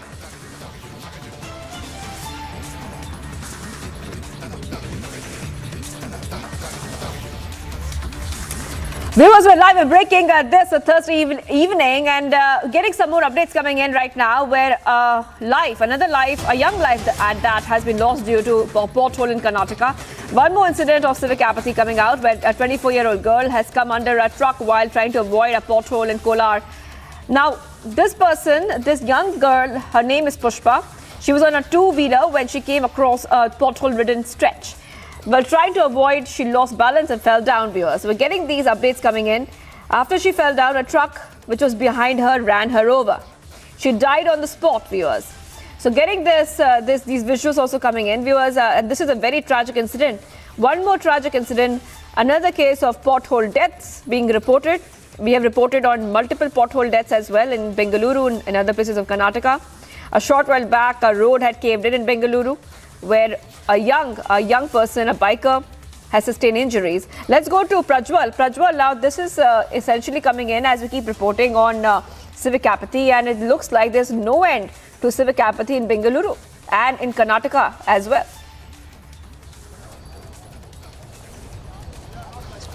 Viewers, we're live and breaking this Thursday evening and getting some more updates coming in right now where a young life that has been lost due to a pothole in Karnataka. One more incident of civic apathy coming out where a 24-year-old girl has come under a truck while trying to avoid a pothole in Kolar. Now, this young girl, her name is Pushpa. She was on a two-wheeler when she came across a pothole-ridden stretch. While trying to avoid, she lost balance and fell down, viewers. We're getting these updates coming in. After she fell down, a truck which was behind her ran her over. She died on the spot, viewers. So getting these visuals also coming in, viewers, this is a very tragic incident. One more tragic incident, another case of pothole deaths being reported. We have reported on multiple pothole deaths as well in Bengaluru and in other places of Karnataka. A short while back, a road had caved in Bengaluru, where a young person, a biker, has sustained injuries. Let's go to Prajwal. Prajwal, now this is essentially coming in as we keep reporting on civic apathy, and it looks like there's no end to civic apathy in Bengaluru and in Karnataka as well.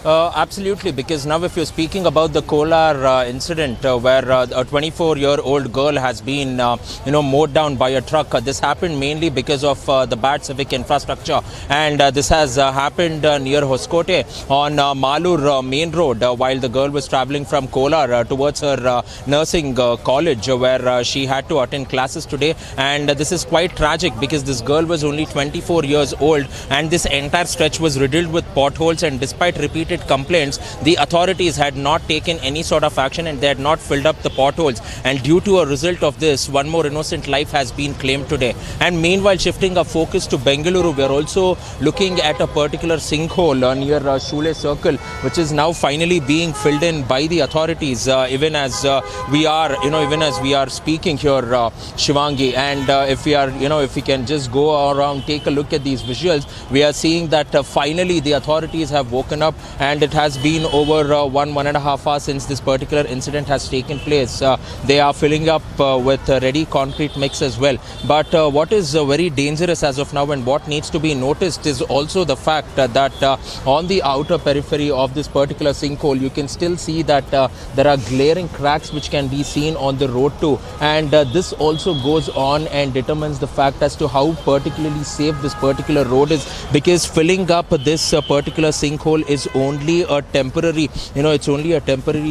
Absolutely, because now if you're speaking about the Kolar incident where a 24-year-old girl has been mowed down by a truck, this happened mainly because of the bad civic infrastructure, and this has happened near Hoskote on Malur main road while the girl was traveling from Kolar towards her nursing college where she had to attend classes today. And this is quite tragic because this girl was only 24 years old and this entire stretch was riddled with potholes, and despite repeated complaints, the authorities had not taken any sort of action and they had not filled up the potholes, and due to a result of this, one more innocent life has been claimed today. And meanwhile, shifting our focus to Bengaluru, we are also looking at a particular sinkhole near Shule Circle, which is now finally being filled in by the authorities, even as we are speaking here, Shivangi. And if we can just go around, take a look at these visuals, we are seeing that finally the authorities have woken up, and it has been over 1.5 hours since this particular incident has taken place. They are filling up with ready concrete mix as well. But what is very dangerous as of now and what needs to be noticed is also the fact that on the outer periphery of this particular sinkhole, you can still see that there are glaring cracks which can be seen on the road too. And this also goes on and determines the fact as to how particularly safe this particular road is, because filling up this particular sinkhole is only a temporary,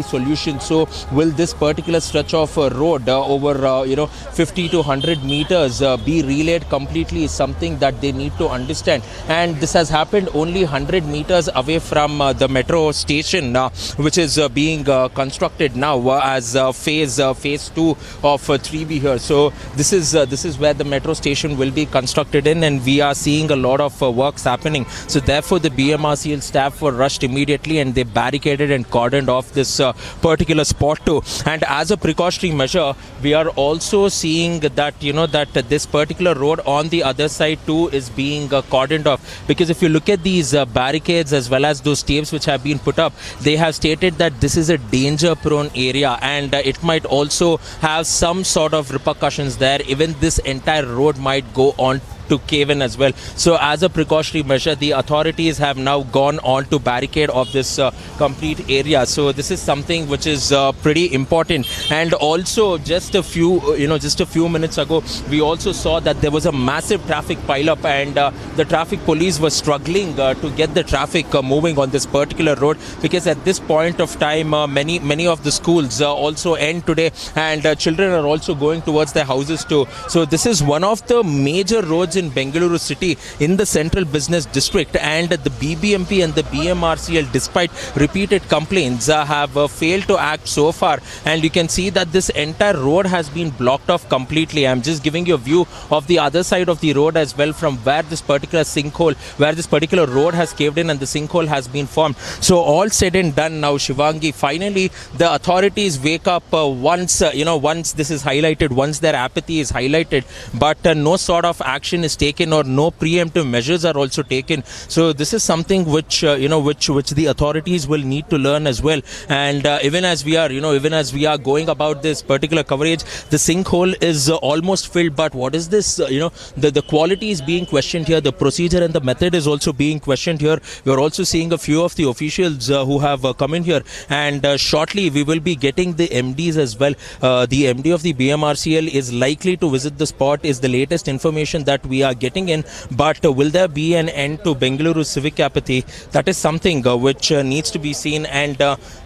solution. So will this particular stretch of road over 50 to 100 meters be relayed completely is something that they need to understand. And this has happened only 100 meters away from the metro station, which is being constructed now as phase 2 of 3B here. So this is where the metro station will be constructed in, and we are seeing a lot of works happening. So therefore the BMRCL staff were rushed immediately and they barricaded and cordoned off this particular spot too. And as a precautionary measure, we are also seeing that that this particular road on the other side too is being cordoned off, because if you look at these barricades as well as those tapes which have been put up, they have stated that this is a danger prone area and it might also have some sort of repercussions there. Even this entire road might go on to cave in as well. So as a precautionary measure, the authorities have now gone on to barricade of this complete area. So this is something which is pretty important. And also just a few minutes ago, we also saw that there was a massive traffic pileup, and the traffic police were struggling to get the traffic moving on this particular road, because at this point of time many of the schools also end today, and children are also going towards their houses too. So this is one of the major roads in Bengaluru city in the central business district, and the BBMP and the BMRCL, despite repeated complaints, have failed to act so far. And you can see that this entire road has been blocked off completely. I'm just giving you a view of the other side of the road as well, from where this particular sinkhole, where this particular road has caved in and the sinkhole has been formed. So all said and done now, Shivangi, finally the authorities wake up once this is highlighted, once their apathy is highlighted, but no sort of action is taken, or no preemptive measures are also taken. So this is something which the authorities will need to learn as well. And even as we are going about this particular coverage, the sinkhole is almost filled, but what is this, the quality is being questioned here, the procedure and the method is also being questioned here. We are also seeing a few of the officials who have come in here, and shortly we will be getting the MDs as well. The MD of the BMRCL is likely to visit the spot, is the latest information that we are getting in. But will there be an end to Bengaluru civic apathy? That is something which needs to be seen, and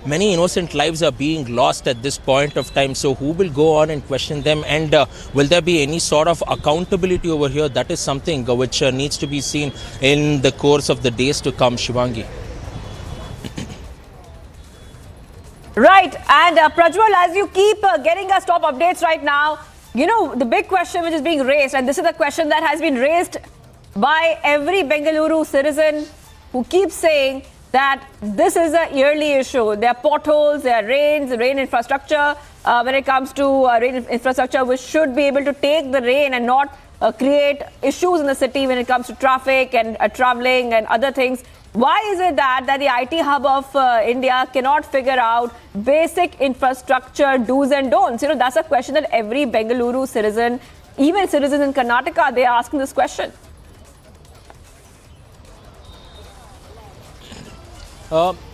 many innocent lives are being lost at this point of time. So who will go on and question them, and will there be any sort of accountability over here? That is something which needs to be seen in the course of the days to come, Shivangi. Right, and Prajwal, as you keep getting us top updates right now, the big question which is being raised, and this is the question that has been raised by every Bengaluru citizen who keeps saying that this is a yearly issue. There are potholes, there are rain infrastructure. When it comes to rain infrastructure, we should be able to take the rain and not create issues in the city when it comes to traffic and traveling and other things. Why is it that the IT hub of India cannot figure out basic infrastructure do's and don'ts? That's a question that every Bengaluru citizen, even citizens in Karnataka, they are asking this question.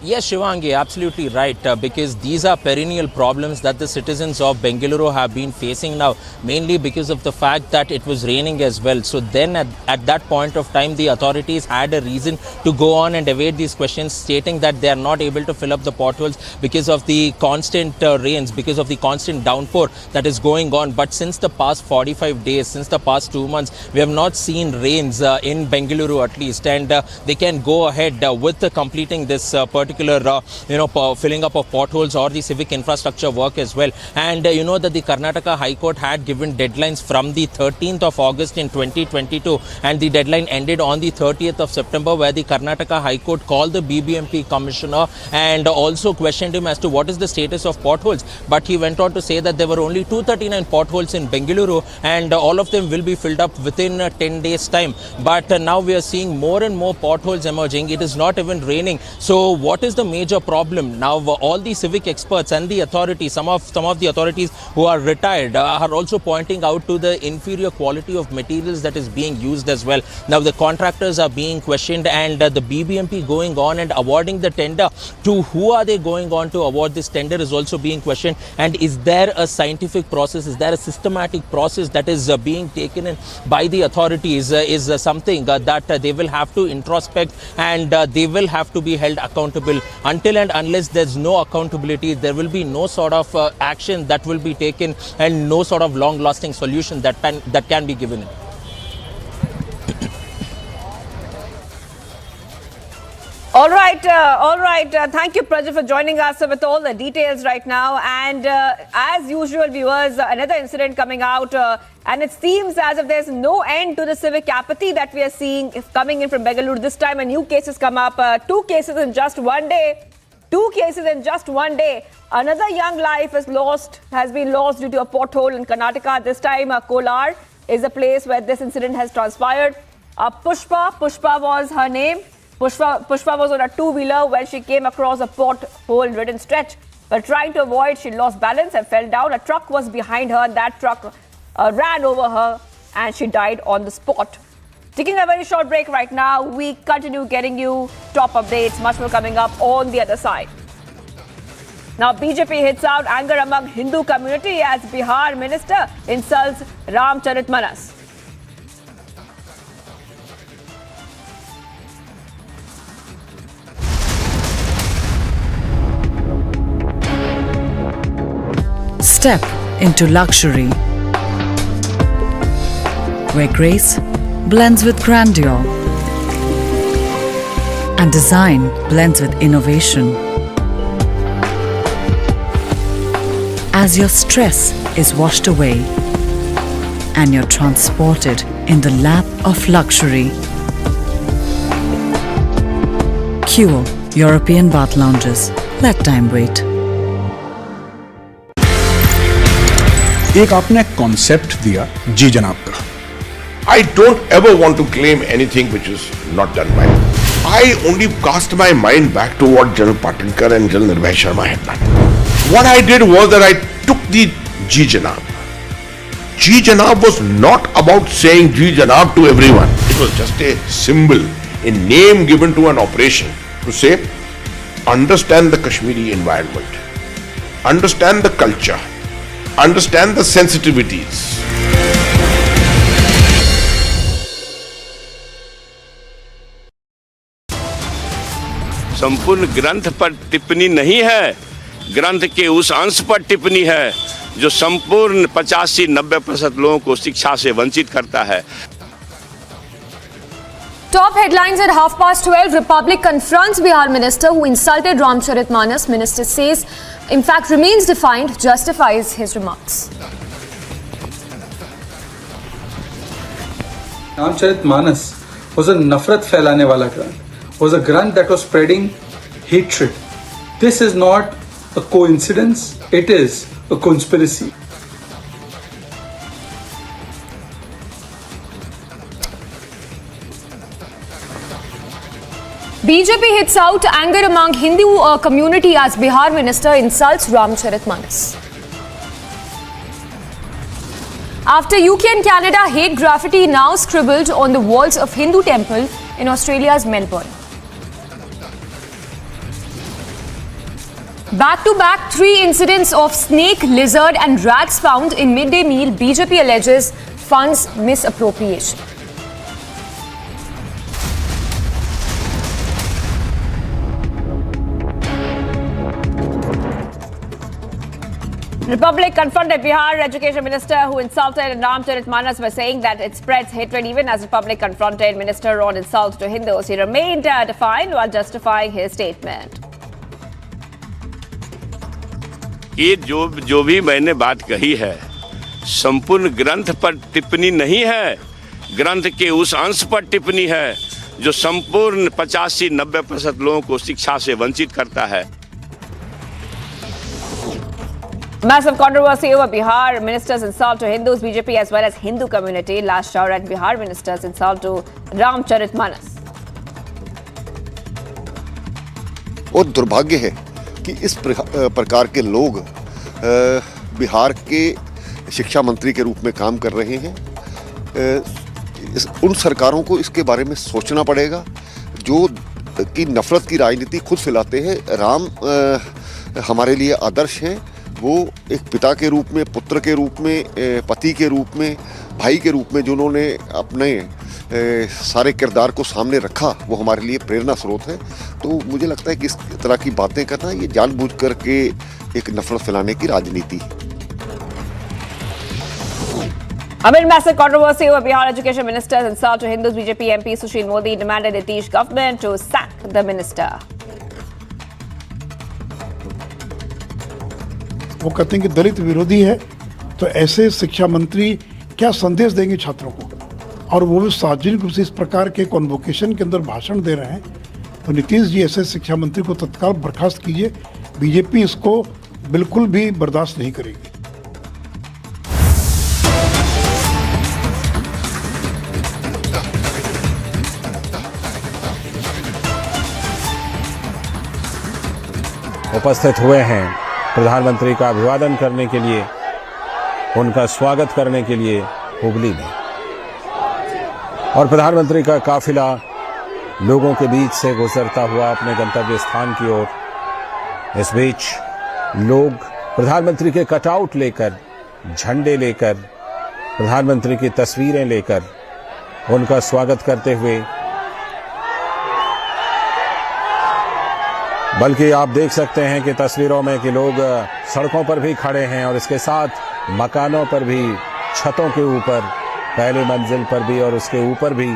Yes, Shivangi, absolutely right, because these are perennial problems that the citizens of Bengaluru have been facing now, mainly because of the fact that it was raining as well. So then at that point of time, the authorities had a reason to go on and evade these questions, stating that they are not able to fill up the potholes because of the constant rains, because of the constant downpour that is going on. But since the past 45 days, since the past 2 months, we have not seen rains in Bengaluru at least, and they can go ahead with completing this particular filling up of potholes or the civic infrastructure work as well. And that the Karnataka High Court had given deadlines from the 13th of August in 2022, and the deadline ended on the 30th of September, where the Karnataka High Court called the BBMP commissioner and also questioned him as to what is the status of potholes. But he went on to say that there were only 239 potholes in Bengaluru, and all of them will be filled up within 10 days time. But now we are seeing more and more potholes emerging. It is not even raining. So what is the major problem? Now all the civic experts and the authorities, some of the authorities who are retired are also pointing out to the inferior quality of materials that is being used as well. Now the contractors are being questioned, and the BBMP going on and awarding the tender to who are they going on to award this tender is also being questioned. And is there a scientific process, is there a systematic process that is being taken in by the authorities is something that they will have to introspect, and they will have to be held accountable. Until and unless there's no accountability, there will be no sort of action that will be taken, and no sort of long-lasting solution that can be given. All right. Thank you, Prajwal, for joining us with all the details right now. And as usual, viewers, another incident coming out, and it seems as if there's no end to the civic apathy that we are seeing coming in from Bengaluru. This time, a new case has come up. 2 cases in just one day. 2 cases in just one day. Another young life has been lost due to a pothole in Karnataka. This time, Kolar is the place where this incident has transpired. Pushpa was her name. Pushpa was on a 2-wheeler when she came across a pothole-ridden stretch. But trying to avoid, she lost balance and fell down. A truck was behind her, and that truck ran over her, and she died on the spot. Taking a very short break right now, we continue getting you top updates. Much more coming up on the other side. Now, BJP hits out anger among Hindu community as Bihar minister insults Ramcharitmanas. Step into luxury, where grace blends with grandeur and design blends with innovation. As your stress is washed away and you're transported in the lap of luxury. Cure European bath lounges. Let time wait. एक आपने concept दिया जी जनाब का. I don't ever want to claim anything which is not done by me. I only cast my mind back to what General Patinkar and General Nirbhay Sharma had done. What I did was that I took the Ji Janab. Ji Janab was not about saying Ji Janab to everyone. It was just a symbol, a name given to an operation to say, understand the Kashmiri environment, understand the culture, understand the sensitivities. संपूर्ण ग्रंथ पर टिप्पणी नहीं है, ग्रंथ के उस अंश पर टिप्पणी है जो संपूर्ण 85-90% लोगों को शिक्षा से वंचित करता है. Top headlines at 12:30. Republic confronts Bihar minister who insulted Ramcharitmanas. Minister says, in fact, remains defiant, justifies his remarks. Ramcharitmanas was a nafrat फैलाने वाला ग्रंथ. Was a grant that was spreading hatred. This is not a coincidence, it is a conspiracy. BJP hits out anger among Hindu community as Bihar minister insults Ramcharitmanas. After UK and Canada, hate graffiti now scribbled on the walls of Hindu temple in Australia's Melbourne. Back-to-back 3 incidents of snake, lizard and rats found in midday meal. BJP alleges funds misappropriation. Republic confronted Bihar Education Minister who insulted Ramcharitmanas by saying that it spreads hatred. Even as Republic confronted Minister on insult to Hindus, he remained defiant while justifying his statement. ये जो भी मैंने बात कही है, संपूर्ण ग्रंथ पर टिप्पणी नहीं है, ग्रंथ के उस अंश पर टिप्पणी है जो संपूर्ण 85-90% लोगों को शिक्षा से वंचित करता है. Massive controversy over Bihar minister's insult to Hindus. BJP as well as Hindu community last shout at Bihar minister's insult to Ramcharitmanas. और दुर्भाग्य है कि इस प्रकार के लोग बिहार के शिक्षा मंत्री के रूप में काम कर रहे हैं. उन सरकारों को इसके बारे में सोचना पड़ेगा जो कि नफरत की राजनीति खुद फैलाते हैं. राम हमारे लिए आदर्श हैं. वो एक पिता के रूप में, पुत्र के रूप में, पति के रूप में, भाई के रूप में जिन्होंने अपने सारे किरदार को सामने रखा, वो हमारे लिए प्रेरणा स्रोत है. तो मुझे लगता है कि इस तरह की बातें करना ये जानबूझ करके एक नफरत फैलाने की राजनीति है. Amid massive controversy over Bihar Education Minister's insult to Hindus, BJP MP Sushil Modi demanded Nitish government to sack the minister. वो कहते हैं कि दलित विरोधी है, तो ऐसे शिक्षा मंत्री क्या संदेश देंगे छात्रों को, और वो भी सार्वजनिक रूप से इस प्रकार के कॉन्वोकेशन के अंदर भाषण दे रहे हैं. तो नीतीश जी ऐसे शिक्षा मंत्री को तत्काल बर्खास्त कीजिए. बीजेपी इसको बिल्कुल भी बर्दाश्त नहीं करेगी. उपस्थित हुए हैं प्रधानमंत्री का अभिवादन करने के लिए, उनका स्वागत करने के लिए हुगली में. और प्रधानमंत्री का काफिला लोगों के बीच से गुजरता हुआ अपने गंतव्य स्थान की ओर। इस बीच लोग प्रधानमंत्री के कटआउट लेकर, झंडे लेकर, प्रधानमंत्री की तस्वीरें लेकर उनका स्वागत करते हुए, बल्कि आप देख सकते हैं कि तस्वीरों में कि लोग सड़कों पर भी खड़े हैं और इसके साथ मकानों पर भी, छतों के ऊपर, पहली मंजिल पर भी और उसके ऊपर भी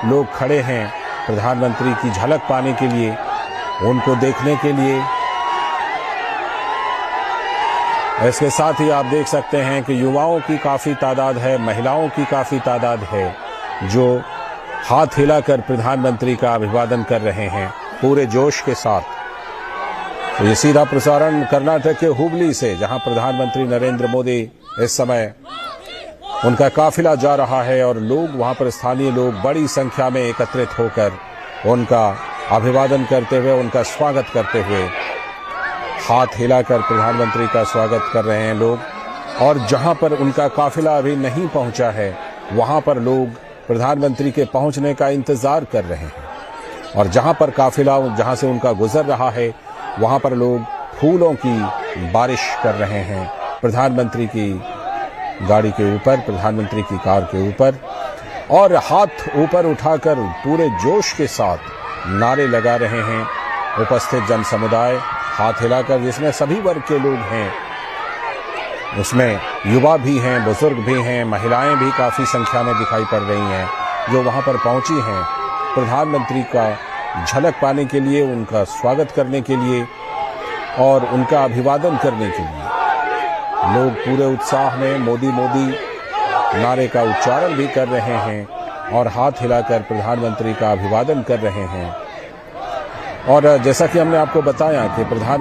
लोग खड़े हैं प्रधानमंत्री की झलक पाने के लिए, उनको देखने के लिए। इसके साथ ही आप देख सकते हैं कि युवाओं की काफ़ी तादाद है, महिलाओं की काफ़ी तादाद है जो हाथ हिलाकर प्रधानमंत्री का अभिवादन कर रहे हैं पूरे जोश के साथ। तो ये सीधा प्रसारण कर्नाटक के हुबली से, जहां प्रधानमंत्री नरेंद्र मोदी इस समय उनका काफिला जा रहा है और लोग वहां पर, स्थानीय लोग बड़ी संख्या में एकत्रित होकर उनका अभिवादन करते हुए, उनका स्वागत करते हुए, हाथ हिलाकर प्रधानमंत्री का स्वागत कर रहे हैं लोग। और जहां पर उनका काफिला अभी नहीं पहुंचा है, वहां पर लोग प्रधानमंत्री के पहुंचने का इंतजार कर रहे हैं। और जहां पर काफिला, जहां से उनका गुजर रहा है, वहां पर लोग फूलों की बारिश कर रहे हैं प्रधानमंत्री की गाड़ी के ऊपर, प्रधानमंत्री की कार के ऊपर, और हाथ ऊपर उठाकर पूरे जोश के साथ नारे लगा रहे हैं उपस्थित जन समुदाय, हाथ हिलाकर, जिसमें सभी वर्ग के लोग हैं। उसमें युवा भी हैं, बुजुर्ग भी हैं, महिलाएं भी काफ़ी संख्या में दिखाई पड़ रही हैं जो वहां पर पहुंची हैं प्रधानमंत्री का झलक पाने के लिए, उनका स्वागत करने के लिए और उनका अभिवादन करने के लिए। लोग पूरे उत्साह में मोदी मोदी नारे का उच्चारण भी कर रहे हैं और हाथ हिलाकर प्रधानमंत्री का अभिवादन कर रहे हैं। और जैसा कि हमने आपको बताया कि प्रधान